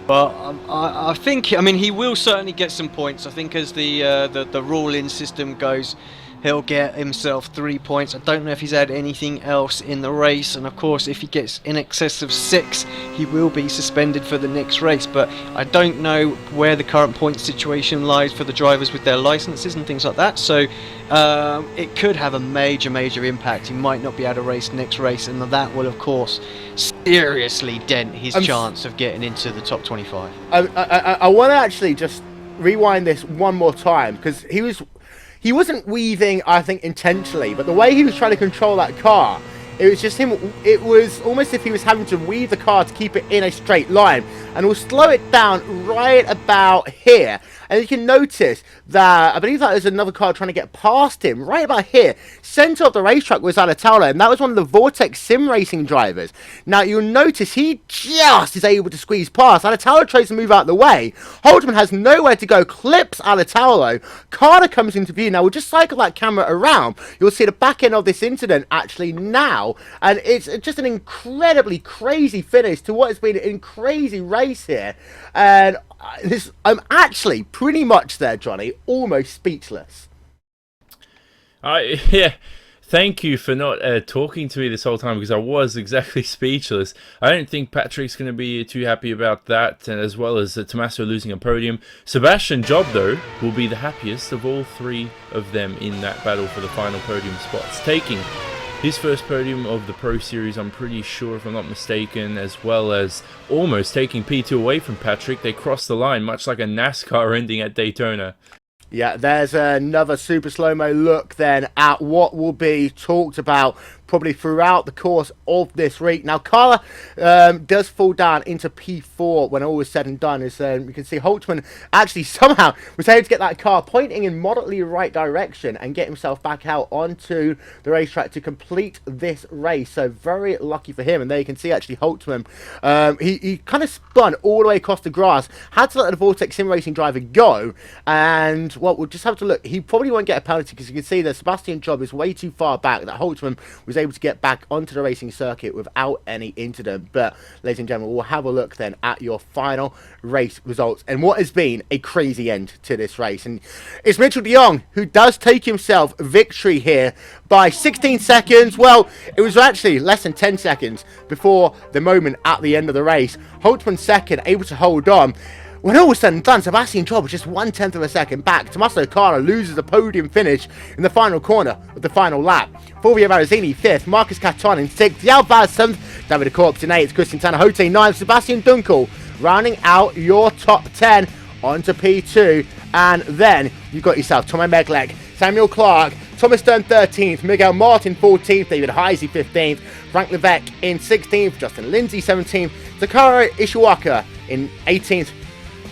But I think, I mean, he will certainly get some points. I think as the rule-in system goes, he'll get himself 3 points. I don't know if he's had anything else in the race, and of course if he gets in excess of 6, he will be suspended for the next race. But I don't know where the current point situation lies for the drivers with their licenses and things like that, so it could have a major impact. He might not be able to race next race, and that will of course seriously dent his chance of getting into the top 25. I want to actually just rewind this one more time, because he wasn't weaving, I think, intentionally, but the way he was trying to control that car, it was just him. It was almost as if he was having to weave the car to keep it in a straight line, and we'll slow it down right about here. And you can notice that, I believe that there's another car trying to get past him, right about here. Centre of the racetrack was Alitalo, and that was one of the Vortex sim racing drivers. Now, you'll notice he just is able to squeeze past. Alitalo tries to move out of the way. Holtman has nowhere to go, clips Alitalo. Carter comes into view. Now, we'll just cycle that camera around. You'll see the back end of this incident actually now, and it's just an incredibly crazy finish to what has been a crazy race here. And I'm actually pretty much there, Johnny, almost speechless. Yeah, thank you for not talking to me this whole time, because I was exactly speechless. I don't think Patrick's going to be too happy about that, and as well as Tommaso losing a podium. Sebastian Job, though, will be the happiest of all 3 of them in that battle for the final podium spots, taking his first podium of the Pro Series, I'm pretty sure, if I'm not mistaken, as well as almost taking P2 away from Patrick. They crossed the line, much like a NASCAR ending at Daytona. Yeah, there's another super slow-mo look then at what will be talked about probably throughout the course of this week. Now, Carla does fall down into P4 when all is said and done. As you can see, Holtman actually somehow was able to get that car pointing in moderately the right direction and get himself back out onto the racetrack to complete this race. So very lucky for him. And there you can see actually Holtman, he kind of spun all the way across the grass, had to let the Vortex Sim Racing driver go, and well, we'll just have to look. He probably won't get a penalty, because you can see that Sebastian Job is way too far back, that Holtman was able to get back onto the racing circuit without any incident. But ladies and gentlemen, we'll have a look then at your final race results and what has been a crazy end to this race. And it's Mitchell de Jong who does take himself victory here by 16 seconds. Well, it was actually less than 10 seconds before the moment at the end of the race. Holtman second, able to hold on. When all was said and done, Sebastian Job was just 1/10 of a second back. Tommaso Carlo loses the podium finish in the final corner of the final lap. Fulvio Verrazzini 5th, Marcus Caton in 6th, Yao Vaz 7th, David Corps in 8th, Christian Tanahote 9th, Sebastian Dunkel rounding out your top 10 onto P2. And then you've got yourself Tommy Meglek, Samuel Clark, Thomas Stern 13th, Miguel Martin 14th, David Heisey 15th, Frank Levesque in 16th, Justin Lindsay 17th, Takara Ishiwaka in 18th,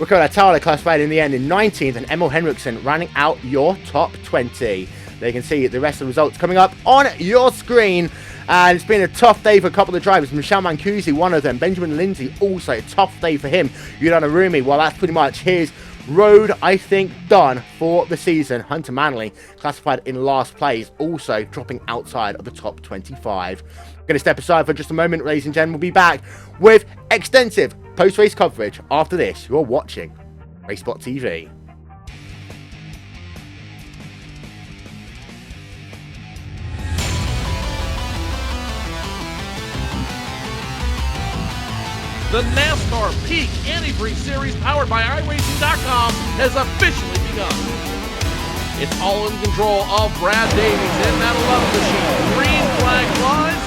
Rico Latala classified in the end in 19th, and Emil Henriksen rounding out your top 20. There you can see the rest of the results coming up on your screen. And it's been a tough day for a couple of drivers. Michel Mancusi, one of them. Benjamin Lindsay, also a tough day for him. Yudan Arumi, well, that's pretty much his road, I think, done for the season. Hunter Manley, classified in last place, also dropping outside of the top 25. I'm going to step aside for just a moment, ladies and gentlemen. We'll be back with extensive post-race coverage after this. You're watching RaceSpotTV. The NASCAR Peak Antifreeze Series powered by iRacing.com has officially begun. It's all in control of Brad Davies in that 11 machine. Green flag flies.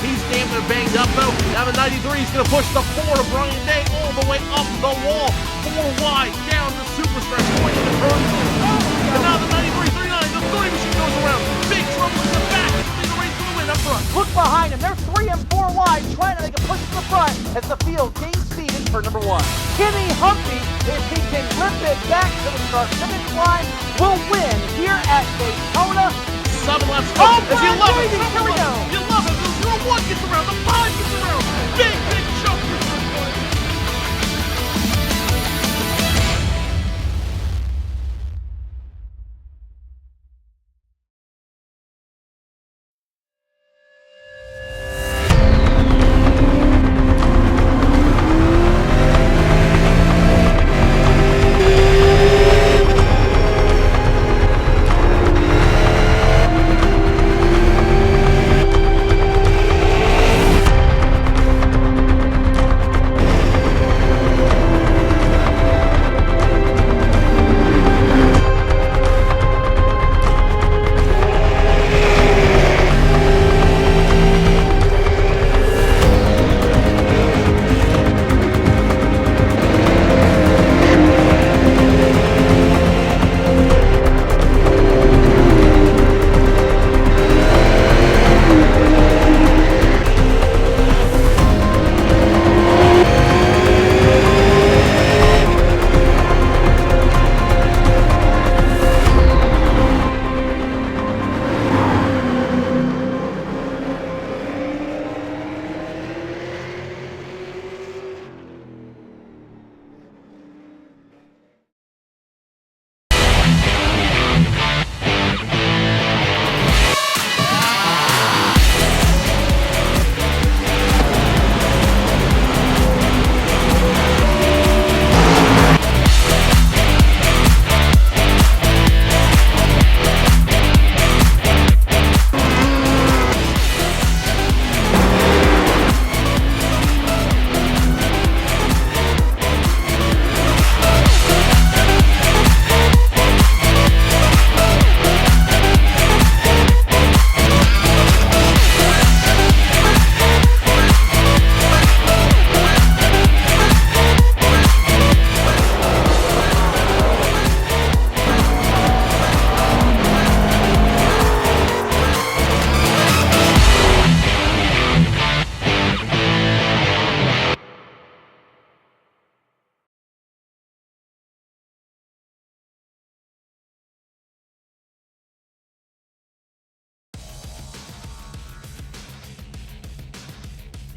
He's damn near banged up though. Now the 93 is going to push the 4 to Brian Day all the way up the wall. 4 wide down the super stretch point in the turn. And now the 93-39, the 3 machine goes around. Big trouble in the back. It's the race for the win up front. Look behind him. They're 3 and 4 wide, trying to make a push to the front as the field gains speed in turn number 1. Kenny Humphrey, if he can rip it back to the start finish line, will win here at Daytona. 7 laps to Oh, go. As you love it. Davies, here we go. You love it. The 0-1 gets around. The 5 gets around. Big jump.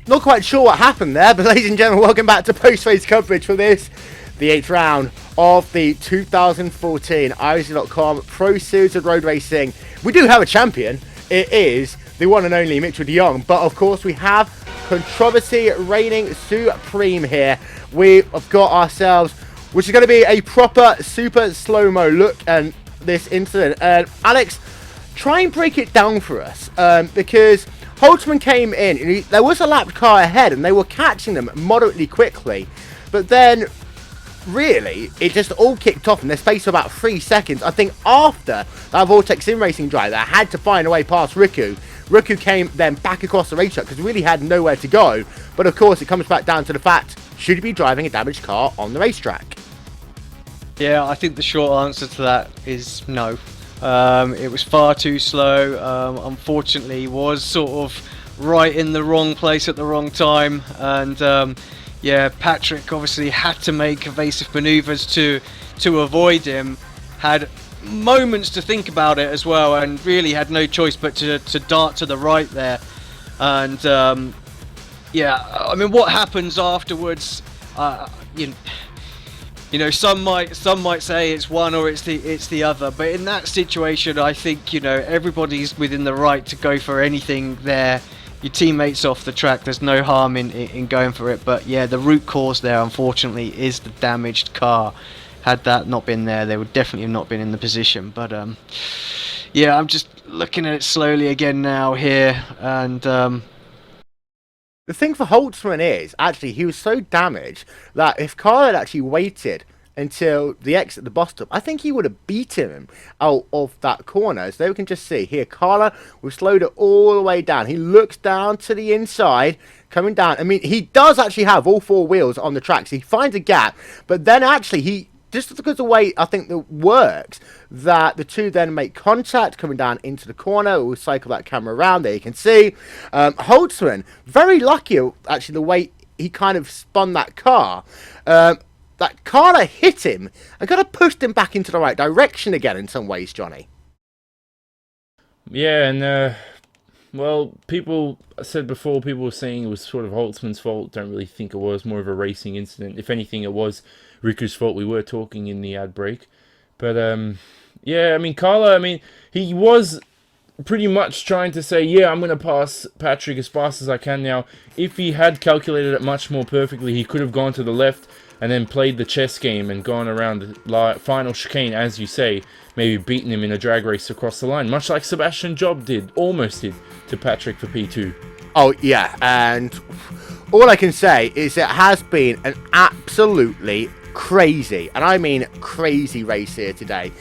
Not quite sure what happened there, but ladies and gentlemen, welcome back to post-race coverage for this, the 8th round of the 2014 iRacing.com Pro Series of Road Racing. We do have a champion. It is the one and only Mitchell de Jong, but of course we have controversy reigning supreme here. We've got ourselves, which is going to be a proper super slow-mo look at this incident. Alex, try and break it down for us, because Holtzman came in, and there was a lapped car ahead, and they were catching them moderately quickly. But then, really, it just all kicked off in the space of about 3 seconds. I think after that Vortex Sim Racing driver had to find a way past Riku, Riku came then back across the racetrack because he really had nowhere to go. But of course, it comes back down to the fact, should he be driving a damaged car on the racetrack? Yeah, I think the short answer to that is no. It was far too slow. Unfortunately, he was sort of right in the wrong place at the wrong time, and yeah, Patrick obviously had to make evasive manoeuvres to avoid him. Had moments to think about it as well, and really had no choice but to dart to the right there. And yeah, I mean, what happens afterwards? You know, some might say it's one or it's the other, but in that situation, I think, you know, everybody's within the right to go for anything there. Your teammates off the track, there's no harm in going for it. But yeah, the root cause there, unfortunately, is the damaged car. Had that not been there, they would definitely have not been in the position. But yeah, I'm just looking at it slowly again now here, and The thing for Holtzman is, actually, he was so damaged that if Carl had actually waited until the exit at the bus stop, I think he would have beaten him out of that corner. As we can just see here, Carla, we've slowed it all the way down. He looks down to the inside, coming down. I mean, he does actually have all four wheels on the track, so he finds a gap, but then actually he, just because of the way I think that works, that the two then make contact coming down into the corner. We'll cycle that camera around. There you can see Holtzman, very lucky actually the way he kind of spun that car. That Carla hit him and kind of pushed him back into the right direction again in some ways, Johnny. Yeah, and well, people said before, people were saying it was sort of Holtzman's fault. Don't really think it was. More of a racing incident. If anything, it was Riku's fault. We were talking in the ad break. But, yeah, I mean, Carla, I mean, he was pretty much trying to say, yeah, I'm going to pass Patrick as fast as I can now. If he had calculated it much more perfectly, he could have gone to the left and then played the chess game and gone around the final chicane, as you say, maybe beaten him in a drag race across the line, much like Sebastian Job did, almost did, to Patrick for P2. Oh, yeah, and all I can say is it has been an absolutely crazy, and I mean crazy race here today.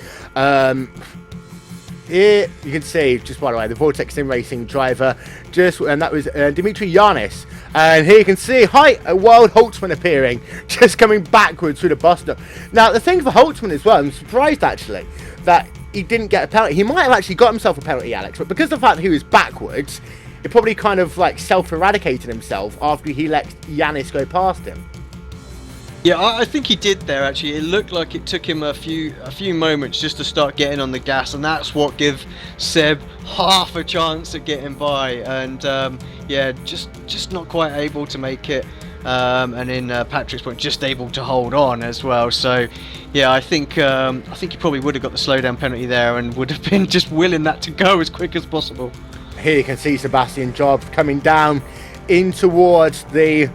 Here you can see, just by the way, the Vortex Sim Racing driver, and that was Dimitri Yanis. And here you can see, a Wild Holtzman appearing, just coming backwards through the bus stop. Now, the thing for Holtzman as well, I'm surprised actually that he didn't get a penalty. He might have actually got himself a penalty, Alex, but because of the fact that he was backwards, he probably kind of like self-eradicated himself after he let Yanis go past him. Yeah, I think he did there actually. It looked like it took him a few moments just to start getting on the gas, and that's what gave Seb half a chance at getting by. And yeah, just not quite able to make it. And in Patrick's point, just able to hold on as well. So yeah, I think he probably would have got the slowdown penalty there and would have been just willing that to go as quick as possible. Here you can see Sebastian Job coming down in towards the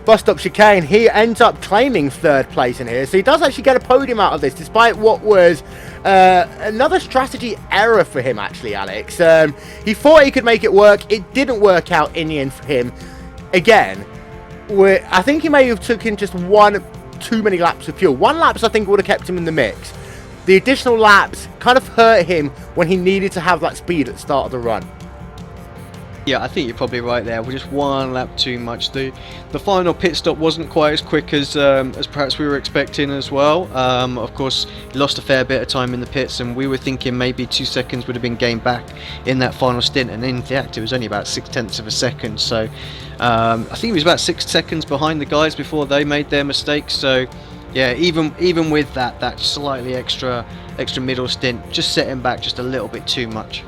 bus stop chicane. He ends up claiming third place in here, so he does actually get a podium out of this, despite what was another strategy error for him actually, Alex. He thought he could make it work. It didn't work out in the end for him. Again, I think he may have taken just one too many laps of fuel. One lapse I think would have kept him in the mix. The additional laps kind of hurt him when he needed to have that speed at the start of the run. Yeah, I think you're probably right there. We're just one lap too much. The final pit stop wasn't quite as quick as perhaps we were expecting as well. Of course, he lost a fair bit of time in the pits, and we were thinking maybe 2 seconds would have been gained back in that final stint, and in fact it was only about 0.6 of a second. So I think he was about 6 seconds behind the guys before they made their mistakes. So yeah, even with that slightly extra middle stint, just set him back just a little bit too much.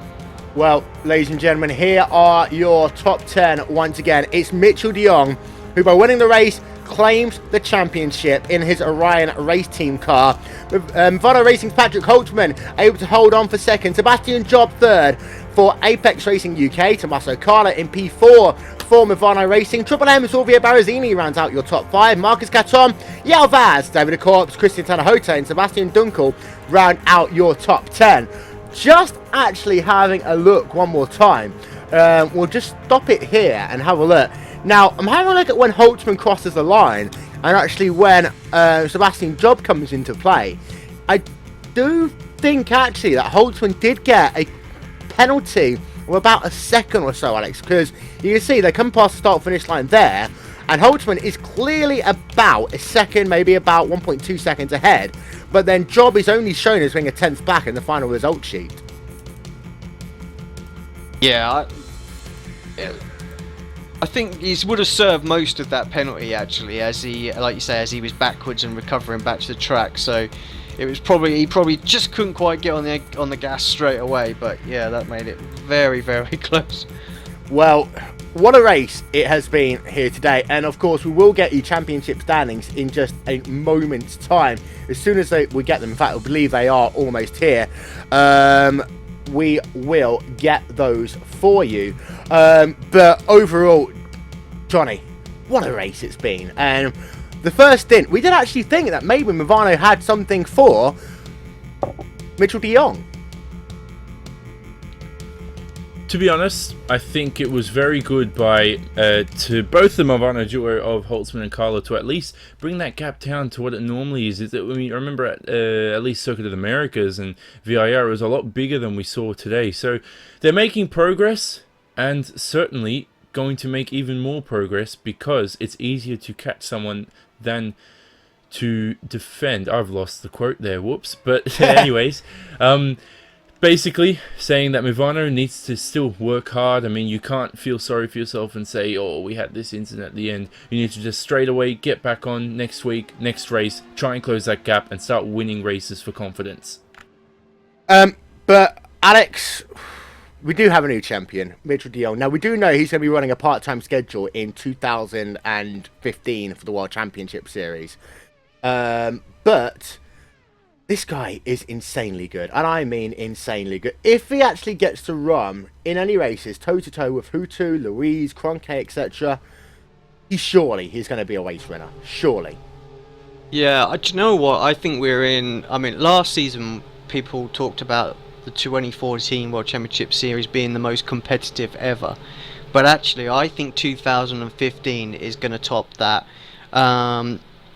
Well, ladies and gentlemen, here are your top 10 once again. It's Mitchell de Jong, who by winning the race claims the championship in his Orion race team car. With Vado Racing's Patrick Holtzman able to hold on for second. Sebastian Job third for Apex Racing UK. Tommaso Carla in P4 for Movano Racing. Triple M's Silvio Barazzini rounds out your top 5. Marcus Caton, Yao Vaz, David Corps, Christian Tanahote and Sebastian Dunkel round out your top 10. Just actually having a look one more time. We'll just stop it here and have a look. Now, I'm having a look at when Holtzman crosses the line and actually when Sebastian Job comes into play. I do think actually that Holtzman did get a penalty of about a second or so, Alex, because you can see they come past the start-finish line there, and Holtzman is clearly about a second, maybe about 1.2 seconds ahead, but then Job is only shown as being a tenth back in the final result sheet. Yeah, I think he would have served most of that penalty actually, as he, like you say, as he was backwards and recovering back to the track. So it was he probably just couldn't quite get on the gas straight away. But yeah, that made it very, very close. Well, what a race it has been here today, and of course we will get you championship standings in just a moment's time. As soon as we get them, in fact I believe they are almost here, we will get those for you. But overall, Johnny, what a race it's been. And the first stint, we did actually think that maybe Movano had something for Mitchell de Jong. To be honest, I think it was very good by to both the Movano duo of Holtzman and Carlo to at least bring that gap down to what it normally is. I mean, I remember at least Circuit of the Americas and VIR, it was a lot bigger than we saw today. So they're making progress, and certainly going to make even more progress because it's easier to catch someone than to defend. I've lost the quote there, whoops. But anyways, basically saying that Movano needs to still work hard. I mean, you can't feel sorry for yourself and say, oh, we had this incident at the end. You need to just straight away get back on next week, next race, try and close that gap and start winning races for confidence. But Alex, we do have a new champion, Mitchell de Jong. Now, we do know he's going to be running a part-time schedule in 2015 for the World Championship Series. But this guy is insanely good, and I mean insanely good. If he actually gets to run in any races toe-to-toe with Hutu, Louise, Cronke, etc., he's going to be a race winner. Surely. Yeah, do you know what? I think we're in... I mean, last season, people talked about the 2014 World Championship Series being the most competitive ever. But actually, I think 2015 is going to top that.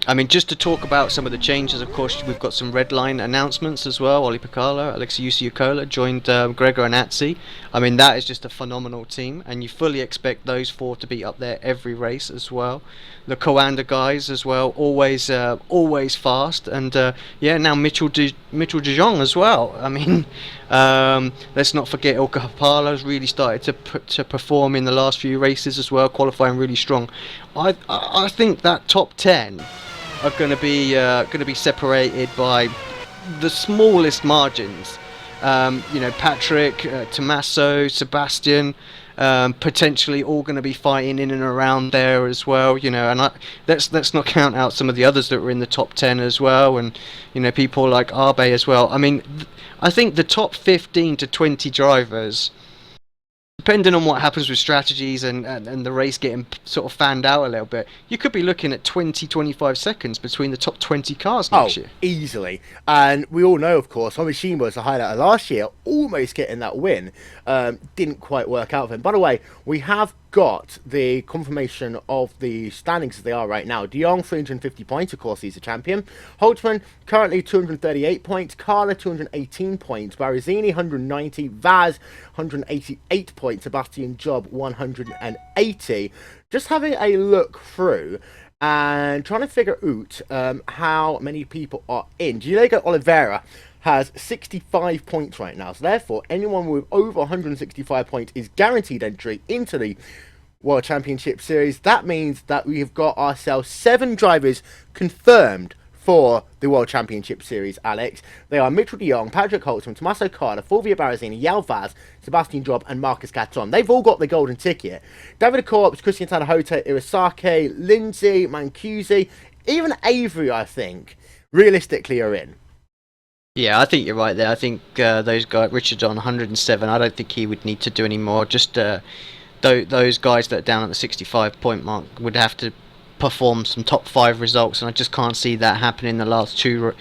I mean, just to talk about some of the changes, of course, we've got some red line announcements as well. Oli Picalo, Alexei Usiukola joined Gregor and Atsi. I mean, that is just a phenomenal team, and you fully expect those four to be up there every race as well. The Coanda guys as well, always fast, and yeah, now Mitchell de Jong as well. I mean, let's not forget Ilka Hapala's really started to perform in the last few races as well, qualifying really strong. I think that top 10 are going to be separated by the smallest margins. You know, Patrick, Tommaso, Sebastian, potentially all going to be fighting in and around there as well. You know, and let's not count out some of the others that were in the top 10 as well, and you know, people like Arbe as well. I mean, I think the top 15 to 20 drivers, depending on what happens with strategies and the race getting sort of fanned out a little bit, you could be looking at 20-25 seconds between the top 20 cars next year. Easily. And we all know, of course, Homashima was the highlight of last year, almost getting that win. Didn't quite work out for him. By the way, we have got the confirmation of the standings as they are right now. De Jong, 350 points, of course, he's a champion. Holtzman, currently 238 points. Carla, 218 points. Barazini, 190. Vaz, 188 points. Sebastian Job, 180. Just having a look through and trying to figure out how many people are in. Diego Oliveira has 65 points right now, so therefore anyone with over 165 points is guaranteed entry into the World Championship Series. That means that we have got ourselves 7 drivers confirmed for the World Championship Series, Alex. They are Mitchell de Jong, Patrick Holtzman, Tommaso Carter, Fulvio Barazini, Yao Vaz, Sebastian Job, and Marcus Caton. They've all got the golden ticket. David Corps, Christian Tanahote, Irisake, Lindsay, Mancusi, even Avery, I think, realistically are in. Yeah, I think you're right there. I think those guys, Richard's on 107. I don't think he would need to do any more. Just those guys that are down at the 65 point mark would have to perform some top 5 results, and I just can't see that happening in the last two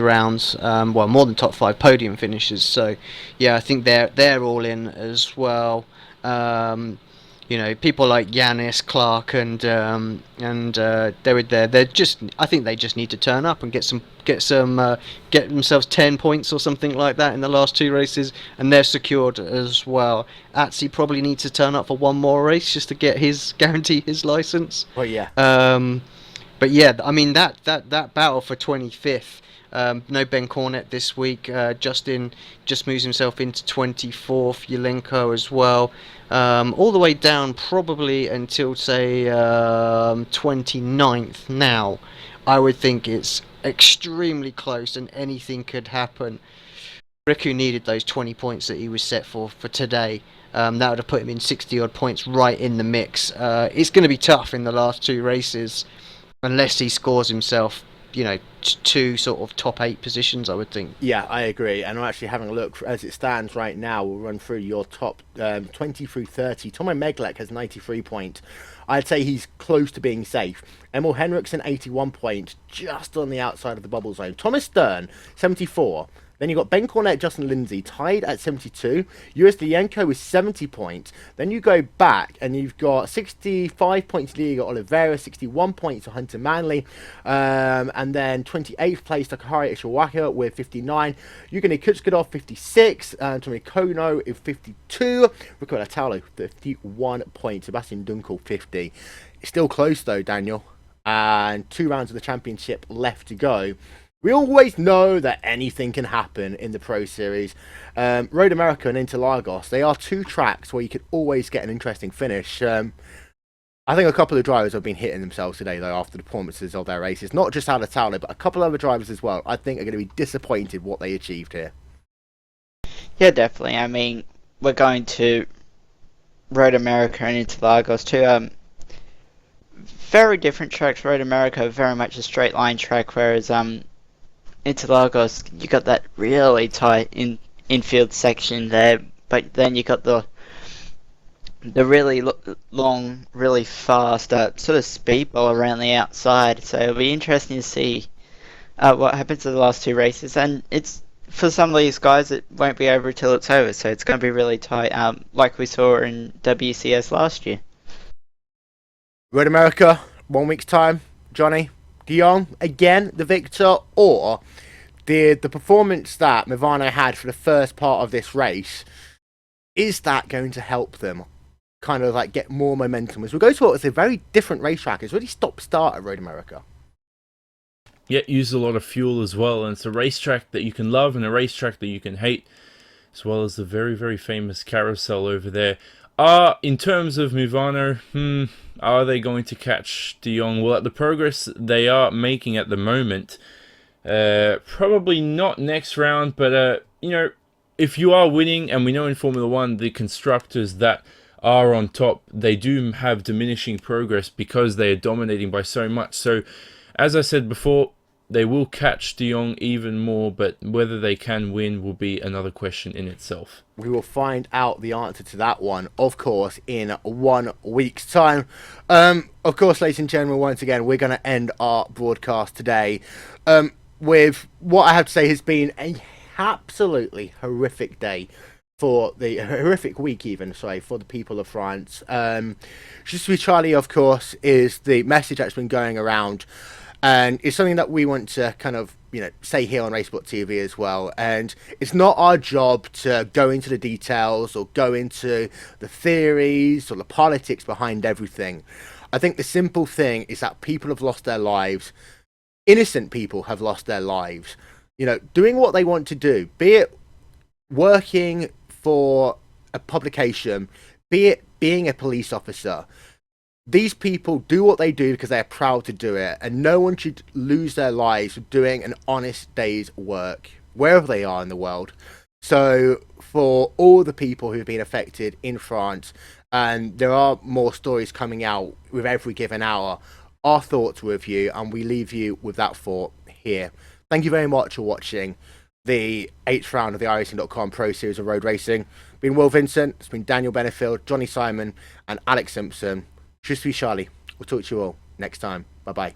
rounds. Well, more than top 5 podium finishes. So, yeah, I think they're all in as well. You know, people like Yanis, Clark, and David there. I think they just need to turn up and get themselves 10 points or something like that in the last 2 races, and they're secured as well. Atsi probably needs to turn up for one more race just to guarantee his license. Well, yeah. But yeah, I mean that battle for 25th. No Ben Cornett this week. Justin just moves himself into 24th. Yelenko as well. All the way down probably until, say, 29th. Now, I would think it's extremely close and anything could happen. Riku needed those 20 points that he was set for today. That would have put him in 60-odd points right in the mix. It's going to be tough in the last 2 races unless he scores himself, you know, 2 sort of top 8 positions, I would think. Yeah, I agree. And I'm actually having a look as it stands right now. We'll run through your top 20 through 30. Tomo Meglek has 93 points. I'd say he's close to being safe. Emil Henriksen, 81 points, just on the outside of the bubble zone. Thomas Stern, 74. Then you've got Ben Cornett, Justin Lindsay, tied at 72. US Lienko with 70 points. Then you go back and you've got 65 points Liga Oliveira, 61 points to Hunter Manley. And then 28th place Takahari Ishawaka with 59. Yugeni Kutskadov, 56. Tommy Kono with 52. Rico Latalo, 51 points. Sebastian Dunkel, 50. It's still close though, Daniel. And 2 rounds of the championship left to go. We always know that anything can happen in the Pro Series. Road America and Interlagos, they are 2 tracks where you could always get an interesting finish. I think a couple of drivers have been hitting themselves today, though, after the performances of their races. Not just Alatalo, but a couple of other drivers as well. I think are going to be disappointed what they achieved here. Yeah, definitely. I mean, we're going to Road America and Interlagos, 2 very different tracks. Road America, very much a straight line track, whereas Interlagos, you got that really tight infield section there, but then you got the really long, really fast sort of speedball around the outside. So it'll be interesting to see what happens to the last 2 races, and it's for some of these guys it won't be over till it's over. So it's going to be really tight, like we saw in WCS last year. Road America, 1 week's time, Johnny. De Jong, again, the victor, or the performance that Movano had for the first part of this race, is that going to help them kind of like get more momentum? As we go to what was a very different racetrack, it's really stop-start at Road America. Yeah, use a lot of fuel as well, and it's a racetrack that you can love and a racetrack that you can hate, as well as the very, very famous carousel over there. In terms of Movano, are they going to catch De Jong? Well, at the progress they are making at the moment, probably not next round, but, you know, if you are winning, and we know in Formula 1, the constructors that are on top, they do have diminishing progress because they are dominating by so much. So, as I said before, they will catch De Jong even more, but whether they can win will be another question in itself. We will find out the answer to that one, of course, in 1 week's time. Of course, ladies and gentlemen, once again, we're going to end our broadcast today with what I have to say has been a absolutely horrific day for the horrific week, even, sorry, for the people of France. Je suis Charlie, of course, is the message that's been going around. And it's something that we want to kind of, you know, say here on RaceSpotTV as well. And it's not our job to go into the details or go into the theories or the politics behind everything. I think the simple thing is that people have lost their lives. Innocent people have lost their lives. You know, doing what they want to do, be it working for a publication, be it being a police officer. These people do what they do because they're proud to do it, and no one should lose their lives for doing an honest day's work, wherever they are in the world. So, for all the people who've been affected in France, and there are more stories coming out with every given hour, our thoughts with you, and we leave you with that thought here. Thank you very much for watching the 8th round of the iRacing.com Pro Series of Road Racing. It's been Will Vincent, it's been Daniel Benefield, Johnny Simon, and Alex Simpson. Je suis Charlie. We'll talk to you all next time. Bye-bye.